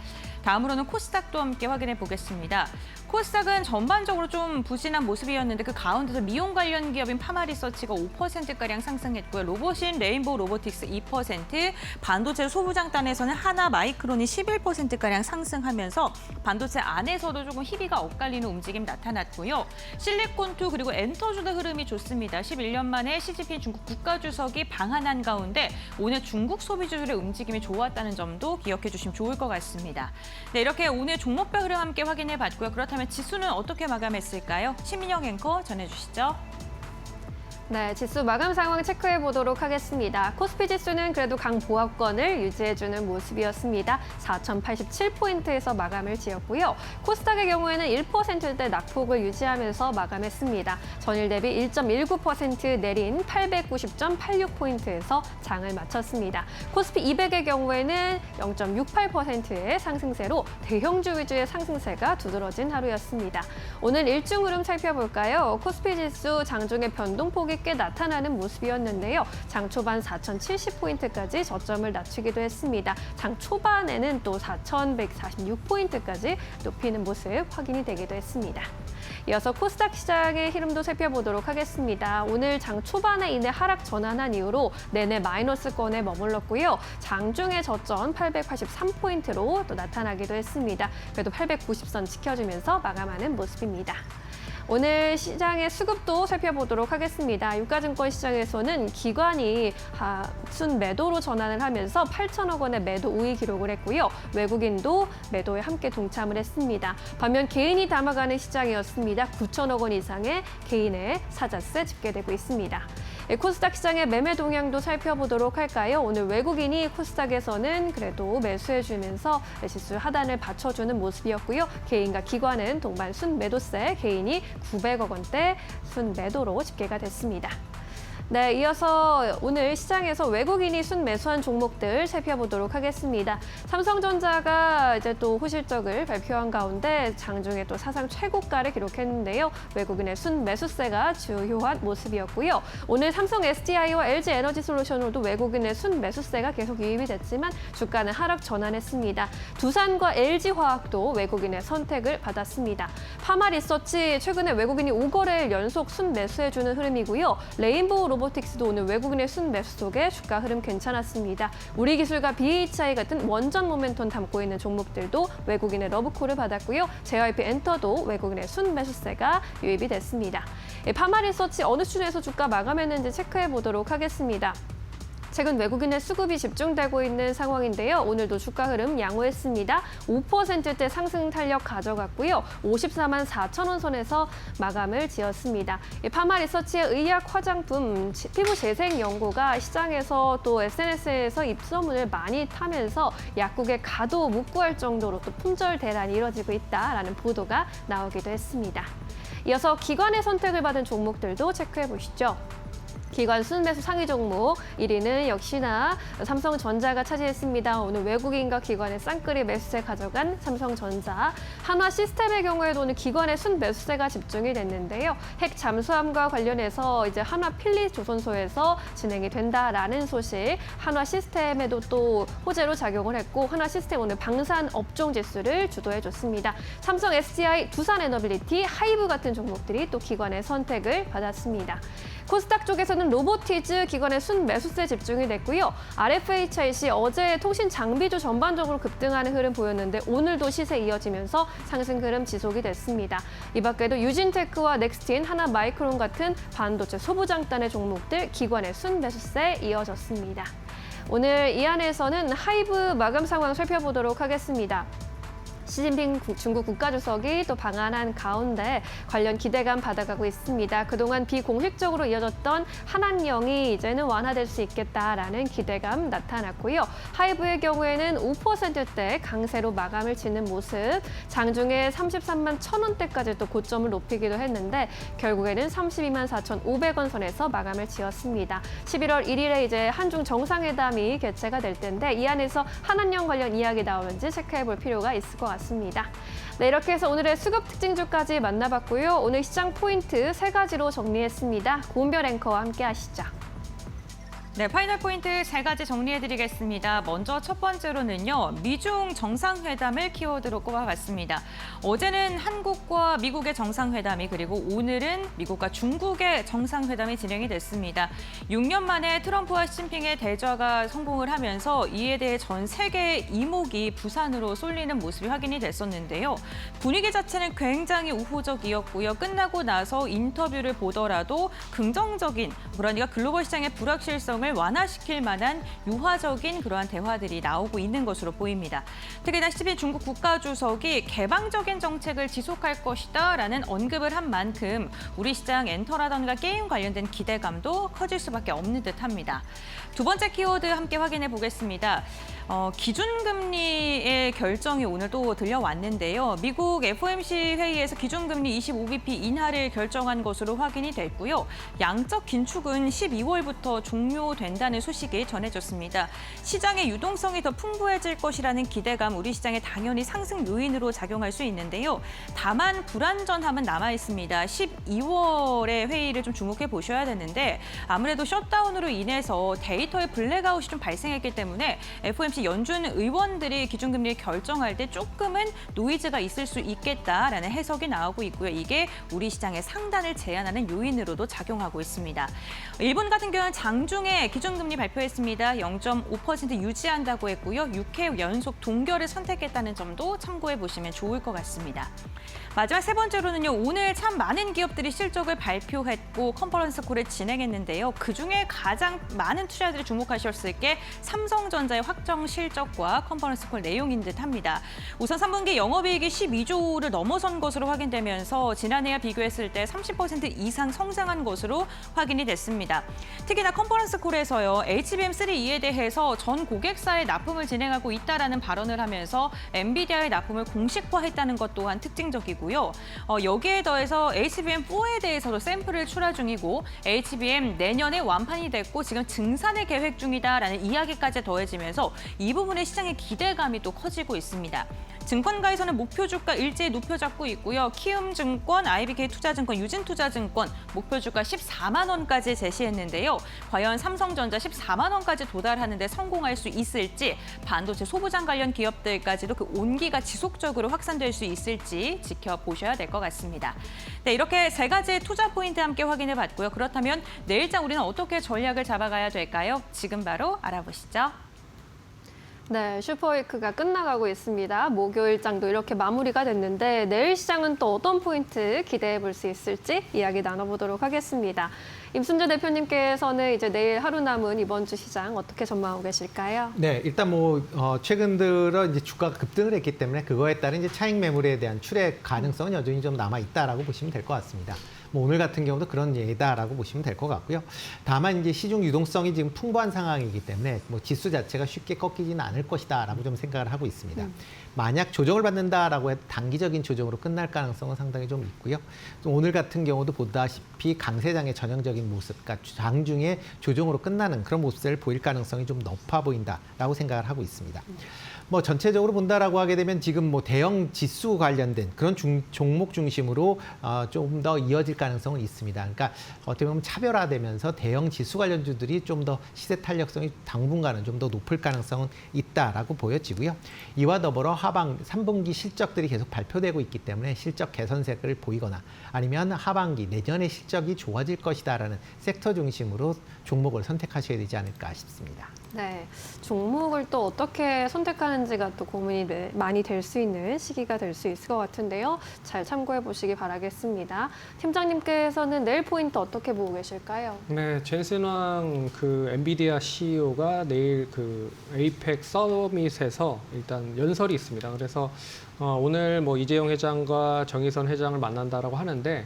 다음으로는 코스닥도 함께 확인해 보겠습니다. 코스닥은 전반적으로 좀 부진한 모습이었는데 그 가운데서 미용 관련 기업인 파마리서치가 5%가량 상승했고요. 로봇인 레인보우 로보틱스 2%, 반도체 소부장단에서는 하나마이크론이 11%가량 상승하면서 반도체 안에서도 조금 희비가 엇갈리는 움직임 나타났고요. 실리콘2 그리고 엔터주도 흐름이 좋습니다. 11년 만에 시진핑 중국 국가주석이 방한한 가운데 오늘 중국 소비주들의 움직임이 좋았다는 점도 기억해 주시면 좋을 것 같습니다. 네, 이렇게 오늘 종목별 흐름 함께 확인해 봤고요. 그렇다면 지수는 어떻게 마감했을까요? 신민영 앵커 전해주시죠. 네, 지수 마감 상황 체크해 보도록 하겠습니다. 코스피 지수는 그래도 강보합권을 유지해주는 모습이었습니다. 4,087포인트에서 마감을 지었고요. 코스닥의 경우에는 1%대 낙폭을 유지하면서 마감했습니다. 전일 대비 1.19% 내린 890.86포인트에서 장을 마쳤습니다. 코스피 200의 경우에는 0.68%의 상승세로 대형주 위주의 상승세가 두드러진 하루였습니다. 오늘 일중 흐름 살펴볼까요? 코스피 지수 장중의 변동폭이 꽤 나타나는 모습이었는데요. 장 초반 4,070포인트까지 저점을 낮추기도 했습니다. 장 초반에는 또 4,146포인트까지 높이는 모습 확인이 되기도 했습니다. 이어서 코스닥 시장의 흐름도 살펴보도록 하겠습니다. 오늘 장 초반에 인해 하락 전환한 이후로 내내 마이너스권에 머물렀고요. 장중의 저점 883포인트로 또 나타나기도 했습니다. 그래도 890선 지켜주면서 마감하는 모습입니다. 오늘 시장의 수급도 살펴보도록 하겠습니다. 유가증권 시장에서는 기관이 순매도로 전환을 하면서 8천억 원의 매도 우위 기록을 했고요. 외국인도 매도에 함께 동참을 했습니다. 반면 개인이 담아가는 시장이었습니다. 9천억 원 이상의 개인의 사자세 집계되고 있습니다. 코스닥 시장의 매매 동향도 살펴보도록 할까요? 오늘 외국인이 코스닥에서는 그래도 매수해주면서 지수 하단을 받쳐주는 모습이었고요. 개인과 기관은 동반 순매도세, 개인이 900억 원대 순매도로 집계가 됐습니다. 네, 이어서 오늘 시장에서 외국인이 순매수한 종목들 살펴보도록 하겠습니다. 삼성전자가 이제 또 호실적을 발표한 가운데 장중에 또 사상 최고가를 기록했는데요. 외국인의 순매수세가 주요한 모습이었고요. 오늘 삼성 SDI와 LG 에너지솔루션으로도 외국인의 순매수세가 계속 유입이 됐지만 주가는 하락 전환했습니다. 두산과 LG화학도 외국인의 선택을 받았습니다. 파마리서치 최근에 외국인이 5거래일 연속 순매수해주는 흐름이고요. 레인보우 로보틱스도 오늘 외국인의 순매수 속에 주가 흐름 괜찮았습니다. 우리기술과 BHI 같은 원전 모멘텀 담고 있는 종목들도 외국인의 러브콜을 받았고요. JYP 엔터도 외국인의 순매수세가 유입이 됐습니다. 파마리서치 어느 수준에서 주가 마감했는지 체크해 보도록 하겠습니다. 최근 외국인의 수급이 집중되고 있는 상황인데요. 오늘도 주가 흐름 양호했습니다. 5%대 상승 탄력 가져갔고요. 54만 4천 원 선에서 마감을 지었습니다. 파마리서치의 의약 화장품, 피부 재생 연고가 시장에서 또 SNS에서 입소문을 많이 타면서 약국에 가도 못 구할 정도로 또 품절 대란이 이뤄지고 있다라는 보도가 나오기도 했습니다. 이어서 기관의 선택을 받은 종목들도 체크해 보시죠. 기관 순매수 상위 종목 1위는 역시나 삼성전자가 차지했습니다. 오늘 외국인과 기관의 쌍끌이 매수세 가져간 삼성전자. 한화시스템의 경우에도 오늘 기관의 순매수세가 집중이 됐는데요. 핵 잠수함과 관련해서 이제 한화필리조선소에서 진행이 된다라는 소식. 한화시스템에도 또 호재로 작용을 했고 한화시스템 오늘 방산 업종 지수를 주도해줬습니다. 삼성 SDI, 두산에너빌리티, 하이브 같은 종목들이 또 기관의 선택을 받았습니다. 코스닥 쪽에서는 로보티즈 기관의 순매수세 집중이 됐고요. RFHIC 어제 통신 장비주 전반적으로 급등하는 흐름 보였는데 오늘도 시세 이어지면서 상승 흐름 지속이 됐습니다. 이 밖에도 유진테크와 넥스틴, 하나마이크론 같은 반도체 소부장단의 종목들 기관의 순매수세 이어졌습니다. 오늘 이 안에서는 하이브 마감 상황 살펴보도록 하겠습니다. 시진핑 중국 국가주석이 또 방한한 가운데 관련 기대감 받아가고 있습니다. 그동안 비공식적으로 이어졌던 한한령이 이제는 완화될 수 있겠다라는 기대감 나타났고요. 하이브의 경우에는 5%대 강세로 마감을 짓는 모습, 장중에 33만 1,000원대까지 또 고점을 높이기도 했는데 결국에는 32만 4,500원 선에서 마감을 지었습니다. 11월 1일에 이제 한중 정상회담이 개최가 될 텐데 이 안에서 한한령 관련 이야기 나오는지 체크해볼 필요가 있을 것 같습니다. 네, 이렇게 해서 오늘의 수급 특징주까지 만나봤고요. 오늘 시장 포인트 3가지로 정리했습니다. 고은별 앵커와 함께 하시죠. 네, 파이널 포인트 3가지 정리해드리겠습니다. 먼저 첫 번째로는요, 미중 정상회담을 키워드로 꼽아봤습니다. 어제는 한국과 미국의 정상회담이 그리고 오늘은 미국과 중국의 정상회담이 진행이 됐습니다. 6년 만에 트럼프와 시진핑의 대화가 성공을 하면서 이에 대해 전 세계의 이목이 부산으로 쏠리는 모습이 확인이 됐었는데요. 분위기 자체는 굉장히 우호적이었고요. 끝나고 나서 인터뷰를 보더라도 긍정적인, 그러니까 글로벌 시장의 불확실성을 완화시킬 만한 유화적인 그러한 대화들이 나오고 있는 것으로 보입니다. 특히나 시진핑 중국 국가주석이 개방적인 정책을 지속할 것이다라는 언급을 한 만큼 우리 시장 엔터라던가 게임 관련된 기대감도 커질 수밖에 없는 듯합니다. 두 번째 키워드 함께 확인해 보겠습니다. 기준금리의 결정이 오늘 또 들려왔는데요. 미국 FOMC 회의에서 기준금리 25bp 인하를 결정한 것으로 확인이 됐고요. 양적 긴축은 12월부터 종료된다는 소식이 전해졌습니다. 시장의 유동성이 더 풍부해질 것이라는 기대감, 우리 시장에 당연히 상승 요인으로 작용할 수 있는데요. 다만 불안전함은 남아 있습니다. 12월의 회의를 좀 주목해 보셔야 되는데 아무래도 셧다운으로 인해서 데이터의 블랙아웃이 좀 발생했기 때문에 FOMC 연준 의원들이 기준금리를 결정할 때 조금은 노이즈가 있을 수 있겠다라는 해석이 나오고 있고요. 이게 우리 시장의 상단을 제한하는 요인으로도 작용하고 있습니다. 일본 같은 경우는 장중에 기준금리 발표했습니다. 0.5% 유지한다고 했고요. 6회 연속 동결을 선택했다는 점도 참고해 보시면 좋을 것 같습니다. 마지막 세 번째로는요. 오늘 참 많은 기업들이 실적을 발표했고 컨퍼런스 콜을 진행했는데요. 그중에 가장 많은 투자자들이 주목하셨을 게 삼성전자의 확정 실적과 컨퍼런스 콜 내용인 듯합니다. 우선 3분기 영업이익이 12조를 넘어선 것으로 확인되면서 지난해와 비교했을 때 30% 이상 성장한 것으로 확인이 됐습니다. 특히나 컨퍼런스 콜에서요. HBM3E에 대해서 전 고객사에 납품을 진행하고 있다라는 발언을 하면서 엔비디아의 납품을 공식화했다는 것 또한 특징적이고요. 여기에 더해서 HBM4에 대해서도 샘플을 출하 중이고 HBM 내년에 완판이 됐고 지금 증산을 계획 중이다라는 이야기까지 더해지면서 이 부분에 시장의 기대감이 또 커지고 있습니다. 증권가에서는 목표 주가 일제히 높여 잡고 있고요. 키움증권, IBK 투자증권, 유진투자증권 목표 주가 14만 원까지 제시했는데요. 과연 삼성전자 14만 원까지 도달하는 데 성공할 수 있을지, 반도체 소부장 관련 기업들까지도 그 온기가 지속적으로 확산될 수 있을지 지켜보셔야 될 것 같습니다. 네, 이렇게 3가지의 투자 포인트 함께 확인해 봤고요. 그렇다면 내일장 우리는 어떻게 전략을 잡아가야 될까요? 지금 바로 알아보시죠. 네, 슈퍼위크가 끝나가고 있습니다. 목요일장도 이렇게 마무리가 됐는데 내일 시장은 또 어떤 포인트 기대해 볼 수 있을지 이야기 나눠보도록 하겠습니다. 임순재 대표님께서는 이제 내일 하루 남은 이번 주 시장 어떻게 전망하고 계실까요? 네, 일단 최근 들어 이제 주가가 급등을 했기 때문에 그거에 따른 이제 차익 매물에 대한 출액 가능성은 여전히 좀 남아 있다라고 보시면 될 것 같습니다. 오늘 같은 경우도 그런 예다라고 보시면 될 것 같고요. 다만 이제 시중 유동성이 지금 풍부한 상황이기 때문에 지수 자체가 쉽게 꺾이지는 않을 것이다라고 좀 생각을 하고 있습니다. 만약 조정을 받는다라고 해도 단기적인 조정으로 끝날 가능성은 상당히 좀 있고요. 오늘 같은 경우도 보다시피 강세장의 전형적인 모습, 그러니까 장중에 조정으로 끝나는 그런 모습을 보일 가능성이 좀 높아 보인다라고 생각을 하고 있습니다. 전체적으로 본다라고 하게 되면 지금 대형 지수 관련된 그런 종목 중심으로 좀 더 이어질 가능성은 있습니다. 그러니까 어떻게 보면 차별화되면서 대형 지수 관련주들이 좀 더 시세 탄력성이 당분간은 좀 더 높을 가능성은 있다라고 보여지고요. 이와 더불어 하반 3분기 실적들이 계속 발표되고 있기 때문에 실적 개선세를 보이거나 아니면 하반기 내년의 실적이 좋아질 것이다라는 섹터 중심으로 종목을 선택하셔야 되지 않을까 싶습니다. 네, 종목을 또 어떻게 선택하는지가 또 고민이 많이 될 수 있는 시기가 될 수 있을 것 같은데요. 잘 참고해 보시기 바라겠습니다. 팀장님께서는 내일 포인트 어떻게 보고 계실까요? 네, 젠슨왕 그 엔비디아 CEO가 내일 그 에이펙 서밋에서 일단 연설이 있습니다. 그래서 오늘 뭐 이재용 회장과 정의선 회장을 만난다라고 하는데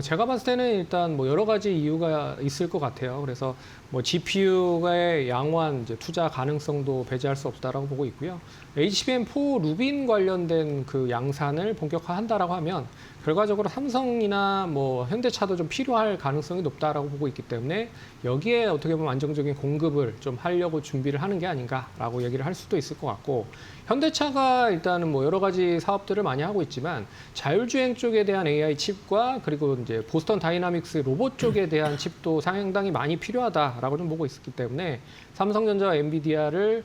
제가 봤을 때는 일단 뭐 여러 가지 이유가 있을 것 같아요. 그래서 뭐 GPU의 양호한 이제 투자 가능성도 배제할 수 없다라고 보고 있고요. HBM4 루빈 관련된 그 양산을 본격화한다라고 하면 결과적으로 삼성이나 뭐 현대차도 좀 필요할 가능성이 높다라고 보고 있기 때문에 여기에 어떻게 보면 안정적인 공급을 좀 하려고 준비를 하는 게 아닌가라고 얘기를 할 수도 있을 것 같고, 현대차가 일단은 뭐 여러 가지 사업들을 많이 하고 있지만 자율주행 쪽에 대한 AI 칩과 그리고 이제 보스턴 다이나믹스 로봇 쪽에 대한 칩도 상당히 많이 필요하다라고 좀 보고 있었기 때문에 삼성전자와 엔비디아를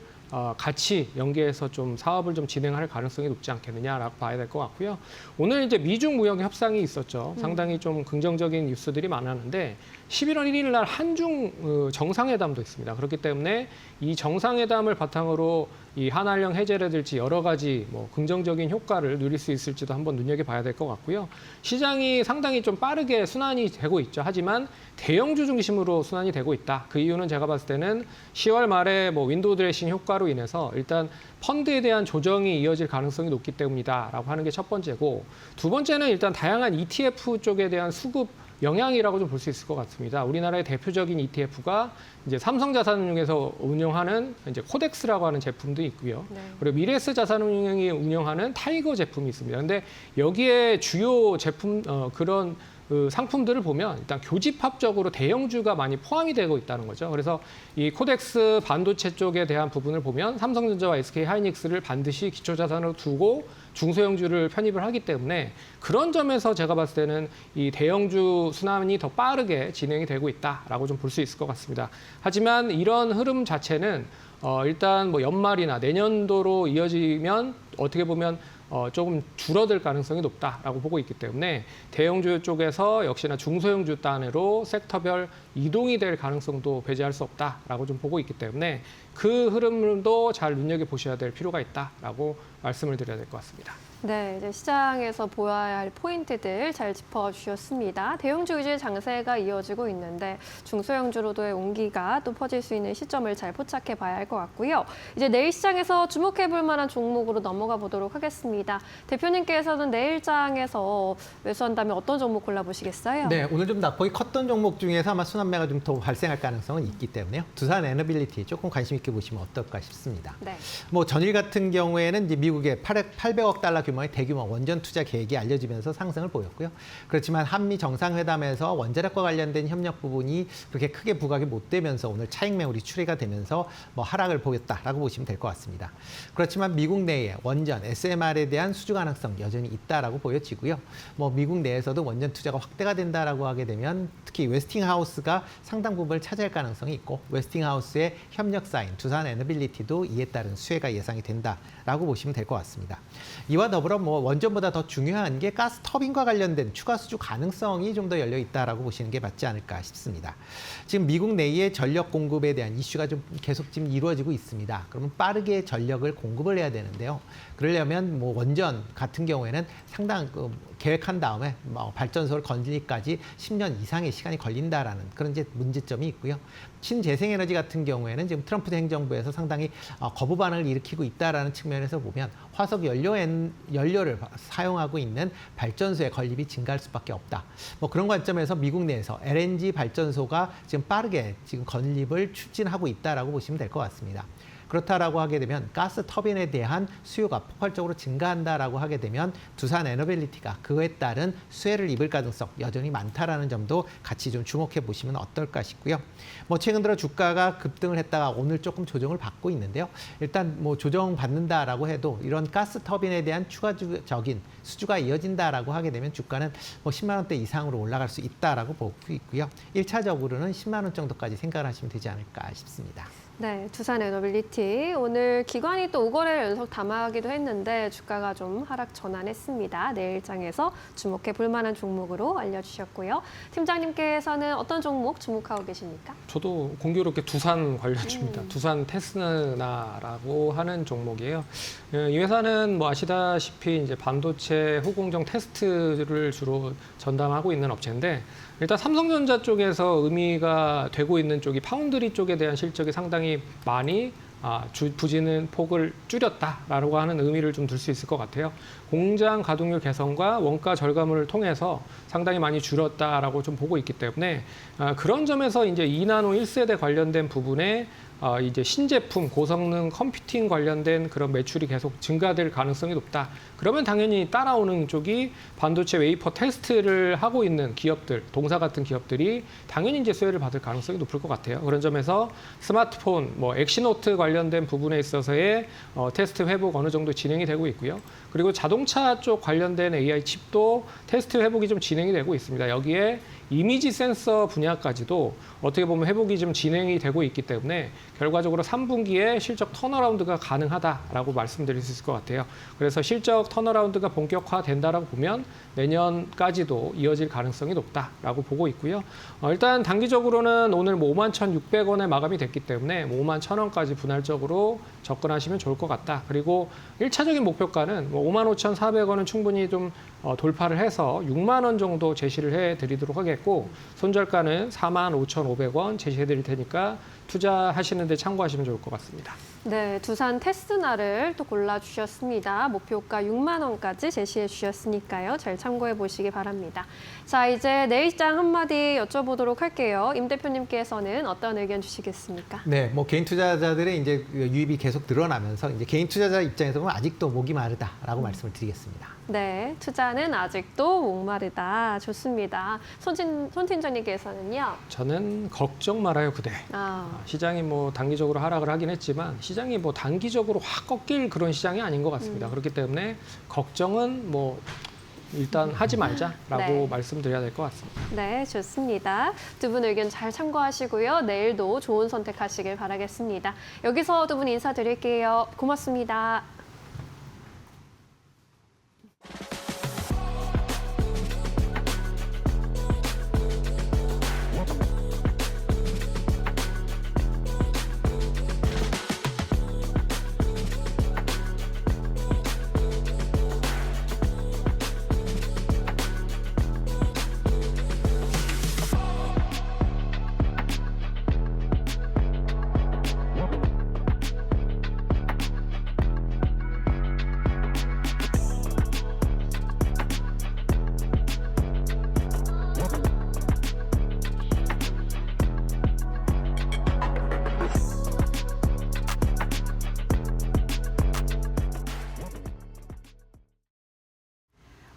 같이 연계해서 좀 사업을 좀 진행할 가능성이 높지 않겠느냐라고 봐야 될 것 같고요. 오늘 이제 미중 무역 협상이 있었죠. 상당히 좀 긍정적인 뉴스들이 많았는데 11월 1일 날 한중 정상회담도 있습니다. 그렇기 때문에 이 정상회담을 바탕으로 이 한한령 해제라든지 여러 가지 뭐 긍정적인 효과를 누릴 수 있을지도 한번 눈여겨봐야 될 것 같고요. 시장이 상당히 좀 빠르게 순환이 되고 있죠. 하지만 대형주 중심으로 순환이 되고 있다. 그 이유는 제가 봤을 때는 10월 말에 뭐 윈도우 드레싱 효과로 인해서 일단 펀드에 대한 조정이 이어질 가능성이 높기 때문이다라고 하는 게 첫 번째고, 두 번째는 일단 다양한 ETF 쪽에 대한 수급 영향이라고 좀 볼 수 있을 것 같습니다. 우리나라의 대표적인 ETF가 이제 삼성자산운용에서 운영하는 이제 코덱스라고 하는 제품도 있고요. 네. 그리고 미래에셋 자산운용이 운영하는 타이거 제품이 있습니다. 근데 여기에 주요 제품 그런 그 상품들을 보면 일단 교집합적으로 대형주가 많이 포함이 되고 있다는 거죠. 그래서 이 코덱스 반도체 쪽에 대한 부분을 보면 삼성전자와 SK하이닉스를 반드시 기초자산으로 두고 중소형주를 편입을 하기 때문에 그런 점에서 제가 봤을 때는 이 대형주 순환이 더 빠르게 진행이 되고 있다라고 좀 볼 수 있을 것 같습니다. 하지만 이런 흐름 자체는 일단 뭐 연말이나 내년도로 이어지면 어떻게 보면 조금 줄어들 가능성이 높다라고 보고 있기 때문에 대형주 쪽에서 역시나 중소형주 단으로 섹터별 이동이 될 가능성도 배제할 수 없다라고 좀 보고 있기 때문에 그 흐름도 잘 눈여겨보셔야 될 필요가 있다라고 말씀을 드려야 될 것 같습니다. 네, 이제 시장에서 보아야 할 포인트들 잘 짚어주셨습니다. 대형주 위주의 장세가 이어지고 있는데 중소형주로도의 온기가 또 퍼질 수 있는 시점을 잘 포착해 봐야 할 것 같고요. 이제 내일 시장에서 주목해 볼 만한 종목으로 넘어가 보도록 하겠습니다. 대표님께서는 내일장에서 매수한다면 어떤 종목 골라보시겠어요? 네, 오늘 좀 낙폭이 컸던 종목 중에서 아마 순환매가 좀 더 발생할 가능성은 있기 때문에요. 두산 에너빌리티 조금 관심 있게 보시면 어떨까 싶습니다. 네. 뭐 전일 같은 경우에는 이제 미국의 800억 달러 규모의 대규모 원전 투자 계획이 알려지면서 상승을 보였고요. 그렇지만 한미 정상회담에서 원자력과 관련된 협력 부분이 그렇게 크게 부각이 못 되면서 오늘 차익 매물이 출회가 되면서 뭐 하락을 보였다라고 보시면 될 것 같습니다. 그렇지만 미국 내에 원전 SMR에 대한 수주 가능성 여전히 있다라고 보여지고요. 뭐 미국 내에서도 원전 투자가 확대가 된다라고 하게 되면 특히 웨스팅하우스가 상당 부분을 차지할 가능성이 있고 웨스팅하우스의 협력사인 두산 에너빌리티도 이에 따른 수혜가 예상이 된다라고 보시면 될 것 같습니다. 이와 더불어 뭐 원전보다 더 중요한 게 가스 터빈과 관련된 추가 수주 가능성이 좀 더 열려 있다라고 보시는 게 맞지 않을까 싶습니다. 지금 미국 내의 전력 공급에 대한 이슈가 좀 계속 지금 이루어지고 있습니다. 그러면 빠르게 전력을 공급을 해야 되는데요. 그러려면 뭐 원전 같은 경우에는 상당 계획한 다음에 뭐 발전소를 건설까지 10년 이상의 시간이 걸린다라는 그런 이제 문제점이 있고요. 신재생에너지 같은 경우에는 지금 트럼프 행정부에서 상당히 거부 반응을 일으키고 있다라는 측면에서 보면 화석 연료를 사용하고 있는 발전소의 건립이 증가할 수밖에 없다. 뭐 그런 관점에서 미국 내에서 LNG 발전소가 지금 빠르게 지금 건립을 추진하고 있다라고 보시면 될 것 같습니다. 그렇다라고 하게 되면 가스 터빈에 대한 수요가 폭발적으로 증가한다라고 하게 되면 두산 에너빌리티가 그에 따른 수혜를 입을 가능성 여전히 많다라는 점도 같이 좀 주목해 보시면 어떨까 싶고요. 뭐 최근 들어 주가가 급등을 했다가 오늘 조금 조정을 받고 있는데요. 일단 뭐 조정 받는다라고 해도 이런 가스 터빈에 대한 추가적인 수주가 이어진다라고 하게 되면 주가는 뭐 10만 원대 이상으로 올라갈 수 있다라고 보고 있고요. 1차적으로는 10만 원 정도까지 생각을 하시면 되지 않을까 싶습니다. 네, 두산에너빌리티 오늘 기관이 또 5거래를 연속 담하기도 했는데 주가가 좀 하락 전환했습니다. 내일장에서 주목해 볼 만한 종목으로 알려주셨고요. 팀장님께서는 어떤 종목 주목하고 계십니까? 저도 공교롭게 두산 관련주입니다. 두산 테스나라고 하는 종목이에요. 이 회사는 뭐 아시다시피 이제 반도체 후공정 테스트를 주로 전담하고 있는 업체인데 일단 삼성전자 쪽에서 의미가 되고 있는 쪽이 파운드리 쪽에 대한 실적이 상당히 많이 부진은 폭을 줄였다라고 하는 의미를 좀 둘 수 있을 것 같아요. 공장 가동률 개선과 원가 절감을 통해서 상당히 많이 줄였다라고 좀 보고 있기 때문에 그런 점에서 이제 2나노 1세대 관련된 부분에 이제 신제품, 고성능 컴퓨팅 관련된 그런 매출이 계속 증가될 가능성이 높다. 그러면 당연히 따라오는 쪽이 반도체 웨이퍼 테스트를 하고 있는 기업들, 동사 같은 기업들이 당연히 이제 수혜를 받을 가능성이 높을 것 같아요. 그런 점에서 스마트폰, 뭐 엑시노트 관련된 부분에 있어서의 테스트 회복 어느 정도 진행이 되고 있고요. 그리고 자동차 쪽 관련된 AI 칩도 테스트 회복이 좀 진행이 되고 있습니다. 여기에 이미지 센서 분야까지도 어떻게 보면 회복이 좀 진행이 되고 있기 때문에 결과적으로 3분기에 실적 턴어라운드가 가능하다라고 말씀드릴 수 있을 것 같아요. 그래서 실적 턴어라운드가 본격화된다라고 보면 내년까지도 이어질 가능성이 높다라고 보고 있고요. 일단 단기적으로는 오늘 51,600원에 마감이 됐기 때문에 51,000원까지 분할적으로 접근하시면 좋을 것 같다. 그리고 1차적인 목표가는 55,400원은 충분히 좀 돌파를 해서 6만 원 정도 제시를 해드리도록 하겠고 손절가는 45,500원 제시해드릴 테니까 투자하시는 데 참고하시면 좋을 것 같습니다. 네, 두산 테스나를 또 골라주셨습니다. 목표가 6만 원까지 제시해 주셨으니까요. 잘 참고해 보시기 바랍니다. 자, 이제 내일 시장 한마디 여쭤보도록 할게요. 임 대표님께서는 어떤 의견 주시겠습니까? 네, 뭐 개인 투자자들의 이제 유입이 계속 늘어나면서 이제 개인 투자자 입장에서 보면 아직도 목이 마르다라고 말씀을 드리겠습니다. 네, 투자는 아직도 목마르다. 좋습니다. 손 팀장님께서는요? 저는 걱정 말아요, 그대. 시장이 뭐 단기적으로 하락을 하긴 했지만 시장이 뭐 단기적으로 확 꺾일 그런 시장이 아닌 것 같습니다. 그렇기 때문에 걱정은 뭐 일단 하지 말자라고 네. 말씀드려야 될 것 같습니다. 네, 좋습니다. 두 분 의견 잘 참고하시고요. 내일도 좋은 선택하시길 바라겠습니다. 여기서 두 분 인사드릴게요. 고맙습니다.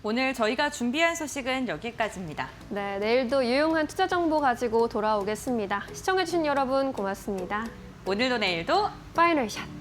오늘 저희가 준비한 소식은 여기까지입니다. 네, 내일도 유용한 투자 정보 가지고 돌아오겠습니다. 시청해주신 여러분 고맙습니다. 오늘도 내일도 파이널 샷!